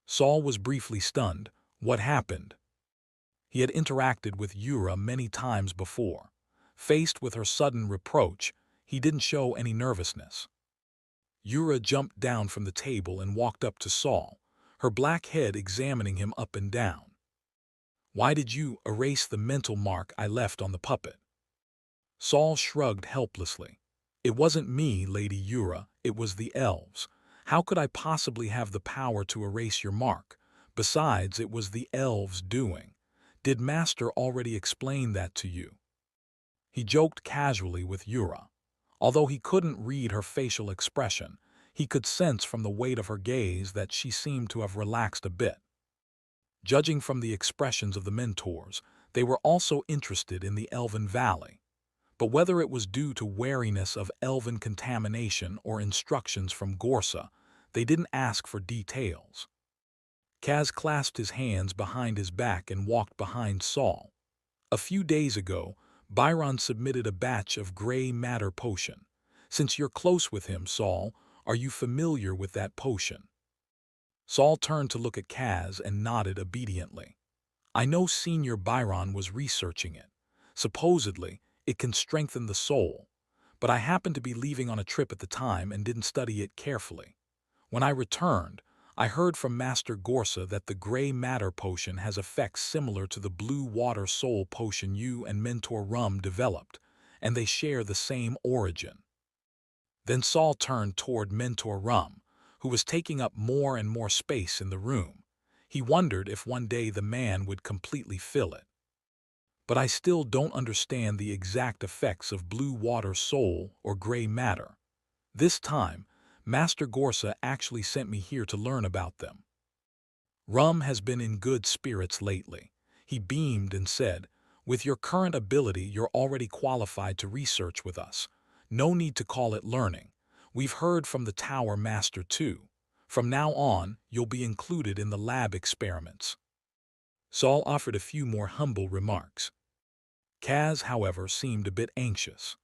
A: Saul was briefly stunned. What happened? He had interacted with Yura many times before. Faced with her sudden reproach, he didn't show any nervousness. Yura jumped down from the table and walked up to Saul, her black head examining him up and down. Why did you erase the mental mark I left on the puppet? Saul shrugged helplessly. It wasn't me, Lady Yura, it was the elves. How could I possibly have the power to erase your mark? Besides, it was the elves' doing. Did Master already explain that to you? He joked casually with Yura. Although he couldn't read her facial expression, he could sense from the weight of her gaze that she seemed to have relaxed a bit. Judging from the expressions of the mentors, they were also interested in the Elven Valley. But whether it was due to wariness of elven contamination or instructions from Gorsa, they didn't ask for details. Kaz clasped his hands behind his back and walked behind Saul. A few days ago, Byron submitted a batch of gray matter potion. Since you're close with him, Saul, are you familiar with that potion? Saul turned to look at Kaz and nodded obediently. I know Senior Byron was researching it. Supposedly, it can strengthen the soul, but I happened to be leaving on a trip at the time and didn't study it carefully. When I returned, I heard from Master Gorsa that the gray matter potion has effects similar to the blue water soul potion you and Mentor Rum developed, and they share the same origin. Then Saul turned toward Mentor Rum, who was taking up more and more space in the room. He wondered if one day the man would completely fill it. But I still don't understand the exact effects of blue water soul or gray matter. This time, Master Gorsa actually sent me here to learn about them. Rum has been in good spirits lately. He beamed and said, "With your current ability, you're already qualified to research with us. No need to call it learning. We've heard from the Tower Master too. From now on, you'll be included in the lab experiments." Saul offered a few more humble remarks. Kaz, however, seemed a bit anxious.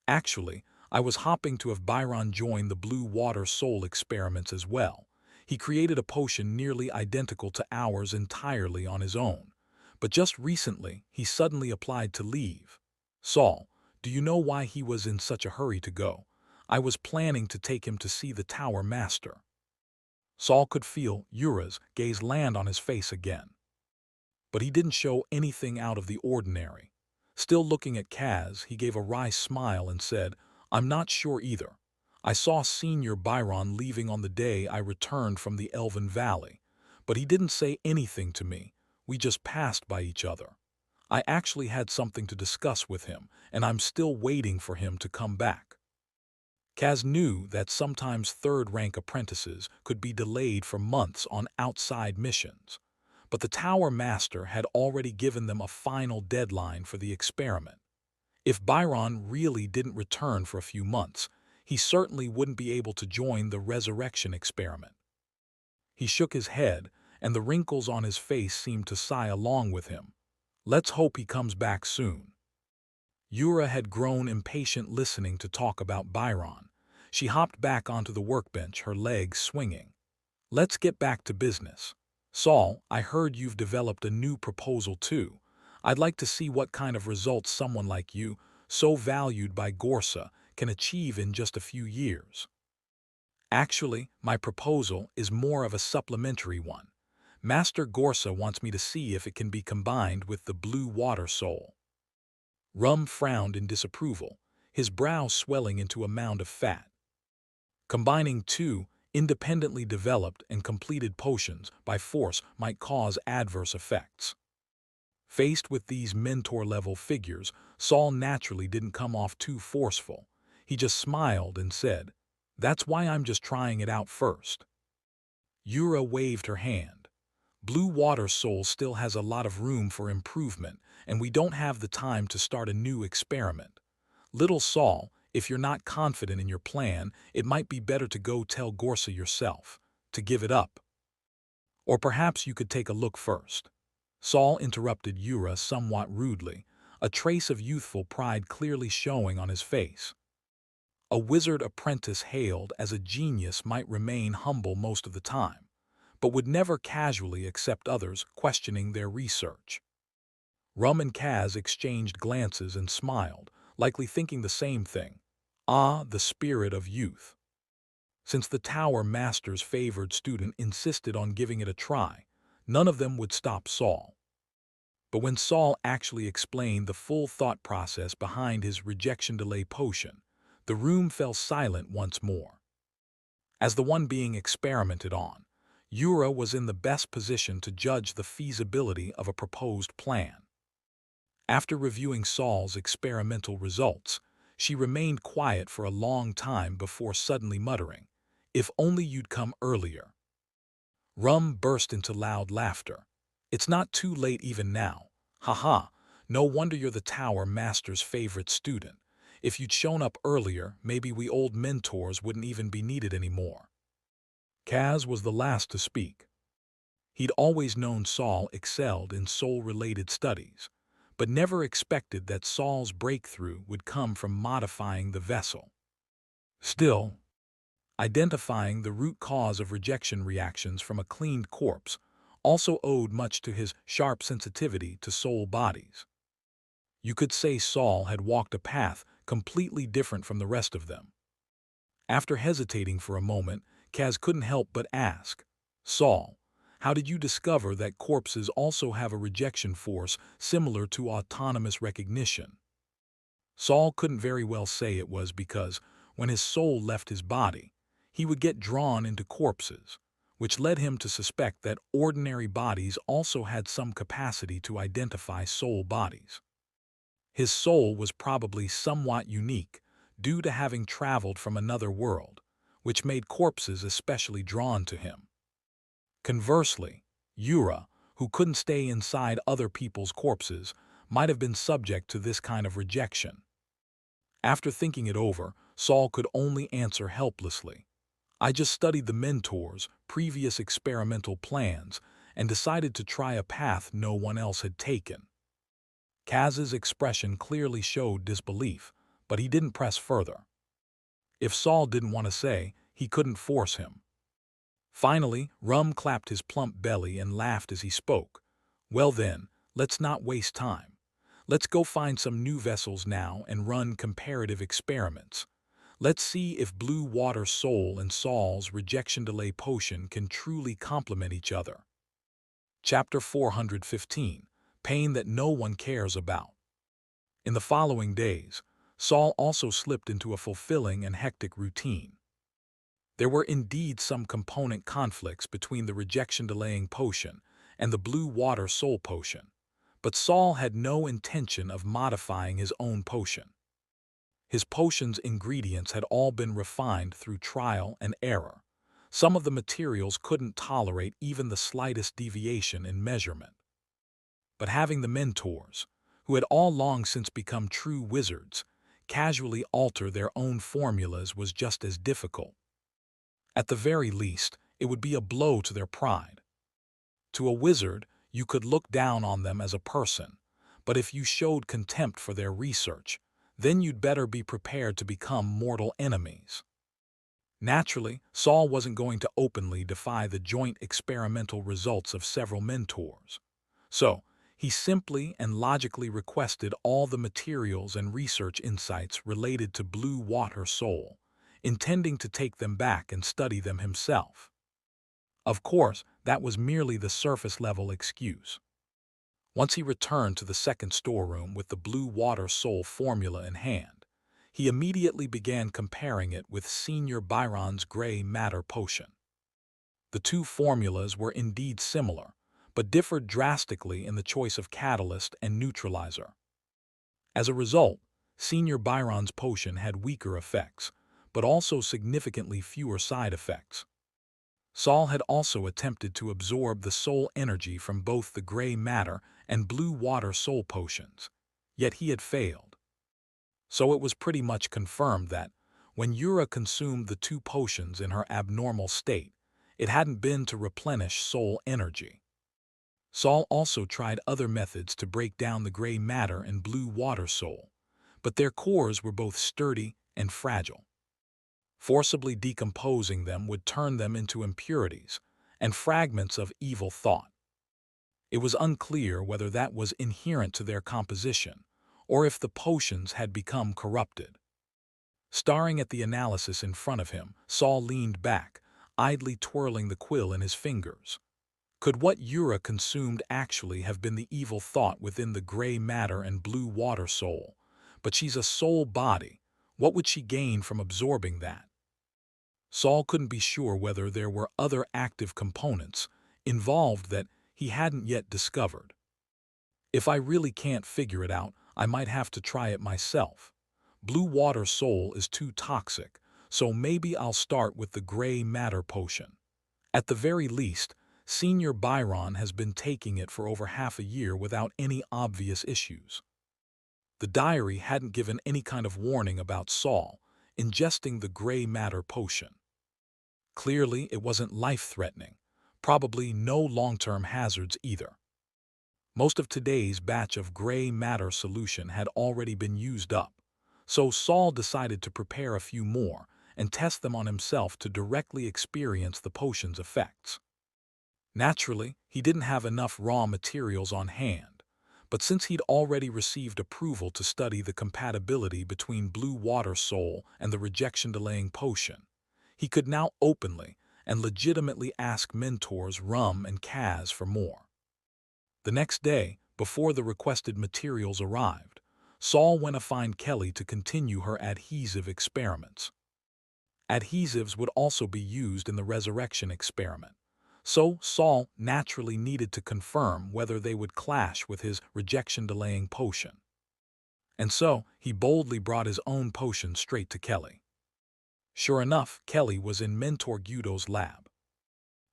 A: "Actually, I was hoping to have Byron join the Blue Water Soul experiments as well. He created a potion nearly identical to ours entirely on his own. But just recently, he suddenly applied to leave. Saul, do you know why he was in such a hurry to go? I was planning to take him to see the Tower Master." Saul could feel Ura's gaze land on his face again. But he didn't show anything out of the ordinary. Still looking at Kaz, he gave a wry smile and said, "I'm not sure either. I saw Senior Byron leaving on the day I returned from the Elven Valley, but he didn't say anything to me. We just passed by each other. I actually had something to discuss with him, and I'm still waiting for him to come back." Kaz knew that sometimes third-rank apprentices could be delayed for months on outside missions, but the Tower Master had already given them a final deadline for the experiment. If Byron really didn't return for a few months, he certainly wouldn't be able to join the resurrection experiment. He shook his head, and the wrinkles on his face seemed to sigh along with him. "Let's hope he comes back soon." Ura had grown impatient listening to talk about Byron. She hopped back onto the workbench, her legs swinging. "Let's get back to business. Saul, I heard you've developed a new proposal too. I'd like to see what kind of results someone like you, so valued by Gorsa, can achieve in just a few years." "Actually, my proposal is more of a supplementary one. Master Gorsa wants me to see if it can be combined with the Blue Water Soul." Rum frowned in disapproval, his brow swelling into a mound of fat. Combining two independently developed and completed potions by force might cause adverse effects. Faced with these mentor-level figures, Saul naturally didn't come off too forceful. He just smiled and said, "That's why I'm just trying it out first." Ura waved her hand. "Blue Water Soul still has a lot of room for improvement, and we don't have the time to start a new experiment. Little Saul, if you're not confident in your plan, it might be better to go tell Gorsa yourself, to give it up. Or perhaps you could take a look first." Saul interrupted Ura somewhat rudely, a trace of youthful pride clearly showing on his face. A wizard apprentice hailed as a genius might remain humble most of the time, but would never casually accept others questioning their research. Rum and Kaz exchanged glances and smiled, likely thinking the same thing. Ah, the spirit of youth. Since the Tower Master's favored student insisted on giving it a try, none of them would stop Saul. But when Saul actually explained the full thought process behind his rejection delay potion, the room fell silent once more. As the one being experimented on, Ura was in the best position to judge the feasibility of a proposed plan. After reviewing Saul's experimental results, she remained quiet for a long time before suddenly muttering, "If only you'd come earlier." Rum burst into loud laughter. "It's not too late even now. Haha, no wonder you're the Tower Master's favorite student. If you'd shown up earlier, maybe we old mentors wouldn't even be needed anymore." Kaz was the last to speak. He'd always known Saul excelled in soul-related studies, but never expected that Saul's breakthrough would come from modifying the vessel. Still, identifying the root cause of rejection reactions from a cleaned corpse also owed much to his sharp sensitivity to soul bodies. You could say Saul had walked a path completely different from the rest of them. After hesitating for a moment, Kaz couldn't help but ask, "Saul, how did you discover that corpses also have a rejection force similar to autonomous recognition?" Saul couldn't very well say it was because, when his soul left his body, he would get drawn into corpses, which led him to suspect that ordinary bodies also had some capacity to identify soul bodies. His soul was probably somewhat unique due to having traveled from another world, which made corpses especially drawn to him. Conversely, Ura, who couldn't stay inside other people's corpses, might have been subject to this kind of rejection. After thinking it over, Saul could only answer helplessly. I just studied the mentor's previous experimental plans and decided to try a path no one else had taken. Kaz's expression clearly showed disbelief, but he didn't press further. If Saul didn't want to say, he couldn't force him. Finally, Rum clapped his plump belly and laughed as he spoke. Well then, let's not waste time. Let's go find some new vessels now and run comparative experiments. Let's see if Blue Water Soul and Saul's rejection delay potion can truly complement each other. Chapter 415, Pain That No One Cares About. In the following days, Saul also slipped into a fulfilling and hectic routine. There were indeed some component conflicts between the rejection-delaying potion and the Blue Water Soul potion, but Saul had no intention of modifying his own potion. His potion's ingredients had all been refined through trial and error. Some of the materials couldn't tolerate even the slightest deviation in measurement. But having the mentors, who had all long since become true wizards, casually alter their own formulas was just as difficult. At the very least, it would be a blow to their pride. To a wizard, you could look down on them as a person, but if you showed contempt for their research, then you'd better be prepared to become mortal enemies. Naturally, Saul wasn't going to openly defy the joint experimental results of several mentors. So, he simply and logically requested all the materials and research insights related to Blue Water Soul, intending to take them back and study them himself. Of course, that was merely the surface-level excuse. Once he returned to the second storeroom with the Blue Water Soul formula in hand, he immediately began comparing it with Senior Byron's Gray Matter potion. The two formulas were indeed similar, but differed drastically in the choice of catalyst and neutralizer. As a result, Senior Byron's potion had weaker effects, but also significantly fewer side effects. Saul had also attempted to absorb the soul energy from both the Gray Matter and Blue Water Soul potions, yet he had failed. So it was pretty much confirmed that, when Yura consumed the two potions in her abnormal state, it hadn't been to replenish soul energy. Saul also tried other methods to break down the Gray Matter and Blue Water Soul, but their cores were both sturdy and fragile. Forcibly decomposing them would turn them into impurities and fragments of evil thought. It was unclear whether that was inherent to their composition, or if the potions had become corrupted. Staring at the analysis in front of him, Saul leaned back, idly twirling the quill in his fingers. Could what Yura consumed actually have been the evil thought within the Gray Matter and Blue Water Soul? But she's a soul body. What would she gain from absorbing that? Saul couldn't be sure whether there were other active components involved that he hadn't yet discovered. If I really can't figure it out, I might have to try it myself. Blue Water Soul is too toxic, so maybe I'll start with the Gray Matter potion. At the very least, Senior Byron has been taking it for over half a year without any obvious issues. The diary hadn't given any kind of warning about Saul ingesting the Gray Matter potion. Clearly, it wasn't life-threatening, probably no long-term hazards either. Most of today's batch of Gray Matter solution had already been used up, so Saul decided to prepare a few more and test them on himself to directly experience the potion's effects. Naturally, he didn't have enough raw materials on hand, but since he'd already received approval to study the compatibility between Blue Water Soul and the rejection-delaying potion, he could now openly and legitimately ask mentors Rum and Kaz for more. The next day, before the requested materials arrived, Saul went to find Kelly to continue her adhesive experiments. Adhesives would also be used in the resurrection experiment, so Saul naturally needed to confirm whether they would clash with his rejection-delaying potion. And so he boldly brought his own potion straight to Kelly. Sure enough, Kelly was in Mentor Guido's lab.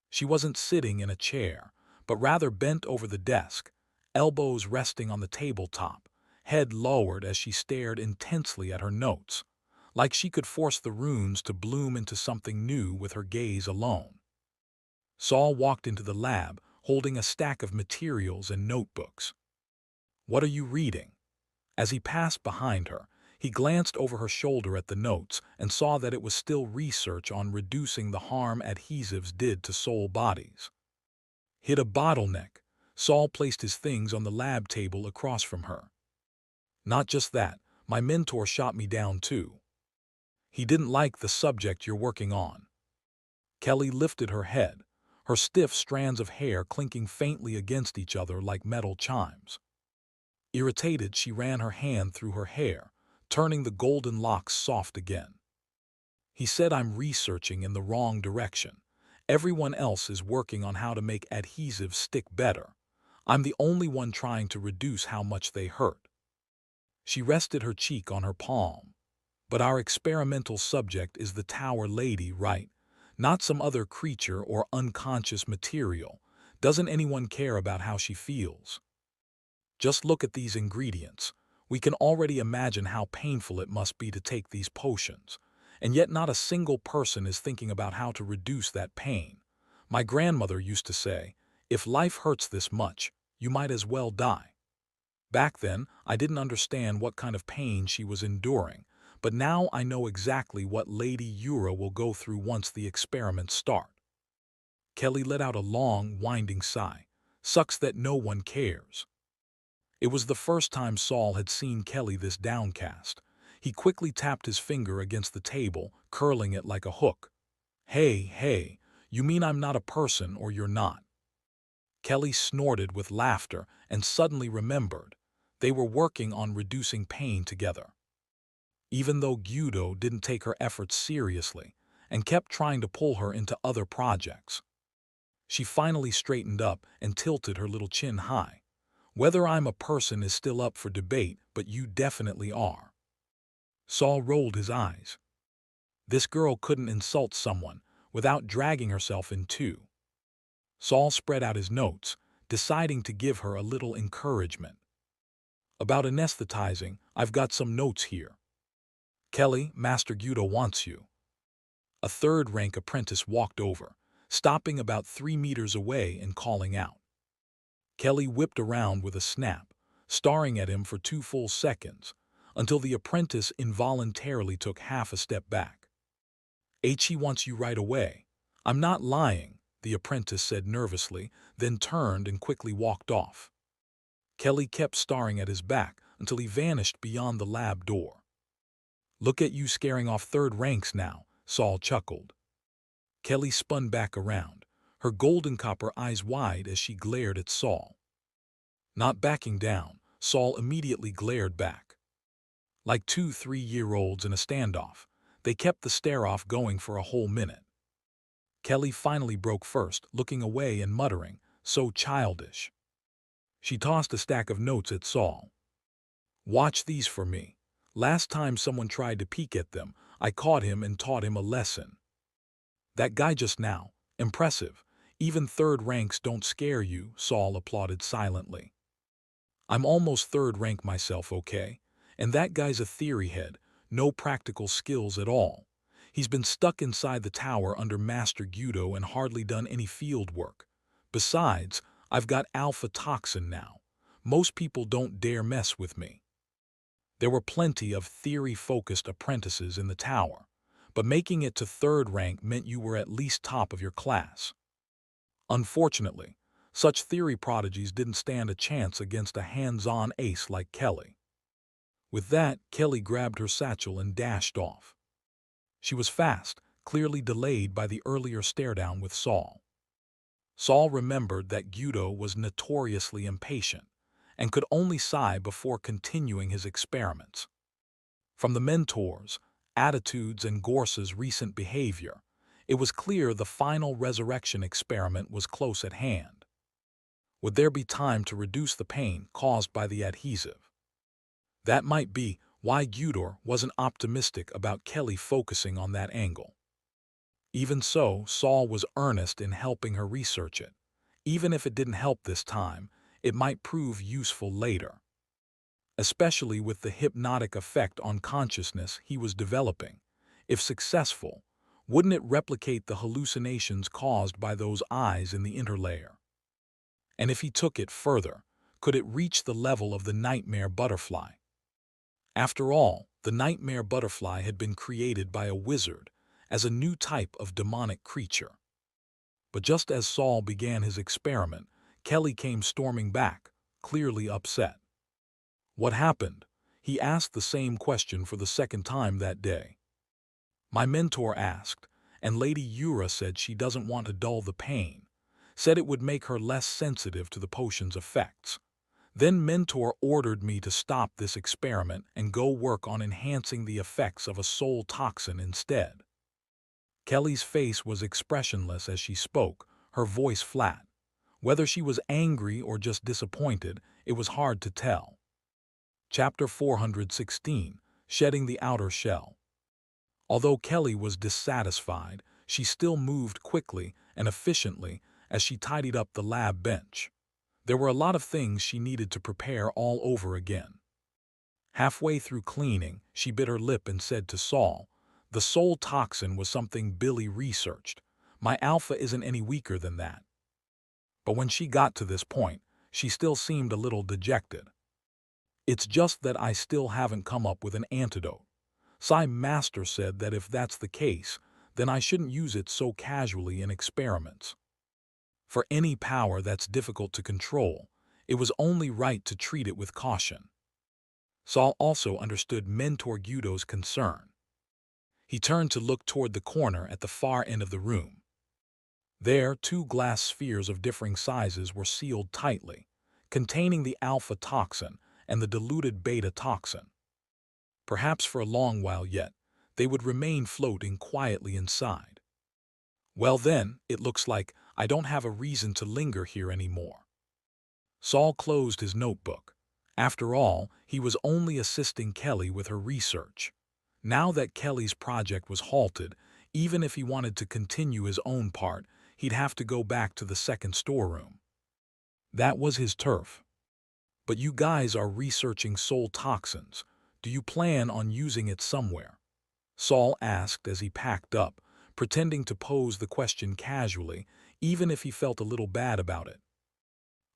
A: She wasn't sitting in a chair, but rather bent over the desk, elbows resting on the tabletop, head lowered as she stared intensely at her notes, like she could force the runes to bloom into something new with her gaze alone. Saul walked into the lab, holding a stack of materials and notebooks. "What are you reading?" As he passed behind her, he glanced over her shoulder at the notes and saw that it was still research on reducing the harm adhesives did to soul bodies. Hit a bottleneck. Saul placed his things on the lab table across from her. "Not just that, my mentor shot me down too. He didn't like the subject you're working on." Kelly lifted her head, her stiff strands of hair clinking faintly against each other like metal chimes. Irritated, she ran her hand through her hair, turning the golden locks soft again. "He said I'm researching in the wrong direction. Everyone else is working on how to make adhesives stick better. I'm the only one trying to reduce how much they hurt." She rested her cheek on her palm. "But our experimental subject is the Tower Lady, right? Not some other creature or unconscious material. Doesn't anyone care about how she feels? Just look at these ingredients. We can already imagine how painful it must be to take these potions. And yet not a single person is thinking about how to reduce that pain. My grandmother used to say, 'If life hurts this much, you might as well die.' Back then, I didn't understand what kind of pain she was enduring, but now I know exactly what Lady Yura will go through once the experiments start." Kelly let out a long, winding sigh. Sucks that no one cares. It was the first time Saul had seen Kelly this downcast. He quickly tapped his finger against the table, curling it like a hook. Hey, you mean I'm not a person or you're not?" Kelly snorted with laughter and suddenly remembered. They were working on reducing pain together. Even though Gyudo didn't take her efforts seriously and kept trying to pull her into other projects. She finally straightened up and tilted her little chin high. "Whether I'm a person is still up for debate, but you definitely are." Saul rolled his eyes. This girl couldn't insult someone without dragging herself in too. Saul spread out his notes, deciding to give her a little encouragement. "About anesthetizing, I've got some notes here. Kelly, Master Gyudo wants you." A third-rank apprentice walked over, stopping about 3 meters away and calling out. Kelly whipped around with a snap, staring at him for 2 full seconds, until the apprentice involuntarily took half a step back. "He wants you right away." "I'm not lying," the apprentice said nervously, then turned and quickly walked off. Kelly kept staring at his back until he vanished beyond the lab door. "Look at you scaring off third ranks now," Saul chuckled. Kelly spun back around, her golden copper eyes wide as she glared at Saul. Not backing down, Saul immediately glared back. Like 2 3-year-olds in a standoff, they kept the stare-off going for a whole minute. Kelly finally broke first, looking away and muttering, "So childish." She tossed a stack of notes at Saul. "Watch these for me. Last time someone tried to peek at them, I caught him and taught him a lesson." "That guy just now, impressive. Even third ranks don't scare you," Saul applauded silently. "I'm almost third rank myself, okay? And that guy's a theory head, no practical skills at all. He's been stuck inside the tower under Master Gyudo and hardly done any field work. Besides, I've got alpha toxin now. Most people don't dare mess with me." There were plenty of theory-focused apprentices in the tower, but making it to third rank meant you were at least top of your class. Unfortunately, such theory prodigies didn't stand a chance against a hands-on ace like Kelly. With that, Kelly grabbed her satchel and dashed off. She was fast, clearly delayed by the earlier stare-down with Saul. Saul remembered that Gyudo was notoriously impatient and could only sigh before continuing his experiments. From the mentor's attitudes and Gorsa's recent behavior, it was clear the final resurrection experiment was close at hand. Would there be time to reduce the pain caused by the adhesive? That might be why Gyudor wasn't optimistic about Kelly focusing on that angle. Even so, Saul was earnest in helping her research it, Even if it didn't help this time, it might prove useful later, especially with the hypnotic effect on consciousness he was developing. If successful, wouldn't it replicate the hallucinations caused by those eyes in the interlayer? And if he took it further, could it reach the level of the nightmare butterfly? After all, the nightmare butterfly had been created by a wizard as a new type of demonic creature. But just as Saul began his experiment, Kelly came storming back, clearly upset. What happened? He asked the same question for the second time that day. My mentor asked, and Lady Yura said she doesn't want to dull the pain, said it would make her less sensitive to the potion's effects. Then Mentor ordered me to stop this experiment and go work on enhancing the effects of a soul toxin instead. Kelly's face was expressionless as she spoke, her voice flat. Whether she was angry or just disappointed, it was hard to tell. Chapter 416, Shedding the Outer Shell. Although Kelly was dissatisfied, she still moved quickly and efficiently as she tidied up the lab bench. There were a lot of things she needed to prepare all over again. Halfway through cleaning, she bit her lip and said to Saul, "The soul toxin was something Billy researched. My alpha isn't any weaker than that." But when she got to this point, she still seemed a little dejected. "It's just that I still haven't come up with an antidote. Psy Master said that if that's the case, then I shouldn't use it so casually in experiments. For any power that's difficult to control, it was only right to treat it with caution." Saul also understood Mentor Guido's concern. He turned to look toward the corner at the far end of the room. There, two glass spheres of differing sizes were sealed tightly, containing the alpha toxin and the diluted beta toxin. Perhaps for a long while yet, they would remain floating quietly inside. Well then, it looks like I don't have a reason to linger here anymore. Saul closed his notebook. After all, he was only assisting Kelly with her research. Now that Kelly's project was halted, even if he wanted to continue his own part, he'd have to go back to the second storeroom. That was his turf. "But you guys are researching soul toxins. Do you plan on using it somewhere?" Saul asked as he packed up, pretending to pose the question casually, even if he felt a little bad about it.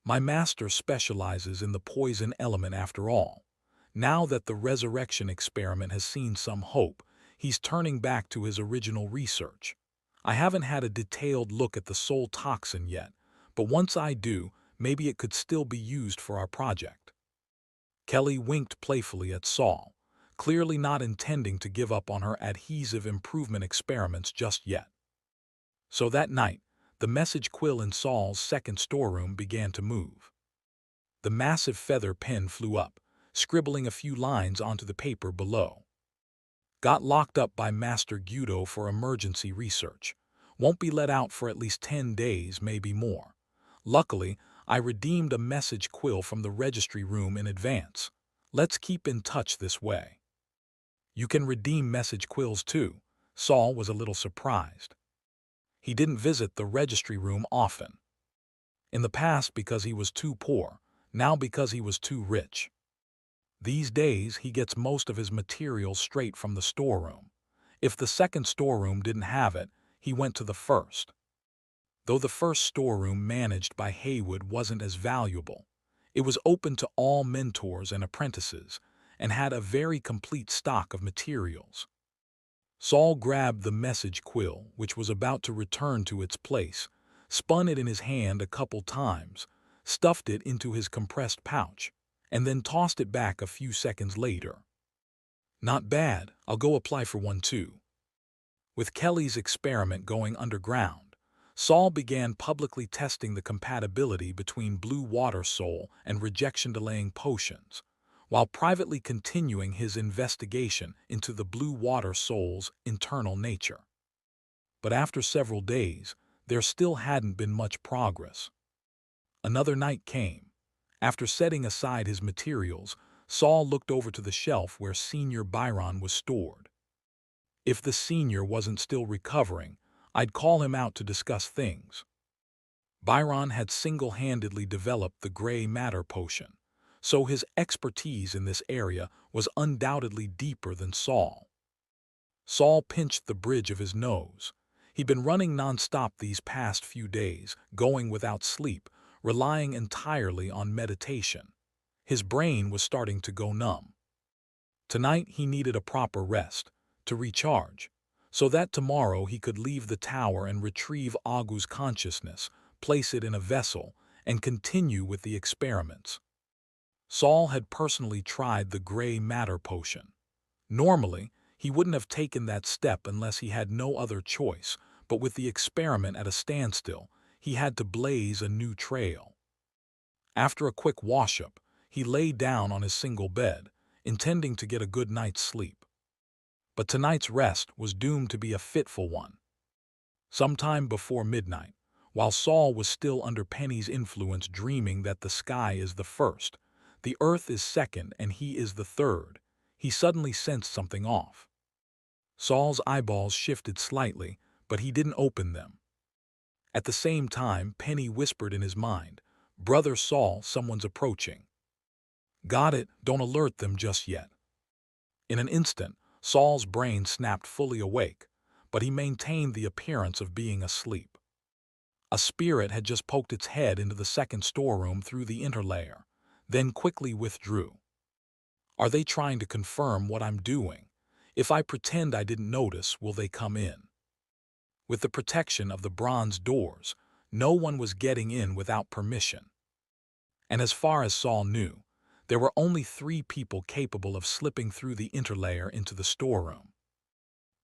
A: "My master specializes in the poison element after all. Now that the resurrection experiment has seen some hope, he's turning back to his original research. I haven't had a detailed look at the soul toxin yet, but once I do, maybe it could still be used for our project." Kelly winked playfully at Saul, clearly not intending to give up on her adhesive improvement experiments just yet. So that night, the message quill in Saul's second storeroom began to move. The massive feather pen flew up, scribbling a few lines onto the paper below. "Got locked up by Master Guido for emergency research. Won't be let out for at least 10 days, maybe more. Luckily, I redeemed a message quill from the registry room in advance. Let's keep in touch this way." "You can redeem message quills too." Saul was a little surprised. He didn't visit the registry room often. In the past because he was too poor, now because he was too rich. These days he gets most of his material straight from the storeroom. If the second storeroom didn't have it, he went to the first. Though the first storeroom managed by Haywood wasn't as valuable, it was open to all mentors and apprentices, and had a very complete stock of materials. Saul grabbed the message quill, which was about to return to its place, spun it in his hand a couple times, stuffed it into his compressed pouch, and then tossed it back a few seconds later. "Not bad, I'll go apply for one too." With Kelly's experiment going underground, Saul began publicly testing the compatibility between blue water soul and rejection-delaying potions, while privately continuing his investigation into the blue water soul's internal nature. But after several days, there still hadn't been much progress. Another night came. After setting aside his materials, Saul looked over to the shelf where Senior Byron was stored. If the senior wasn't still recovering, I'd call him out to discuss things. Byron had single-handedly developed the gray matter potion, so his expertise in this area was undoubtedly deeper than Saul. Saul pinched the bridge of his nose. He'd been running nonstop these past few days, going without sleep, relying entirely on meditation. His brain was starting to go numb. Tonight he needed a proper rest, to recharge, so that tomorrow he could leave the tower and retrieve Agu's consciousness, place it in a vessel, and continue with the experiments. Saul had personally tried the gray matter potion. Normally, he wouldn't have taken that step unless he had no other choice, but with the experiment at a standstill, he had to blaze a new trail. After a quick wash-up, he lay down on his single bed, intending to get a good night's sleep. But tonight's rest was doomed to be a fitful one. Sometime before midnight, while Saul was still under Penny's influence dreaming that the sky is the first, the earth is second and he is the third, he suddenly sensed something off. Saul's eyeballs shifted slightly, but he didn't open them. At the same time, Penny whispered in his mind, "Brother Saul, someone's approaching." "Got it, don't alert them just yet." In an instant, Saul's brain snapped fully awake, but he maintained the appearance of being asleep. A spirit had just poked its head into the second storeroom through the interlayer, then quickly withdrew. Are they trying to confirm what I'm doing? If I pretend I didn't notice, will they come in? With the protection of the bronze doors, no one was getting in without permission. And as far as Saul knew, there were only 3 people capable of slipping through the interlayer into the storeroom.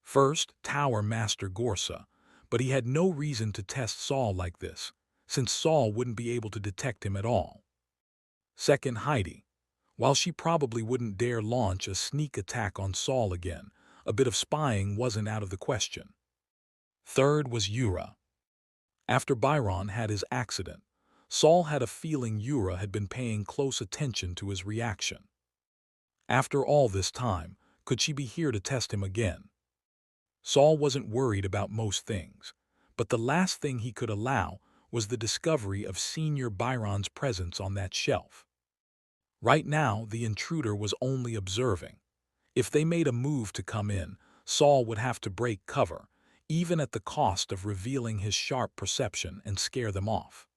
A: First, Tower Master Gorsa, but he had no reason to test Saul like this, since Saul wouldn't be able to detect him at all. Second, Heidi. While she probably wouldn't dare launch a sneak attack on Saul again, a bit of spying wasn't out of the question. Third was Yura. After Byron had his accident, Saul had a feeling Yura had been paying close attention to his reaction. After all this time, could she be here to test him again? Saul wasn't worried about most things, but the last thing he could allow was the discovery of Senior Byron's presence on that shelf. Right now, the intruder was only observing. If they made a move to come in, Saul would have to break cover, even at the cost of revealing his sharp perception and scare them off.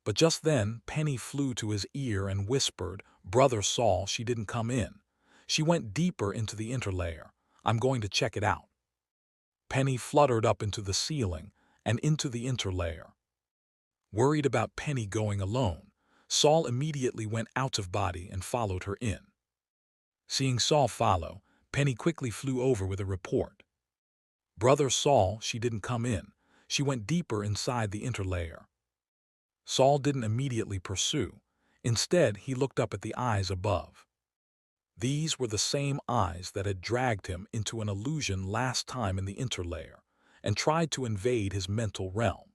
A: But just then, Penny flew to his ear and whispered, "Brother Saul, she didn't come in. She went deeper into the interlayer. I'm going to check it out." Penny fluttered up into the ceiling and into the interlayer. Worried about Penny going alone, Saul immediately went out of body and followed her in. Seeing Saul follow, Penny quickly flew over with a report. "Brother Saul, she didn't come in. She went deeper inside the interlayer." Saul didn't immediately pursue. Instead, he looked up at the eyes above. These were the same eyes that had dragged him into an illusion last time in the interlayer and tried to invade his mental realm.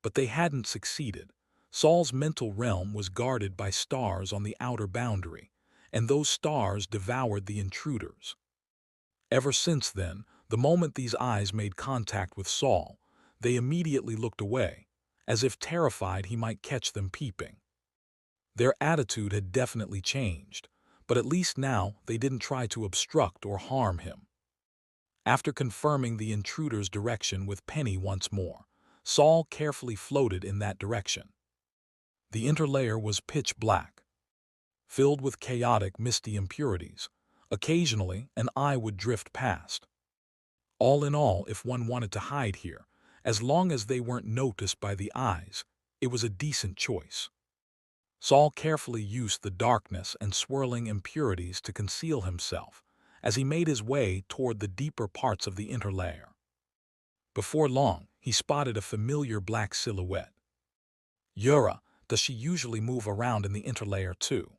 A: But they hadn't succeeded. Saul's mental realm was guarded by stars on the outer boundary, and those stars devoured the intruders. Ever since then, the moment these eyes made contact with Saul, they immediately looked away, as if terrified he might catch them peeping. Their attitude had definitely changed, but at least now they didn't try to obstruct or harm him. After confirming the intruder's direction with Penny once more, Saul carefully floated in that direction. The interlayer was pitch black, filled with chaotic, misty impurities. Occasionally, an eye would drift past. All in all, if one wanted to hide here, as long as they weren't noticed by the eyes, it was a decent choice. Saul carefully used the darkness and swirling impurities to conceal himself as he made his way toward the deeper parts of the interlayer. Before long, he spotted a familiar black silhouette. Yura, does she usually move around in the interlayer too?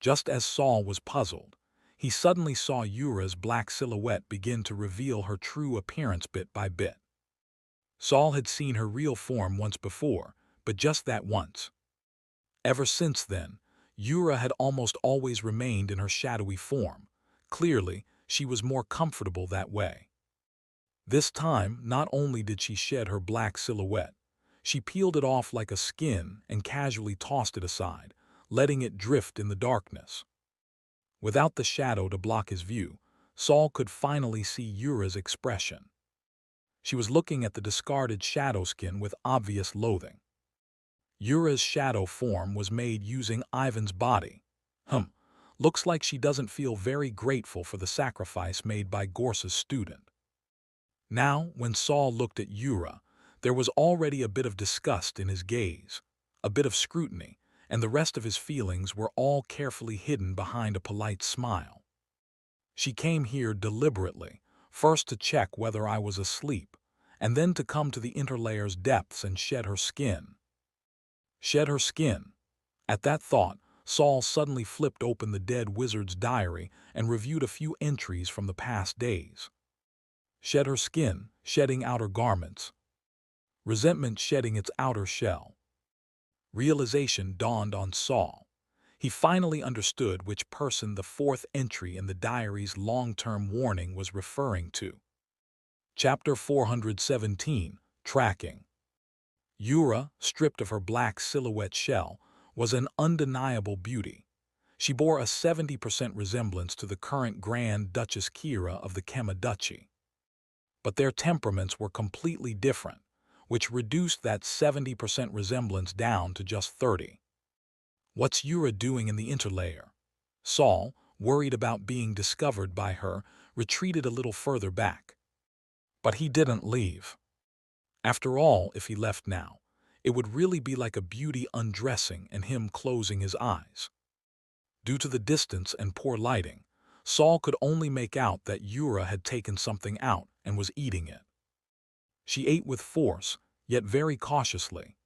A: Just as Saul was puzzled, he suddenly saw Yura's black silhouette begin to reveal her true appearance bit by bit. Saul had seen her real form once before, but just that once. Ever since then, Yura had almost always remained in her shadowy form. Clearly, she was more comfortable that way. This time, not only did she shed her black silhouette, She peeled it off like a skin and casually tossed it aside, letting it drift in the darkness. Without the shadow to block his view, Saul could finally see Yura's expression. She was looking at the discarded shadow skin with obvious loathing. Yura's shadow form was made using Ivan's body. Looks like she doesn't feel very grateful for the sacrifice made by Gorsa's student. Now, when Saul looked at Yura, there was already a bit of disgust in his gaze, a bit of scrutiny, and the rest of his feelings were all carefully hidden behind a polite smile. She came here deliberately, first to check whether I was asleep, and then to come to the interlayer's depths and shed her skin. Shed her skin. At that thought, Saul suddenly flipped open the dead wizard's diary and reviewed a few entries from the past days. Shed her skin, shedding outer garments. Resentment shedding its outer shell. Realization dawned on Saul. He finally understood which person the fourth entry in the diary's long-term warning was referring to. Chapter 417, Tracking. Yura, stripped of her black silhouette shell, was an undeniable beauty. She bore a 70% resemblance to the current Grand Duchess Kira of the Kema Duchy. But their temperaments were completely different, which reduced that 70% resemblance down to just 30%. What's Yura doing in the interlayer? Saul, worried about being discovered by her, retreated a little further back. But he didn't leave. After all, if he left now, it would really be like a beauty undressing and him closing his eyes. Due to the distance and poor lighting, Saul could only make out that Yura had taken something out and was eating it. She ate with force, yet very cautiously.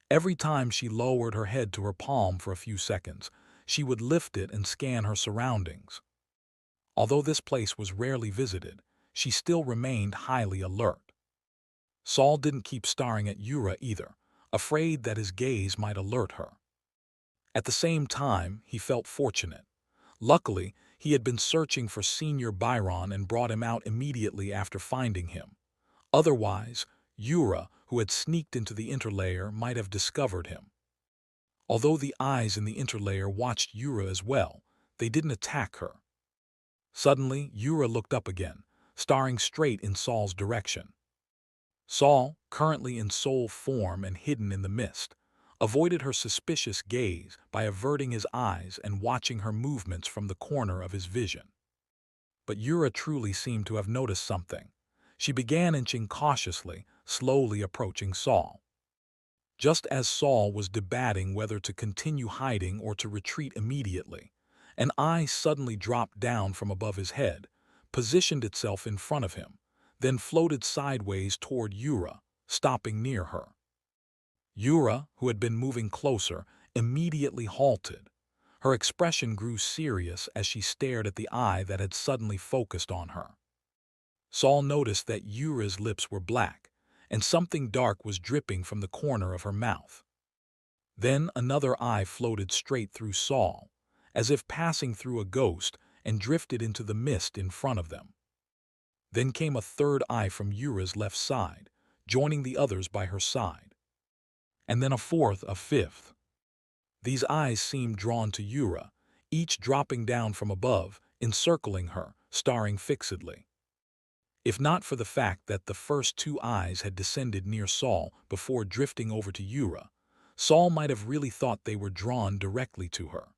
A: Every time she lowered her head to her palm for a few seconds, she would lift it and scan her surroundings. Although this place was rarely visited, she still remained highly alert. Saul didn't keep staring at Yura either, afraid that his gaze might alert her. At the same time, he felt fortunate. Luckily, he had been searching for Senior Byron and brought him out immediately after finding him. Otherwise, Yura, who had sneaked into the interlayer, might have discovered him. Although the eyes in the interlayer watched Yura as well, they didn't attack her. Suddenly, Yura looked up again, staring straight in Saul's direction. Saul, currently in soul form and hidden in the mist, avoided her suspicious gaze by averting his eyes and watching her movements from the corner of his vision. But Yura truly seemed to have noticed something. She began inching cautiously, slowly approaching Saul. Just as Saul was debating whether to continue hiding or to retreat immediately, an eye suddenly dropped down from above his head, positioned itself in front of him, then floated sideways toward Yura, stopping near her. Yura, who had been moving closer, immediately halted. Her expression grew serious as she stared at the eye that had suddenly focused on her. Saul noticed that Yura's lips were black, and something dark was dripping from the corner of her mouth. Then another eye floated straight through Saul, as if passing through a ghost, and drifted into the mist in front of them. Then came a third eye from Yura's left side, joining the others by her side. And then a fourth, a fifth. These eyes seemed drawn to Yura, each dropping down from above, encircling her, staring fixedly. If not for the fact that the first two eyes had descended near Saul before drifting over to Yura, Saul might have really thought they were drawn directly to her.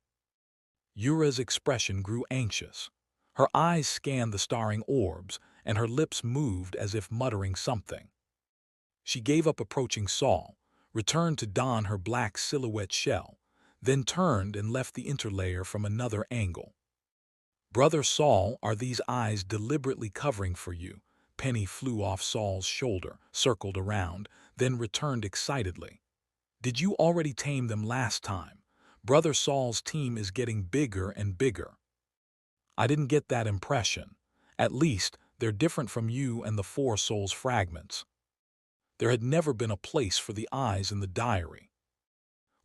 A: Yura's expression grew anxious. Her eyes scanned the staring orbs, and her lips moved as if muttering something. She gave up approaching Saul, returned to don her black silhouette shell, then turned and left the interlayer from another angle. "Brother Saul, are these eyes deliberately covering for you?" Penny flew off Saul's shoulder, circled around, then returned excitedly. "Did you already tame them last time? Brother Saul's team is getting bigger and bigger." "I didn't get that impression. At least, they're different from you and the Four Souls fragments." There had never been a place for the eyes in the diary,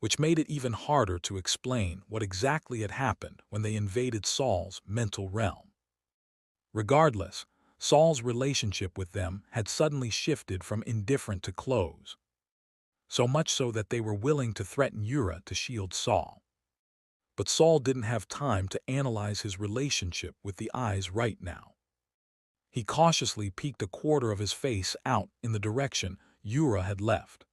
A: which made it even harder to explain what exactly had happened when they invaded Saul's mental realm. Regardless, Saul's relationship with them had suddenly shifted from indifferent to close. so much so that they were willing to threaten Ura to shield Saul. But Saul didn't have time to analyze his relationship with the eyes right now. He cautiously peeked a quarter of his face out in the direction Ura had left.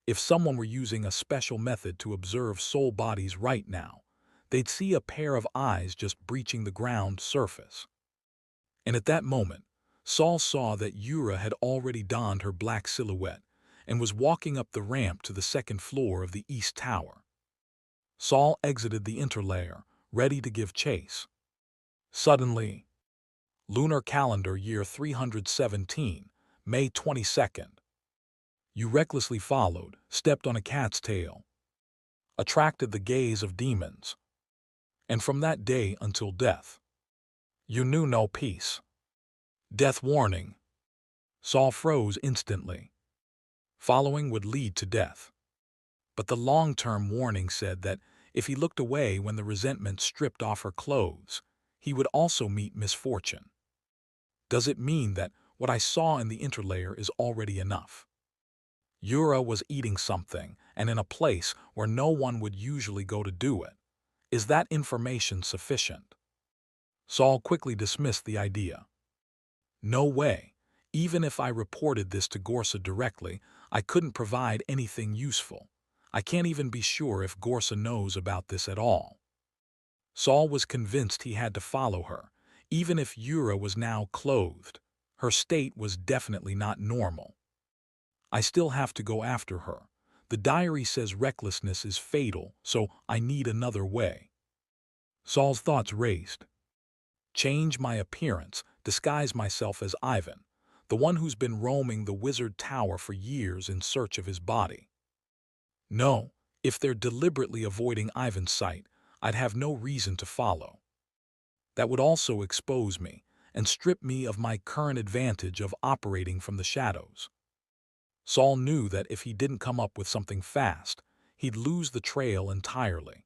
A: If someone were using a special method to observe soul bodies right now, they'd see a pair of eyes just breaching the ground surface. And at that moment, Saul saw that Ura had already donned her black silhouette and was walking up the ramp to the second floor of the East Tower. Saul exited the interlayer, ready to give chase. Suddenly, Lunar Calendar Year 317, May 22nd. You recklessly followed, stepped on a cat's tail, attracted the gaze of demons, and from that day until death, you knew no peace. Death warning. Saul froze instantly. Following would lead to death. But the long-term warning said that if he looked away when the resentment stripped off her clothes, he would also meet misfortune. Does it mean that what I saw in the interlayer is already enough? Ura was eating something, and in a place where no one would usually go to do it. Is that information sufficient? Saul quickly dismissed the idea. No way. Even if I reported this to Gorsa directly, I couldn't provide anything useful. I can't even be sure if Gorsa knows about this at all. Saul was convinced he had to follow her, even if Ura was now clothed. Her state was definitely not normal. I still have to go after her. The diary says recklessness is fatal, so I need another way. Saul's thoughts raced. Change my appearance, disguise myself as Ivan, the one who's been roaming the Wizard Tower for years in search of his body. No, if they're deliberately avoiding Ivan's sight, I'd have no reason to follow. That would also expose me and strip me of my current advantage of operating from the shadows. Saul knew that if he didn't come up with something fast, he'd lose the trail entirely.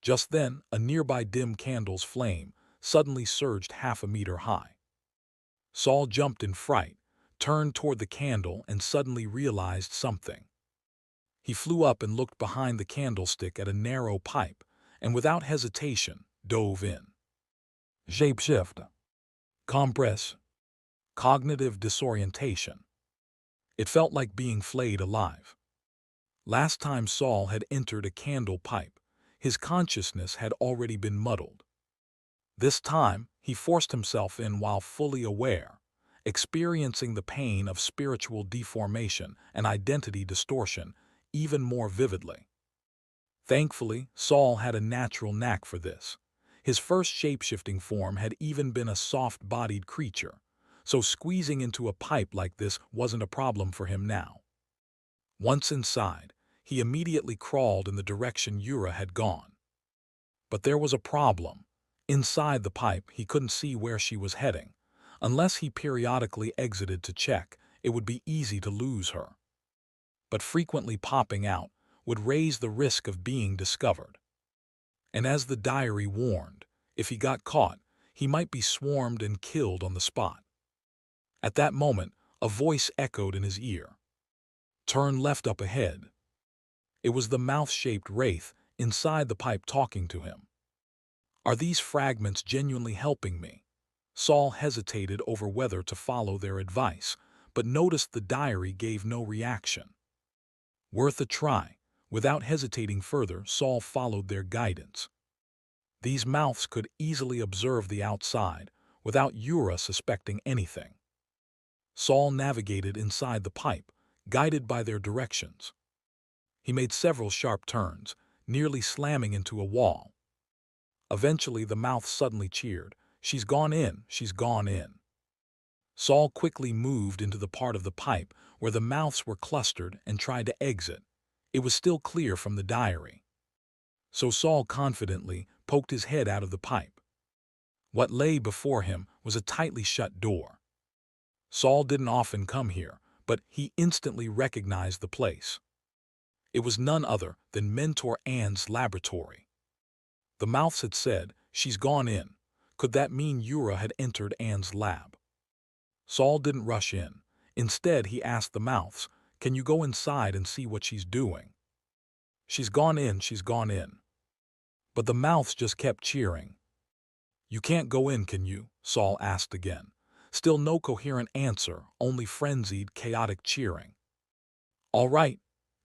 A: Just then, a nearby dim candle's flame suddenly surged half a meter high. Saul jumped in fright, turned toward the candle, and suddenly realized something. He flew up and looked behind the candlestick at a narrow pipe, and without hesitation, dove in. Shapeshift. Compress. Cognitive disorientation. It felt like being flayed alive. Last time Saul had entered a candle pipe, his consciousness had already been muddled. This time, he forced himself in while fully aware, experiencing the pain of spiritual deformation and identity distortion even more vividly. Thankfully, Saul had a natural knack for this. His first shape-shifting form had even been a soft-bodied creature, so squeezing into a pipe like this wasn't a problem for him now. Once inside, he immediately crawled in the direction Ura had gone. But there was a problem. Inside the pipe, he couldn't see where she was heading. Unless he periodically exited to check, it would be easy to lose her. But frequently popping out would raise the risk of being discovered. And as the diary warned, if he got caught, he might be swarmed and killed on the spot. At that moment, a voice echoed in his ear. Turn left up ahead. It was the mouth-shaped wraith inside the pipe talking to him. Are these fragments genuinely helping me? Saul hesitated over whether to follow their advice, but noticed the diary gave no reaction. Worth a try. Without hesitating further, Saul followed their guidance. These mouths could easily observe the outside, without Ura suspecting anything. Saul navigated inside the pipe, guided by their directions. He made several sharp turns, nearly slamming into a wall. Eventually, the mouth suddenly cheered. She's gone in, she's gone in. Saul quickly moved into the part of the pipe where the mouths were clustered and tried to exit. It was still clear from the diary. So Saul confidently poked his head out of the pipe. What lay before him was a tightly shut door. Saul didn't often come here, but he instantly recognized the place. It was none other than Mentor Anne's laboratory. The mouths had said, she's gone in. Could that mean Ura had entered Anne's lab? Saul didn't rush in. Instead, he asked the mouths, Can you go inside and see what she's doing? She's gone in, she's gone in. But the mouths just kept cheering. You can't go in, can you? Saul asked again. Still no coherent answer, only frenzied, chaotic cheering. All right,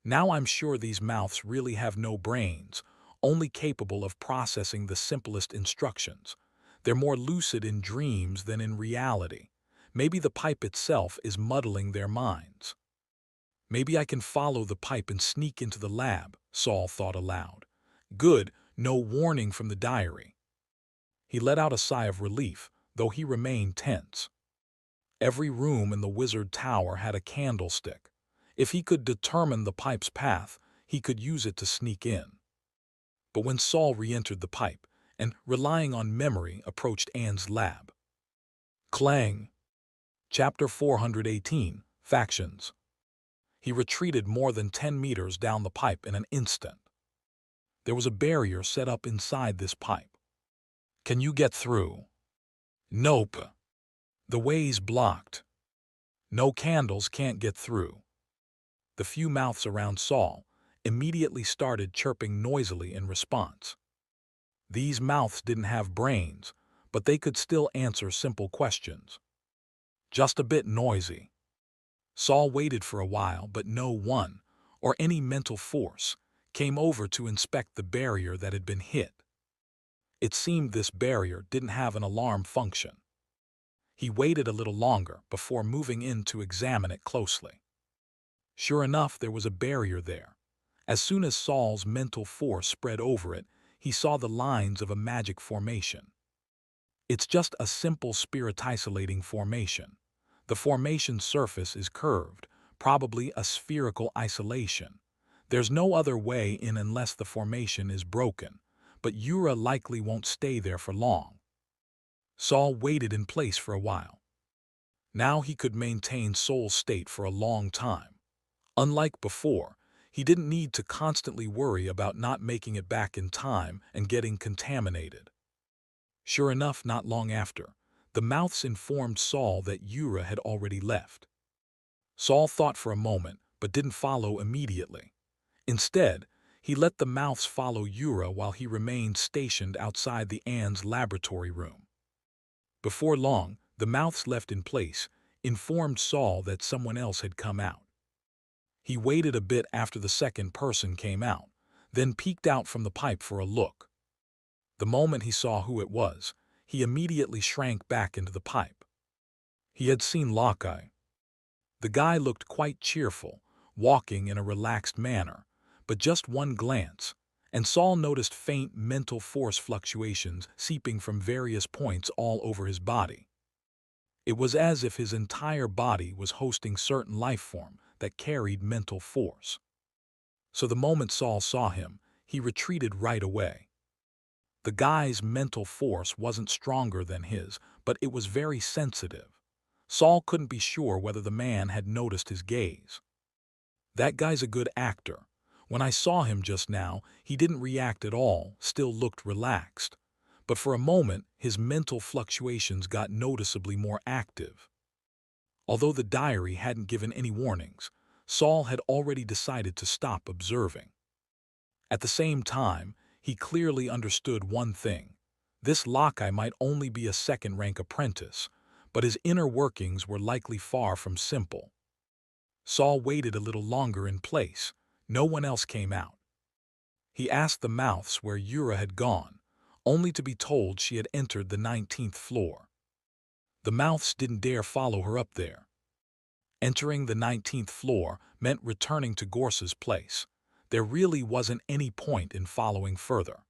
A: now I'm sure these mouths really have no brains, only capable of processing the simplest instructions. They're more lucid in dreams than in reality. Maybe the pipe itself is muddling their minds. Maybe I can follow the pipe and sneak into the lab, Saul thought aloud. Good, no warning from the diary. He let out a sigh of relief, though he remained tense. Every room in the wizard tower had a candlestick. If he could determine the pipe's path, he could use it to sneak in. But when Saul re-entered the pipe and, relying on memory, approached Anne's lab. Clang! Chapter 418, Factions. He retreated more than 10 meters down the pipe in an instant. There was a barrier set up inside this pipe. Can you get through? Nope. The way's blocked. No candles, can't get through. The few mouths around Saul immediately started chirping noisily in response. These mouths didn't have brains, but they could still answer simple questions. Just a bit noisy. Saul waited for a while, but no one, or any mental force, came over to inspect the barrier that had been hit. It seemed this barrier didn't have an alarm function. He waited a little longer before moving in to examine it closely. Sure enough, there was a barrier there. As soon as Saul's mental force spread over it, he saw the lines of a magic formation. It's just a simple spirit-isolating formation. The formation surface is curved, probably a spherical isolation. There's no other way in unless the formation is broken, but Yura likely won't stay there for long. Saul waited in place for a while. Now he could maintain soul state for a long time. Unlike before, he didn't need to constantly worry about not making it back in time and getting contaminated. Sure enough, not long after, the mouths informed Saul that Yura had already left. Saul thought for a moment, but didn't follow immediately. Instead, he let the mouths follow Yura while he remained stationed outside the Anne's laboratory room. Before long, the mouths left in place, informed Saul that someone else had come out. He waited a bit after the second person came out, then peeked out from the pipe for a look. The moment he saw who it was, he immediately shrank back into the pipe. He had seen Lockeye. The guy looked quite cheerful, walking in a relaxed manner, but just one glance, and Saul noticed faint mental force fluctuations seeping from various points all over his body. It was as if his entire body was hosting certain life form that carried mental force. So the moment Saul saw him, he retreated right away. The guy's mental force wasn't stronger than his, but it was very sensitive. Saul couldn't be sure whether the man had noticed his gaze. That guy's a good actor. When I saw him just now, he didn't react at all, still looked relaxed. But for a moment, his mental fluctuations got noticeably more active. Although the diary hadn't given any warnings, Saul had already decided to stop observing. At the same time, he clearly understood one thing. This Lockeye might only be a second-rank apprentice, but his inner workings were likely far from simple. Saul waited a little longer in place. No one else came out. He asked the mouths where Yura had gone, only to be told she had entered the 19th floor. The mouths didn't dare follow her up there. Entering the 19th floor meant returning to Gorse's place. There really wasn't any point in following further.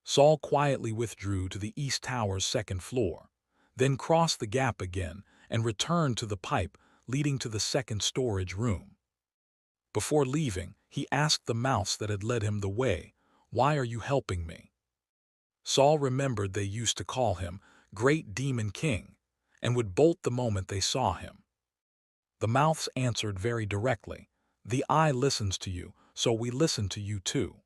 A: Saul quietly withdrew to the East Tower's second floor, then crossed the gap again and returned to the pipe leading to the second storage room. Before leaving, he asked the mouths that had led him the way, "Why are you helping me?" Saul remembered they used to call him Great Demon King, and would bolt the moment they saw him. The mouths answered very directly, "The eye listens to you, so we listen to you too."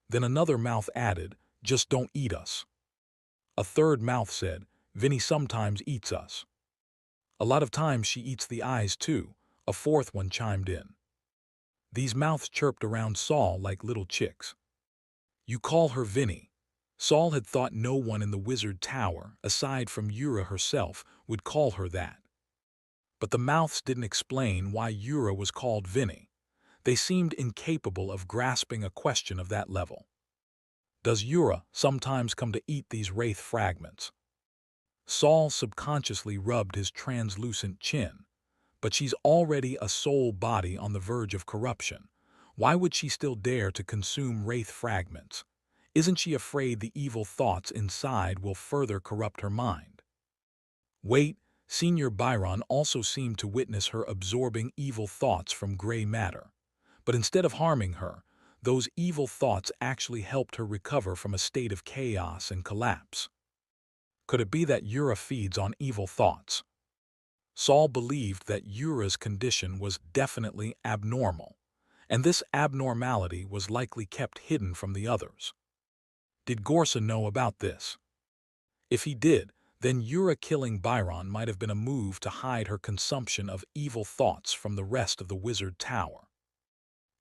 A: Then another mouth added, "Just don't eat us." A third mouth said, "Vinny sometimes eats us. A lot of times she eats the eyes too, A fourth one chimed in. These mouths chirped around Saul like little chicks. You call her Vinny. Saul had thought no one in the wizard tower, aside from Yura herself, would call her that. But the mouths didn't explain why Yura was called Vinny. They seemed incapable of grasping a question of that level. Does Yura sometimes come to eat these wraith fragments? Saul subconsciously rubbed his translucent chin. But she's already a soul body on the verge of corruption. Why would she still dare to consume wraith fragments? Isn't she afraid the evil thoughts inside will further corrupt her mind? Wait, Senior Byron also seemed to witness her absorbing evil thoughts from gray matter. But instead of harming her, those evil thoughts actually helped her recover from a state of chaos and collapse. Could it be that Yura feeds on evil thoughts? Saul believed that Yura's condition was definitely abnormal, and this abnormality was likely kept hidden from the others. Did Gorsa know about this? If he did, then Yura killing Byron might have been a move to hide her consumption of evil thoughts from the rest of the wizard tower.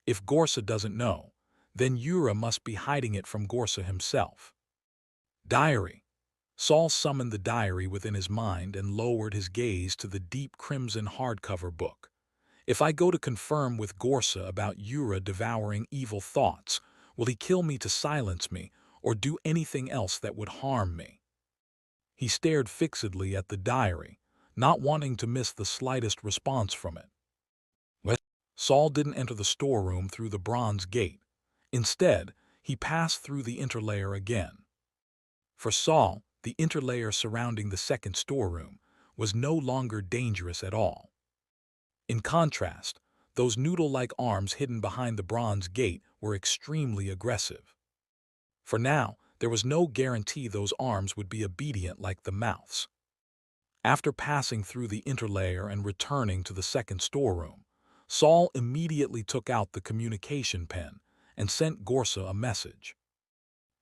A: If Gorsa doesn't know, then Yura must be hiding it from Gorsa himself. Diary. Saul summoned the diary within his mind and lowered his gaze to the deep crimson hardcover book. If I go to confirm with Gorsa about Yura devouring evil thoughts, will he kill me to silence me or do anything else that would harm me? He stared fixedly at the diary, not wanting to miss the slightest response from it. What? Saul didn't enter the storeroom through the bronze gate. Instead, he passed through the interlayer again. For Saul, the interlayer surrounding the second storeroom was no longer dangerous at all. In contrast, those noodle-like arms hidden behind the bronze gate were extremely aggressive. For now, there was no guarantee those arms would be obedient like the mouths. After passing through the interlayer and returning to the second storeroom, Saul immediately took out the communication pen and sent Gorsa a message.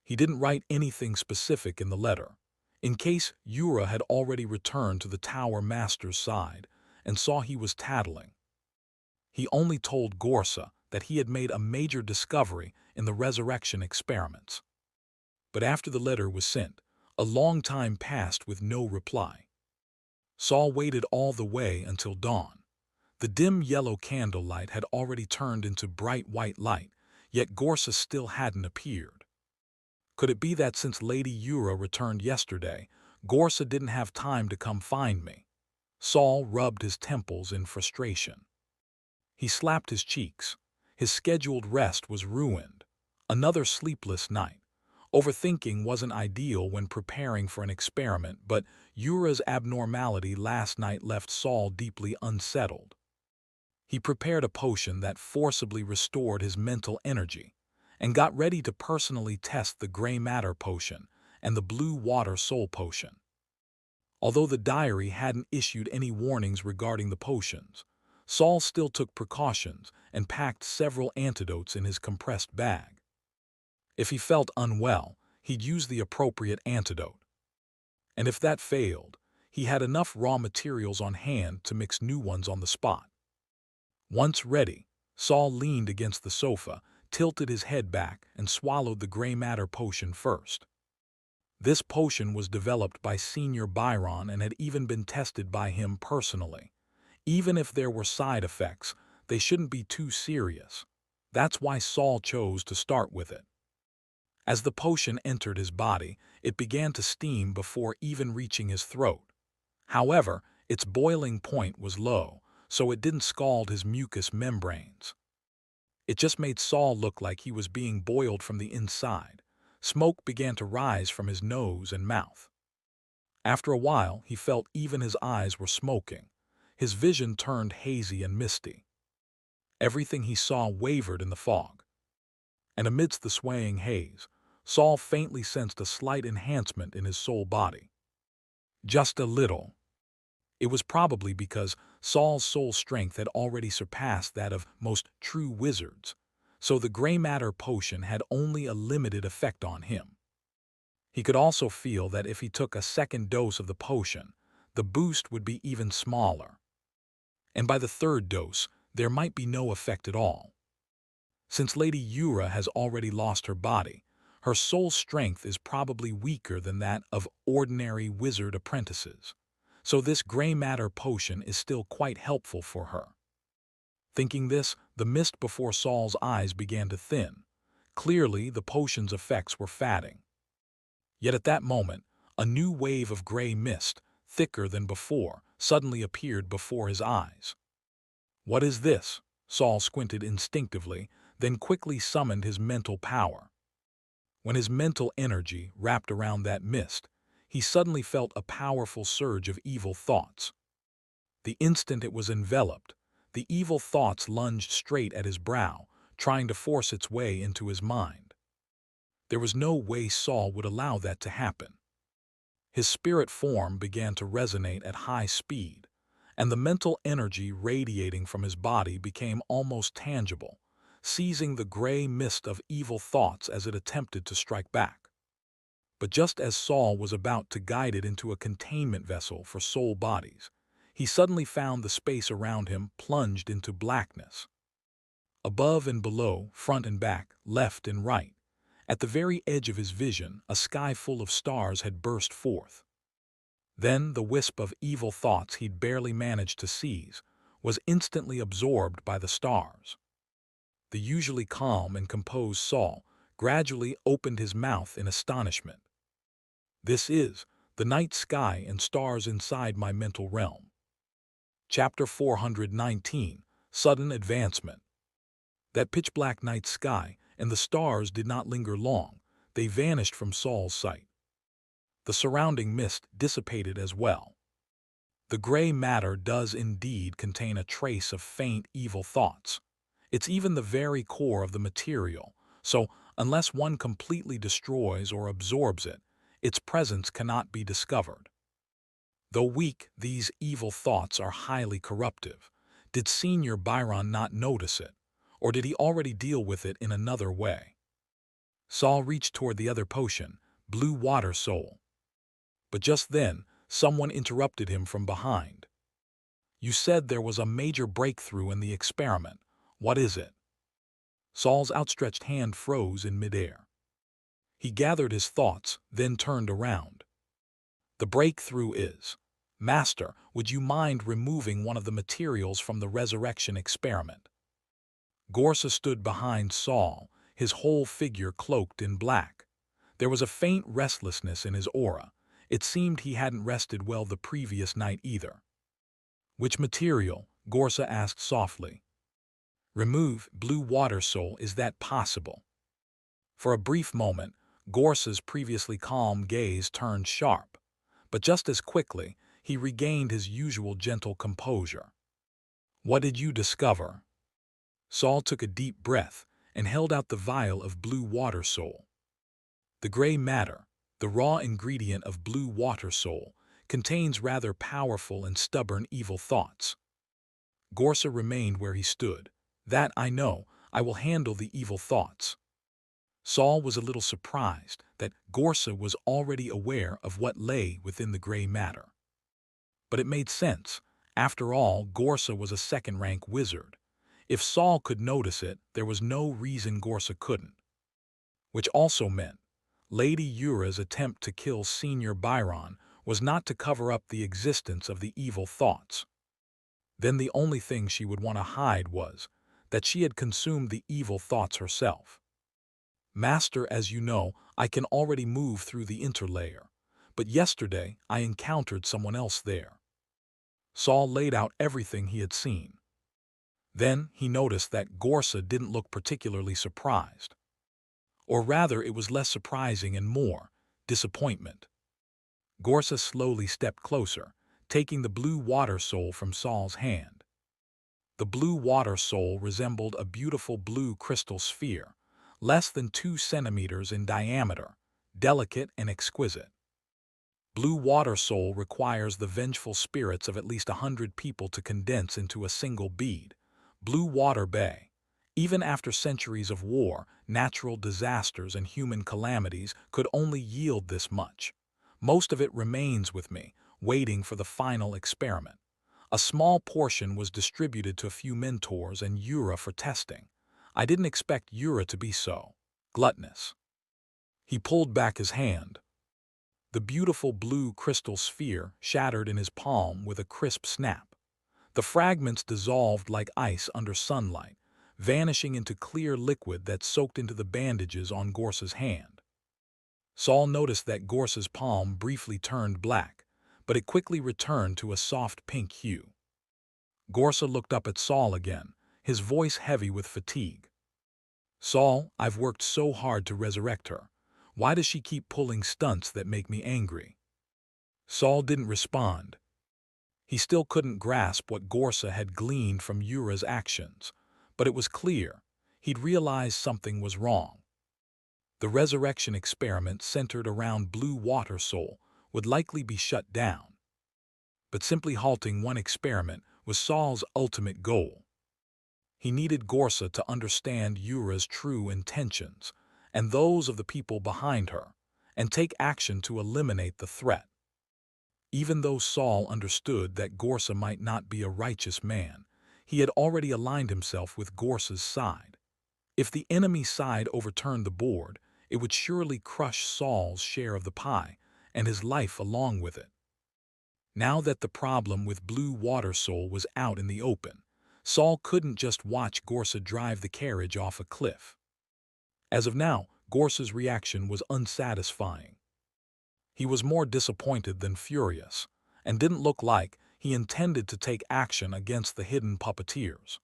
A: He didn't write anything specific in the letter, in case Yura had already returned to the Tower Master's side and saw he was tattling. He only told Gorsa that he had made a major discovery in the resurrection experiments. But after the letter was sent, a long time passed with no reply. Saul waited all the way until dawn. The dim yellow candlelight had already turned into bright white light, yet Gorsa still hadn't appeared. Could it be that since Lady Yura returned yesterday, Gorsa didn't have time to come find me? Saul rubbed his temples in frustration. He slapped his cheeks. His scheduled rest was ruined. Another sleepless night. Overthinking wasn't ideal when preparing for an experiment, but Yura's abnormality last night left Saul deeply unsettled. He prepared a potion that forcibly restored his mental energy, and got ready to personally test the gray matter potion and the blue water soul potion. Although the diary hadn't issued any warnings regarding the potions, Saul still took precautions and packed several antidotes in his compressed bag. If he felt unwell, he'd use the appropriate antidote. And if that failed, he had enough raw materials on hand to mix new ones on the spot. Once ready, Saul leaned against the sofa, tilted his head back, and swallowed the gray matter potion first. This potion was developed by Senior Byron and had even been tested by him personally. Even if there were side effects, they shouldn't be too serious. That's why Saul chose to start with it. As the potion entered his body, it began to steam before even reaching his throat. However, its boiling point was low, so it didn't scald his mucous membranes. It just made Saul look like he was being boiled from the inside. Smoke began to rise from his nose and mouth. After a while, he felt even his eyes were smoking. His vision turned hazy and misty. Everything he saw wavered in the fog. And amidst the swaying haze, Saul faintly sensed a slight enhancement in his soul body. Just a little. It was probably because Saul's soul strength had already surpassed that of most true wizards, so the gray matter potion had only a limited effect on him. He could also feel that if he took a second dose of the potion, the boost would be even smaller. and by the third dose, there might be no effect at all. Since Lady Yura has already lost her body, her soul strength is probably weaker than that of ordinary wizard apprentices, so this gray matter potion is still quite helpful for her. Thinking this, the mist before Saul's eyes began to thin. Clearly, the potion's effects were fading. Yet at that moment, a new wave of gray mist, thicker than before, suddenly appeared before his eyes. What is this? Saul squinted instinctively, then quickly summoned his mental power. When his mental energy wrapped around that mist, he suddenly felt a powerful surge of evil thoughts. The instant it was enveloped, the evil thoughts lunged straight at his brow, trying to force its way into his mind. There was no way Saul would allow that to happen. His spirit form began to resonate at high speed, and the mental energy radiating from his body became almost tangible, seizing the gray mist of evil thoughts as it attempted to strike back. But just as Saul was about to guide it into a containment vessel for soul bodies, he suddenly found the space around him plunged into blackness. Above and below, front and back, left and right, at the very edge of his vision, a sky full of stars had burst forth. Then the wisp of evil thoughts he'd barely managed to seize was instantly absorbed by the stars. The usually calm and composed Saul gradually opened his mouth in astonishment. This is the night sky and stars inside my mental realm. Chapter 419, Sudden Advancement. That pitch-black night sky and the stars did not linger long. They vanished from Saul's sight. The surrounding mist dissipated as well. The gray matter does indeed contain a trace of faint evil thoughts. It's even the very core of the material, so unless one completely destroys or absorbs it, its presence cannot be discovered. Though weak, these evil thoughts are highly corruptive. Did Senior Byron not notice it? Or did he already deal with it in another way? Saul reached toward the other potion, Blue Water Soul. But just then, someone interrupted him from behind. You said there was a major breakthrough in the experiment. What is it? Saul's outstretched hand froze in midair. He gathered his thoughts, then turned around. The breakthrough is, Master, would you mind removing one of the materials from the resurrection experiment? Gorsa stood behind Saul, his whole figure cloaked in black. There was a faint restlessness in his aura. It seemed he hadn't rested well the previous night either. Which material? Gorsa asked softly. Remove Blue Water Soul. Is that possible? For a brief moment, Gorsa's previously calm gaze turned sharp, but just as quickly, he regained his usual gentle composure. What did you discover? Saul took a deep breath and held out the vial of Blue Water Soul. The gray matter, the raw ingredient of Blue Water Soul, contains rather powerful and stubborn evil thoughts. Gorsa remained where he stood. That I know, I will handle the evil thoughts. Saul was a little surprised that Gorsa was already aware of what lay within the gray matter. But it made sense. After all, Gorsa was a second-rank wizard. If Saul could notice it, there was no reason Gorsa couldn't. Which also meant Lady Yura's attempt to kill Senior Byron was not to cover up the existence of the evil thoughts. Then the only thing she would want to hide was that she had consumed the evil thoughts herself. Master, as you know, I can already move through the interlayer, but yesterday I encountered someone else there. Saul laid out everything he had seen. Then he noticed that Gorsa didn't look particularly surprised. Or rather, it was less surprising and more disappointment. Gorsa slowly stepped closer, taking the Blue Water Soul from Saul's hand. The Blue Water Soul resembled a beautiful blue crystal sphere, less than 2 centimeters in diameter, delicate and exquisite. Blue Water Soul requires the vengeful spirits of at least 100 people to condense into a single bead. Blue Water Bay. Even after centuries of war, natural disasters, and human calamities could only yield this much. Most of it remains with me, waiting for the final experiment. A small portion was distributed to a few mentors and Yura for testing. I didn't expect Yura to be so gluttonous. He pulled back his hand. The beautiful blue crystal sphere shattered in his palm with a crisp snap. The fragments dissolved like ice under sunlight, vanishing into clear liquid that soaked into the bandages on Gorsa's hand. Saul noticed that Gorsa's palm briefly turned black, but it quickly returned to a soft pink hue. Gorsa looked up at Saul again, his voice heavy with fatigue. "Saul, I've worked so hard to resurrect her. Why does she keep pulling stunts that make me angry?" Saul didn't respond. He still couldn't grasp what Gorsa had gleaned from Yura's actions, but it was clear. He'd realized something was wrong. The resurrection experiment centered around Blue Water Soul would likely be shut down. But simply halting one experiment was Saul's ultimate goal. He needed Gorsa to understand Yura's true intentions and those of the people behind her, and take action to eliminate the threat. Even though Saul understood that Gorsa might not be a righteous man, he had already aligned himself with Gorsa's side. If the enemy side overturned the board, it would surely crush Saul's share of the pie, and his life along with it. Now that the problem with Blue Water Soul was out in the open, Saul couldn't just watch Gorsa drive the carriage off a cliff. As of now, Gorsa's reaction was unsatisfying. He was more disappointed than furious, and didn't look like he intended to take action against the hidden puppeteers.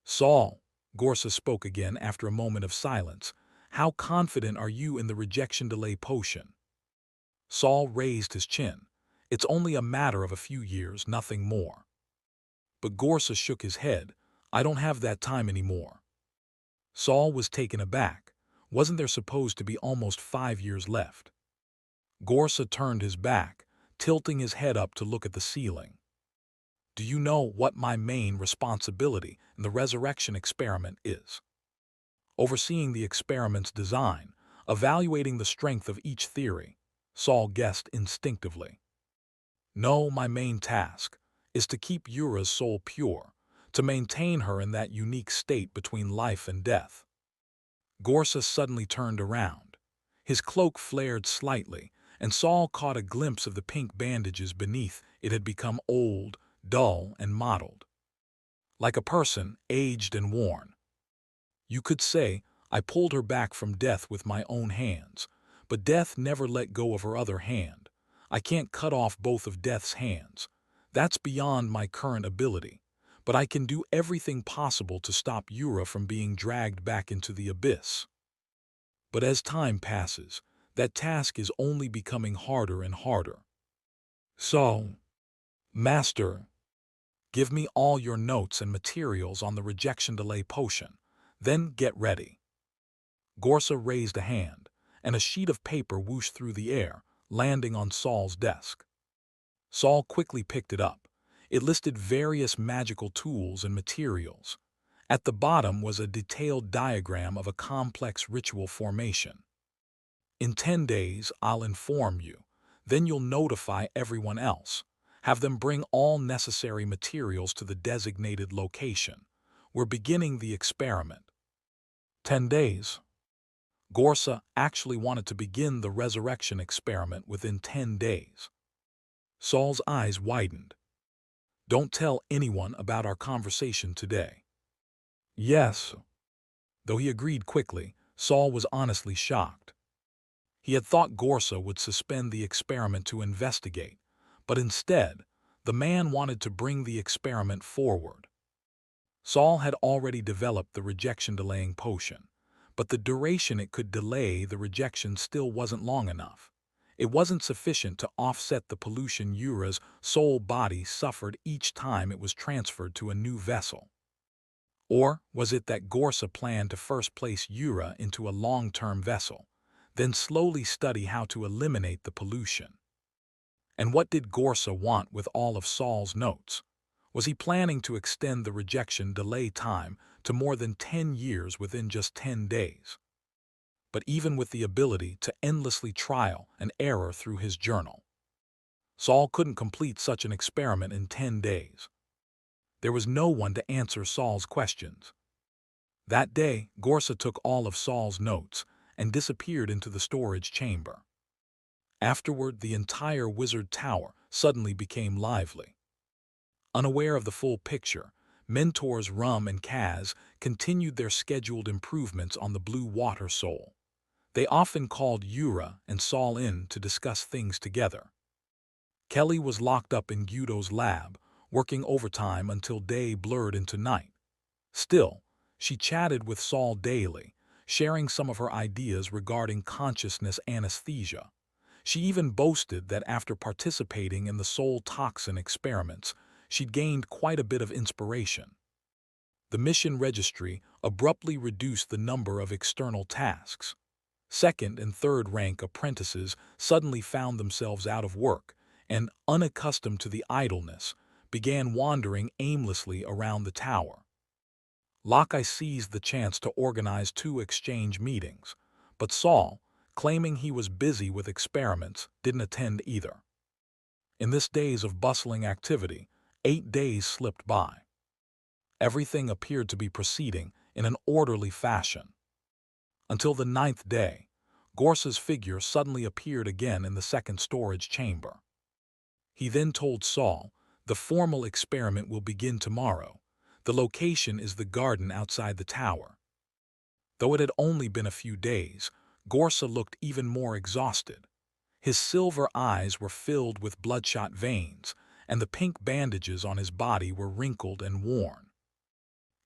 A: "Saul," Gorsa spoke again after a moment of silence, "how confident are you in the rejection delay potion?" Saul raised his chin. "It's only a matter of a few years, nothing more." But Gorsa shook his head. "I don't have that time anymore." Saul was taken aback. Wasn't there supposed to be almost 5 years left? Gorsa turned his back, tilting his head up to look at the ceiling. "Do you know what my main responsibility in the resurrection experiment is?" Overseeing the experiment's design, evaluating the strength of each theory, Saul guessed instinctively. "No, my main task is to keep Yura's soul pure, to maintain her in that unique state between life and death." Gorsa suddenly turned around. His cloak flared slightly, and Saul caught a glimpse of the pink bandages beneath. It had become old, dull, and mottled. Like a person, aged and worn. "You could say I pulled her back from death with my own hands, but death never let go of her other hand. I can't cut off both of death's hands. That's beyond my current ability, but I can do everything possible to stop Yura from being dragged back into the abyss." But as time passes, that task is only becoming harder and harder. "So, Master, give me all your notes and materials on the rejection delay potion, then get ready." Gorsa raised a hand, and a sheet of paper whooshed through the air, landing on Saul's desk. Saul quickly picked it up. It listed various magical tools and materials. At the bottom was a detailed diagram of a complex ritual formation. "In 10 days, I'll inform you. Then you'll notify everyone else. Have them bring all necessary materials to the designated location. We're beginning the experiment." 10 days. Gorsa actually wanted to begin the resurrection experiment within 10 days. Saul's eyes widened. "Don't tell anyone about our conversation today." "Yes." Though he agreed quickly, Saul was honestly shocked. He had thought Gorsa would suspend the experiment to investigate, but instead, the man wanted to bring the experiment forward. Saul had already developed the rejection-delaying potion, but the duration it could delay the rejection still wasn't long enough. It wasn't sufficient to offset the pollution Yura's soul body suffered each time it was transferred to a new vessel. Or was it that Gorsa planned to first place Yura into a long-term vessel, then slowly study how to eliminate the pollution? And what did Gorsa want with all of Saul's notes? Was he planning to extend the rejection delay time to more than 10 years within just 10 days? But even with the ability to endlessly trial and error through his journal, Saul couldn't complete such an experiment in 10 days. There was no one to answer Saul's questions. That day, Gorsa took all of Saul's notes and disappeared into the storage chamber. Afterward, the entire wizard tower suddenly became lively. Unaware of the full picture, mentors Rum and Kaz continued their scheduled improvements on the blue water soul. They often called Yura and Saul in to discuss things together. Kelly was locked up in Guido's lab, working overtime until day blurred into night. Still, she chatted with Saul daily, sharing some of her ideas regarding consciousness anesthesia. She even boasted that after participating in the soul toxin experiments, she'd gained quite a bit of inspiration. The mission registry abruptly reduced the number of external tasks. Second and third rank apprentices suddenly found themselves out of work and, unaccustomed to the idleness, began wandering aimlessly around the tower. Lockeye seized the chance to organize 2 exchange meetings, but Saul, claiming he was busy with experiments, didn't attend either. In this days of bustling activity, 8 days slipped by. Everything appeared to be proceeding in an orderly fashion. Until the 9th day, Gorsa's figure suddenly appeared again in the second storage chamber. He then told Saul, "The formal experiment will begin tomorrow. The location is the garden outside the tower." Though it had only been a few days, Gorsa looked even more exhausted. His silver eyes were filled with bloodshot veins, and the pink bandages on his body were wrinkled and worn.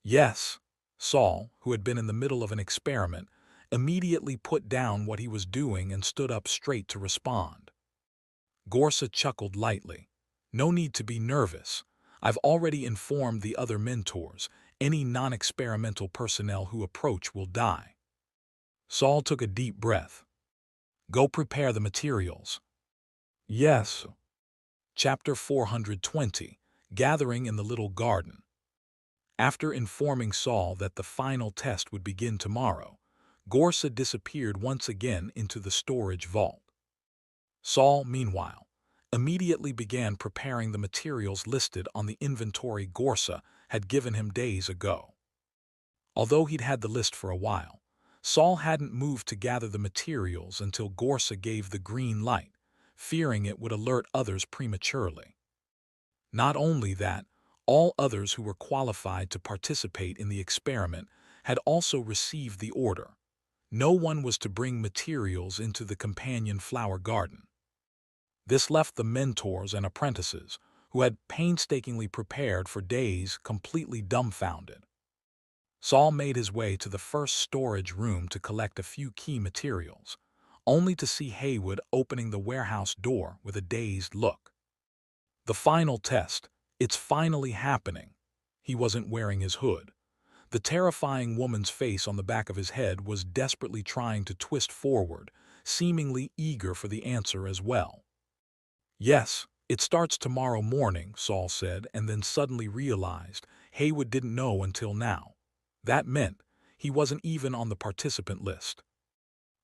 A: "Yes," Saul, who had been in the middle of an experiment, immediately put down what he was doing and stood up straight to respond. Gorsa chuckled lightly. "No need to be nervous. I've already informed the other mentors. Any non-experimental personnel who approach will die." Saul took a deep breath. "Go prepare the materials." "Yes." Chapter 420, Gathering in the Little Garden. After informing Saul that the final test would begin tomorrow, Gorsa disappeared once again into the storage vault. Saul, meanwhile, immediately began preparing the materials listed on the inventory Gorsa had given him days ago. Although he'd had the list for a while, Saul hadn't moved to gather the materials until Gorsa gave the green light, fearing it would alert others prematurely. Not only that, all others who were qualified to participate in the experiment had also received the order. No one was to bring materials into the companion flower garden. This left the mentors and apprentices, who had painstakingly prepared for days, completely dumbfounded. Saul made his way to the first storage room to collect a few key materials, only to see Haywood opening the warehouse door with a dazed look. "The final test. It's finally happening." He wasn't wearing his hood. The terrifying woman's face on the back of his head was desperately trying to twist forward, seemingly eager for the answer as well. "Yes, it starts tomorrow morning," Saul said, and then suddenly realized Haywood didn't know until now. That meant he wasn't even on the participant list.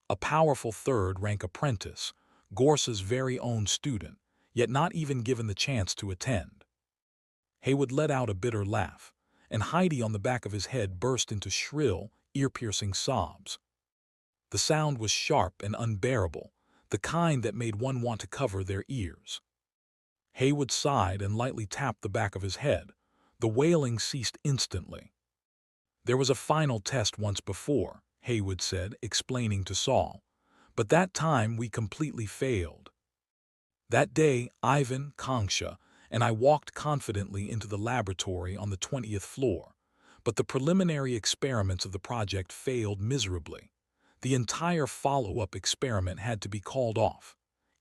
A: A powerful third-rank apprentice, Gorsa's very own student, yet not even given the chance to attend. Haywood let out a bitter laugh, and Heidi on the back of his head burst into shrill, ear-piercing sobs. The sound was sharp and unbearable, the kind that made one want to cover their ears. Haywood sighed and lightly tapped the back of his head. The wailing ceased instantly. "There was a final test once before," Haywood said, explaining to Saul, "but that time we completely failed. That day, Ivan, Kongsha, and I walked confidently into the laboratory on the 20th floor, but the preliminary experiments of the project failed miserably. The entire follow-up experiment had to be called off.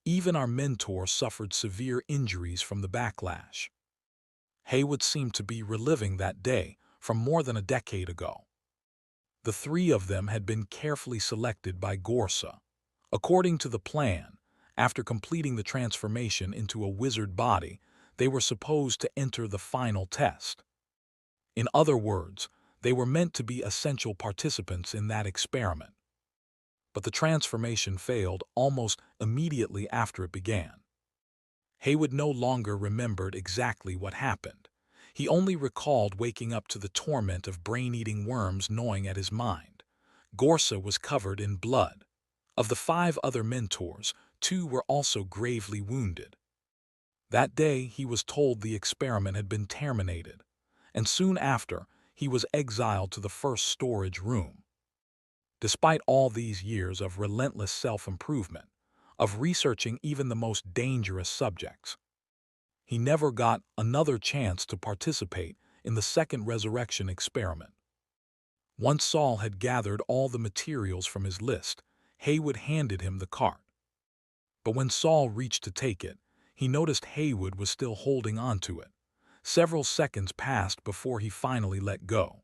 A: Even our mentor suffered severe injuries from the backlash." Haywood seemed to be reliving that day from more than a decade ago. The 3 of them had been carefully selected by Gorsa. According to the plan, after completing the transformation into a wizard body, they were supposed to enter the final test. In other words, they were meant to be essential participants in that experiment. But the transformation failed almost immediately after it began. Haywood no longer remembered exactly what happened. He only recalled waking up to the torment of brain-eating worms gnawing at his mind. Gorsa was covered in blood. Of the 5 other mentors, 2 were also gravely wounded. That day, he was told the experiment had been terminated, and soon after, he was exiled to the first storage room. Despite all these years of relentless self-improvement, of researching even the most dangerous subjects, he never got another chance to participate in the second resurrection experiment. Once Saul had gathered all the materials from his list, Haywood handed him the cart. But when Saul reached to take it, he noticed Haywood was still holding onto it. Several seconds passed before he finally let go.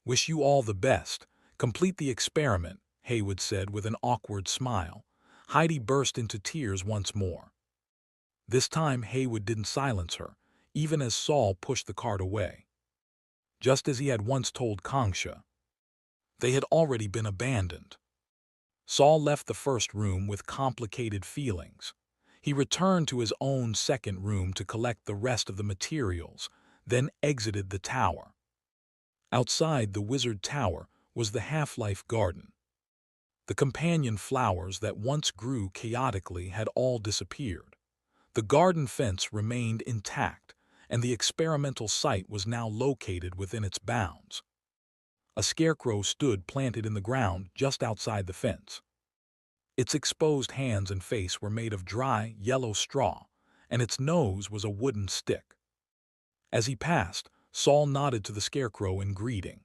A: "Wish you all the best. Complete the experiment," Haywood said with an awkward smile. Heidi burst into tears once more. This time Haywood didn't silence her, even as Saul pushed the cart away. Just as he had once told Kongsha, they had already been abandoned. Saul left the first room with complicated feelings. He returned to his own second room to collect the rest of the materials, then exited the tower. Outside the wizard tower was the Half-Life Garden. The companion flowers that once grew chaotically had all disappeared. The garden fence remained intact, and the experimental site was now located within its bounds. A scarecrow stood planted in the ground just outside the fence. Its exposed hands and face were made of dry, yellow straw, and its nose was a wooden stick. As he passed, Saul nodded to the scarecrow in greeting.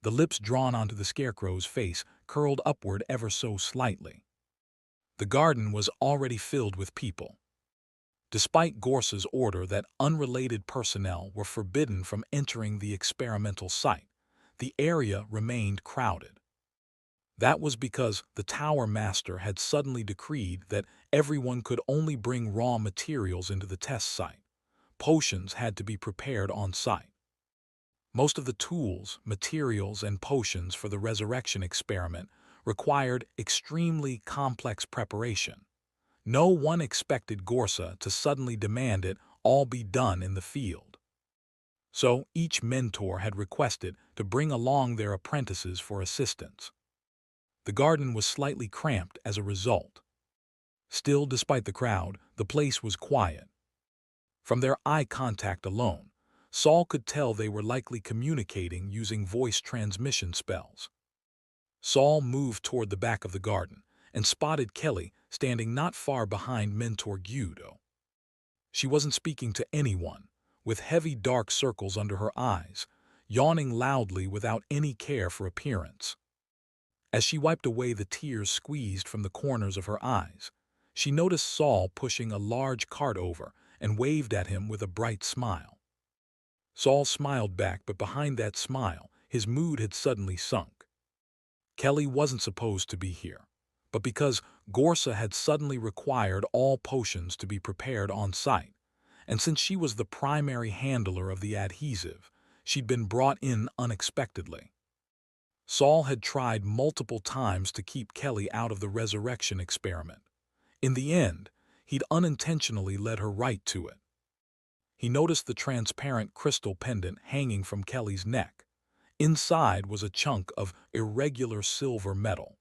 A: The lips drawn onto the scarecrow's face curled upward ever so slightly. The garden was already filled with people. Despite Gorsa's order that unrelated personnel were forbidden from entering the experimental site, the area remained crowded. That was because the Tower Master had suddenly decreed that everyone could only bring raw materials into the test site. Potions had to be prepared on site. Most of the tools, materials, and potions for the resurrection experiment required extremely complex preparation. No one expected Gorsa to suddenly demand it all be done in the field. So each mentor had requested to bring along their apprentices for assistance. The garden was slightly cramped as a result. Still, despite the crowd, the place was quiet. From their eye contact alone, Saul could tell they were likely communicating using voice transmission spells. Saul moved toward the back of the garden and spotted Kelly standing not far behind Mentor Guido. She wasn't speaking to anyone, with heavy dark circles under her eyes, yawning loudly without any care for appearance. As she wiped away the tears squeezed from the corners of her eyes, she noticed Saul pushing a large cart over and waved at him with a bright smile. Saul smiled back, but behind that smile, his mood had suddenly sunk. Kelly wasn't supposed to be here, but because Gorsa had suddenly required all potions to be prepared on site, and since she was the primary handler of the adhesive, she'd been brought in unexpectedly. Saul had tried multiple times to keep Kelly out of the resurrection experiment. In the end, he'd unintentionally led her right to it. He noticed the transparent crystal pendant hanging from Kelly's neck. Inside was a chunk of irregular silver metal.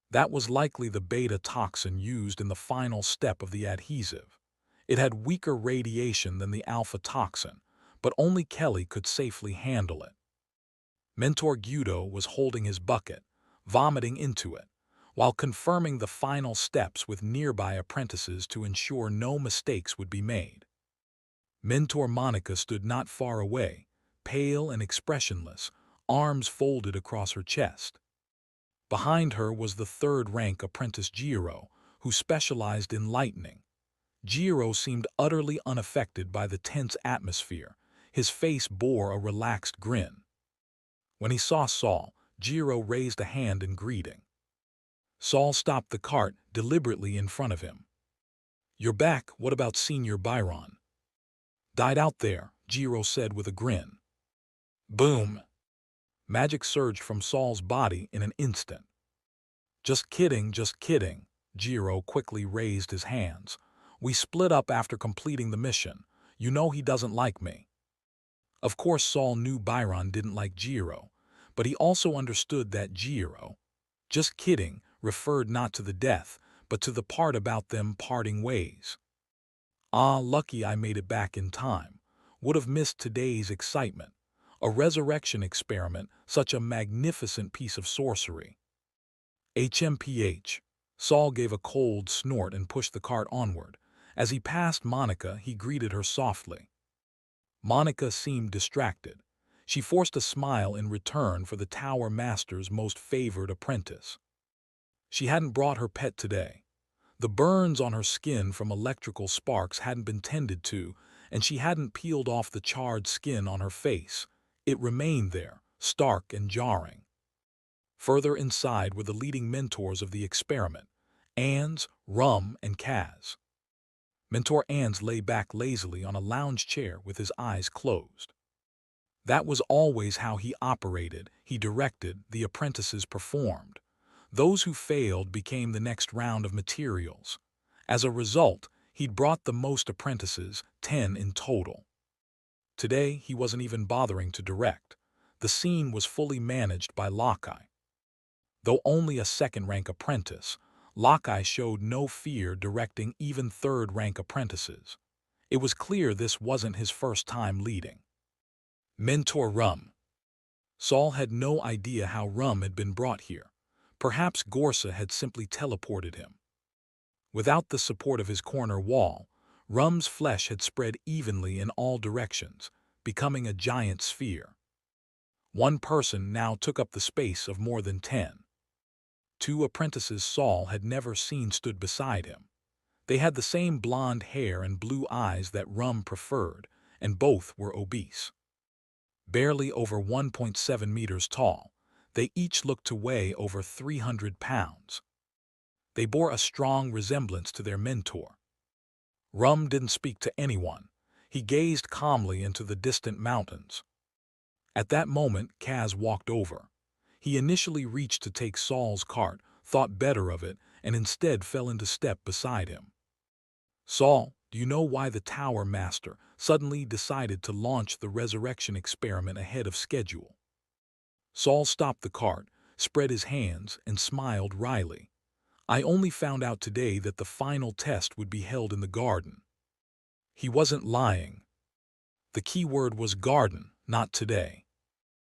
A: That was likely the beta toxin used in the final step of the adhesive. It had weaker radiation than the alpha toxin, but only Kelly could safely handle it. Mentor Guido was holding his bucket, vomiting into it, while confirming the final steps with nearby apprentices to ensure no mistakes would be made. Mentor Monica stood not far away, pale and expressionless, arms folded across her chest. Behind her was the third-rank apprentice Jiro, who specialized in lightning. Jiro seemed utterly unaffected by the tense atmosphere. His face bore a relaxed grin. When he saw Saul, Jiro raised a hand in greeting. Saul stopped the cart deliberately in front of him. "You're back. What about Senior Byron?" "Died out there," Jiro said with a grin. Boom! Magic surged from Saul's body in an instant. Just kidding, Jiro quickly raised his hands. We split up after completing the mission. You know he doesn't like me." Of course, Saul knew Byron didn't like Jiro, but he also understood that Jiro, just kidding, referred not to the death, but to the part about them parting ways. "Ah, lucky I made it back in time. Would have missed today's excitement. A resurrection experiment, such a magnificent piece of sorcery." HMPH. Saul gave a cold snort and pushed the cart onward. As he passed Monica, he greeted her softly. Monica seemed distracted. She forced a smile in return for the Tower Master's most favored apprentice. She hadn't brought her pet today. The burns on her skin from electrical sparks hadn't been tended to, and she hadn't peeled off the charred skin on her face. It remained there, stark and jarring. Further inside were the leading mentors of the experiment, Ans, Rum, and Kaz. Mentor Ans lay back lazily on a lounge chair with his eyes closed. That was always how he operated. He directed, the apprentices performed. Those who failed became the next round of materials. As a result, he'd brought the most apprentices, 10 in total. Today, he wasn't even bothering to direct. The scene was fully managed by Lockeye. Though only a second-rank apprentice, Lockeye showed no fear directing even third-rank apprentices. It was clear this wasn't his first time leading. Mentor Rum. Saul had no idea how Rum had been brought here. Perhaps Gorsa had simply teleported him. Without the support of his corner wall, Rum's flesh had spread evenly in all directions, becoming a giant sphere. One person now took up the space of more than 10. 2 apprentices Saul had never seen stood beside him. They had the same blonde hair and blue eyes that Rum preferred, and both were obese. Barely over 1.7 meters tall, they each looked to weigh over 300 pounds. They bore a strong resemblance to their mentor. Rum didn't speak to anyone. He gazed calmly into the distant mountains. At that moment, Kaz walked over. He initially reached to take Saul's cart, thought better of it, and instead fell into step beside him. "Saul, do you know why the Tower Master suddenly decided to launch the resurrection experiment ahead of schedule?" Saul stopped the cart, spread his hands, and smiled wryly. "I only found out today that the final test would be held in the garden." He wasn't lying. The key word was garden, not today.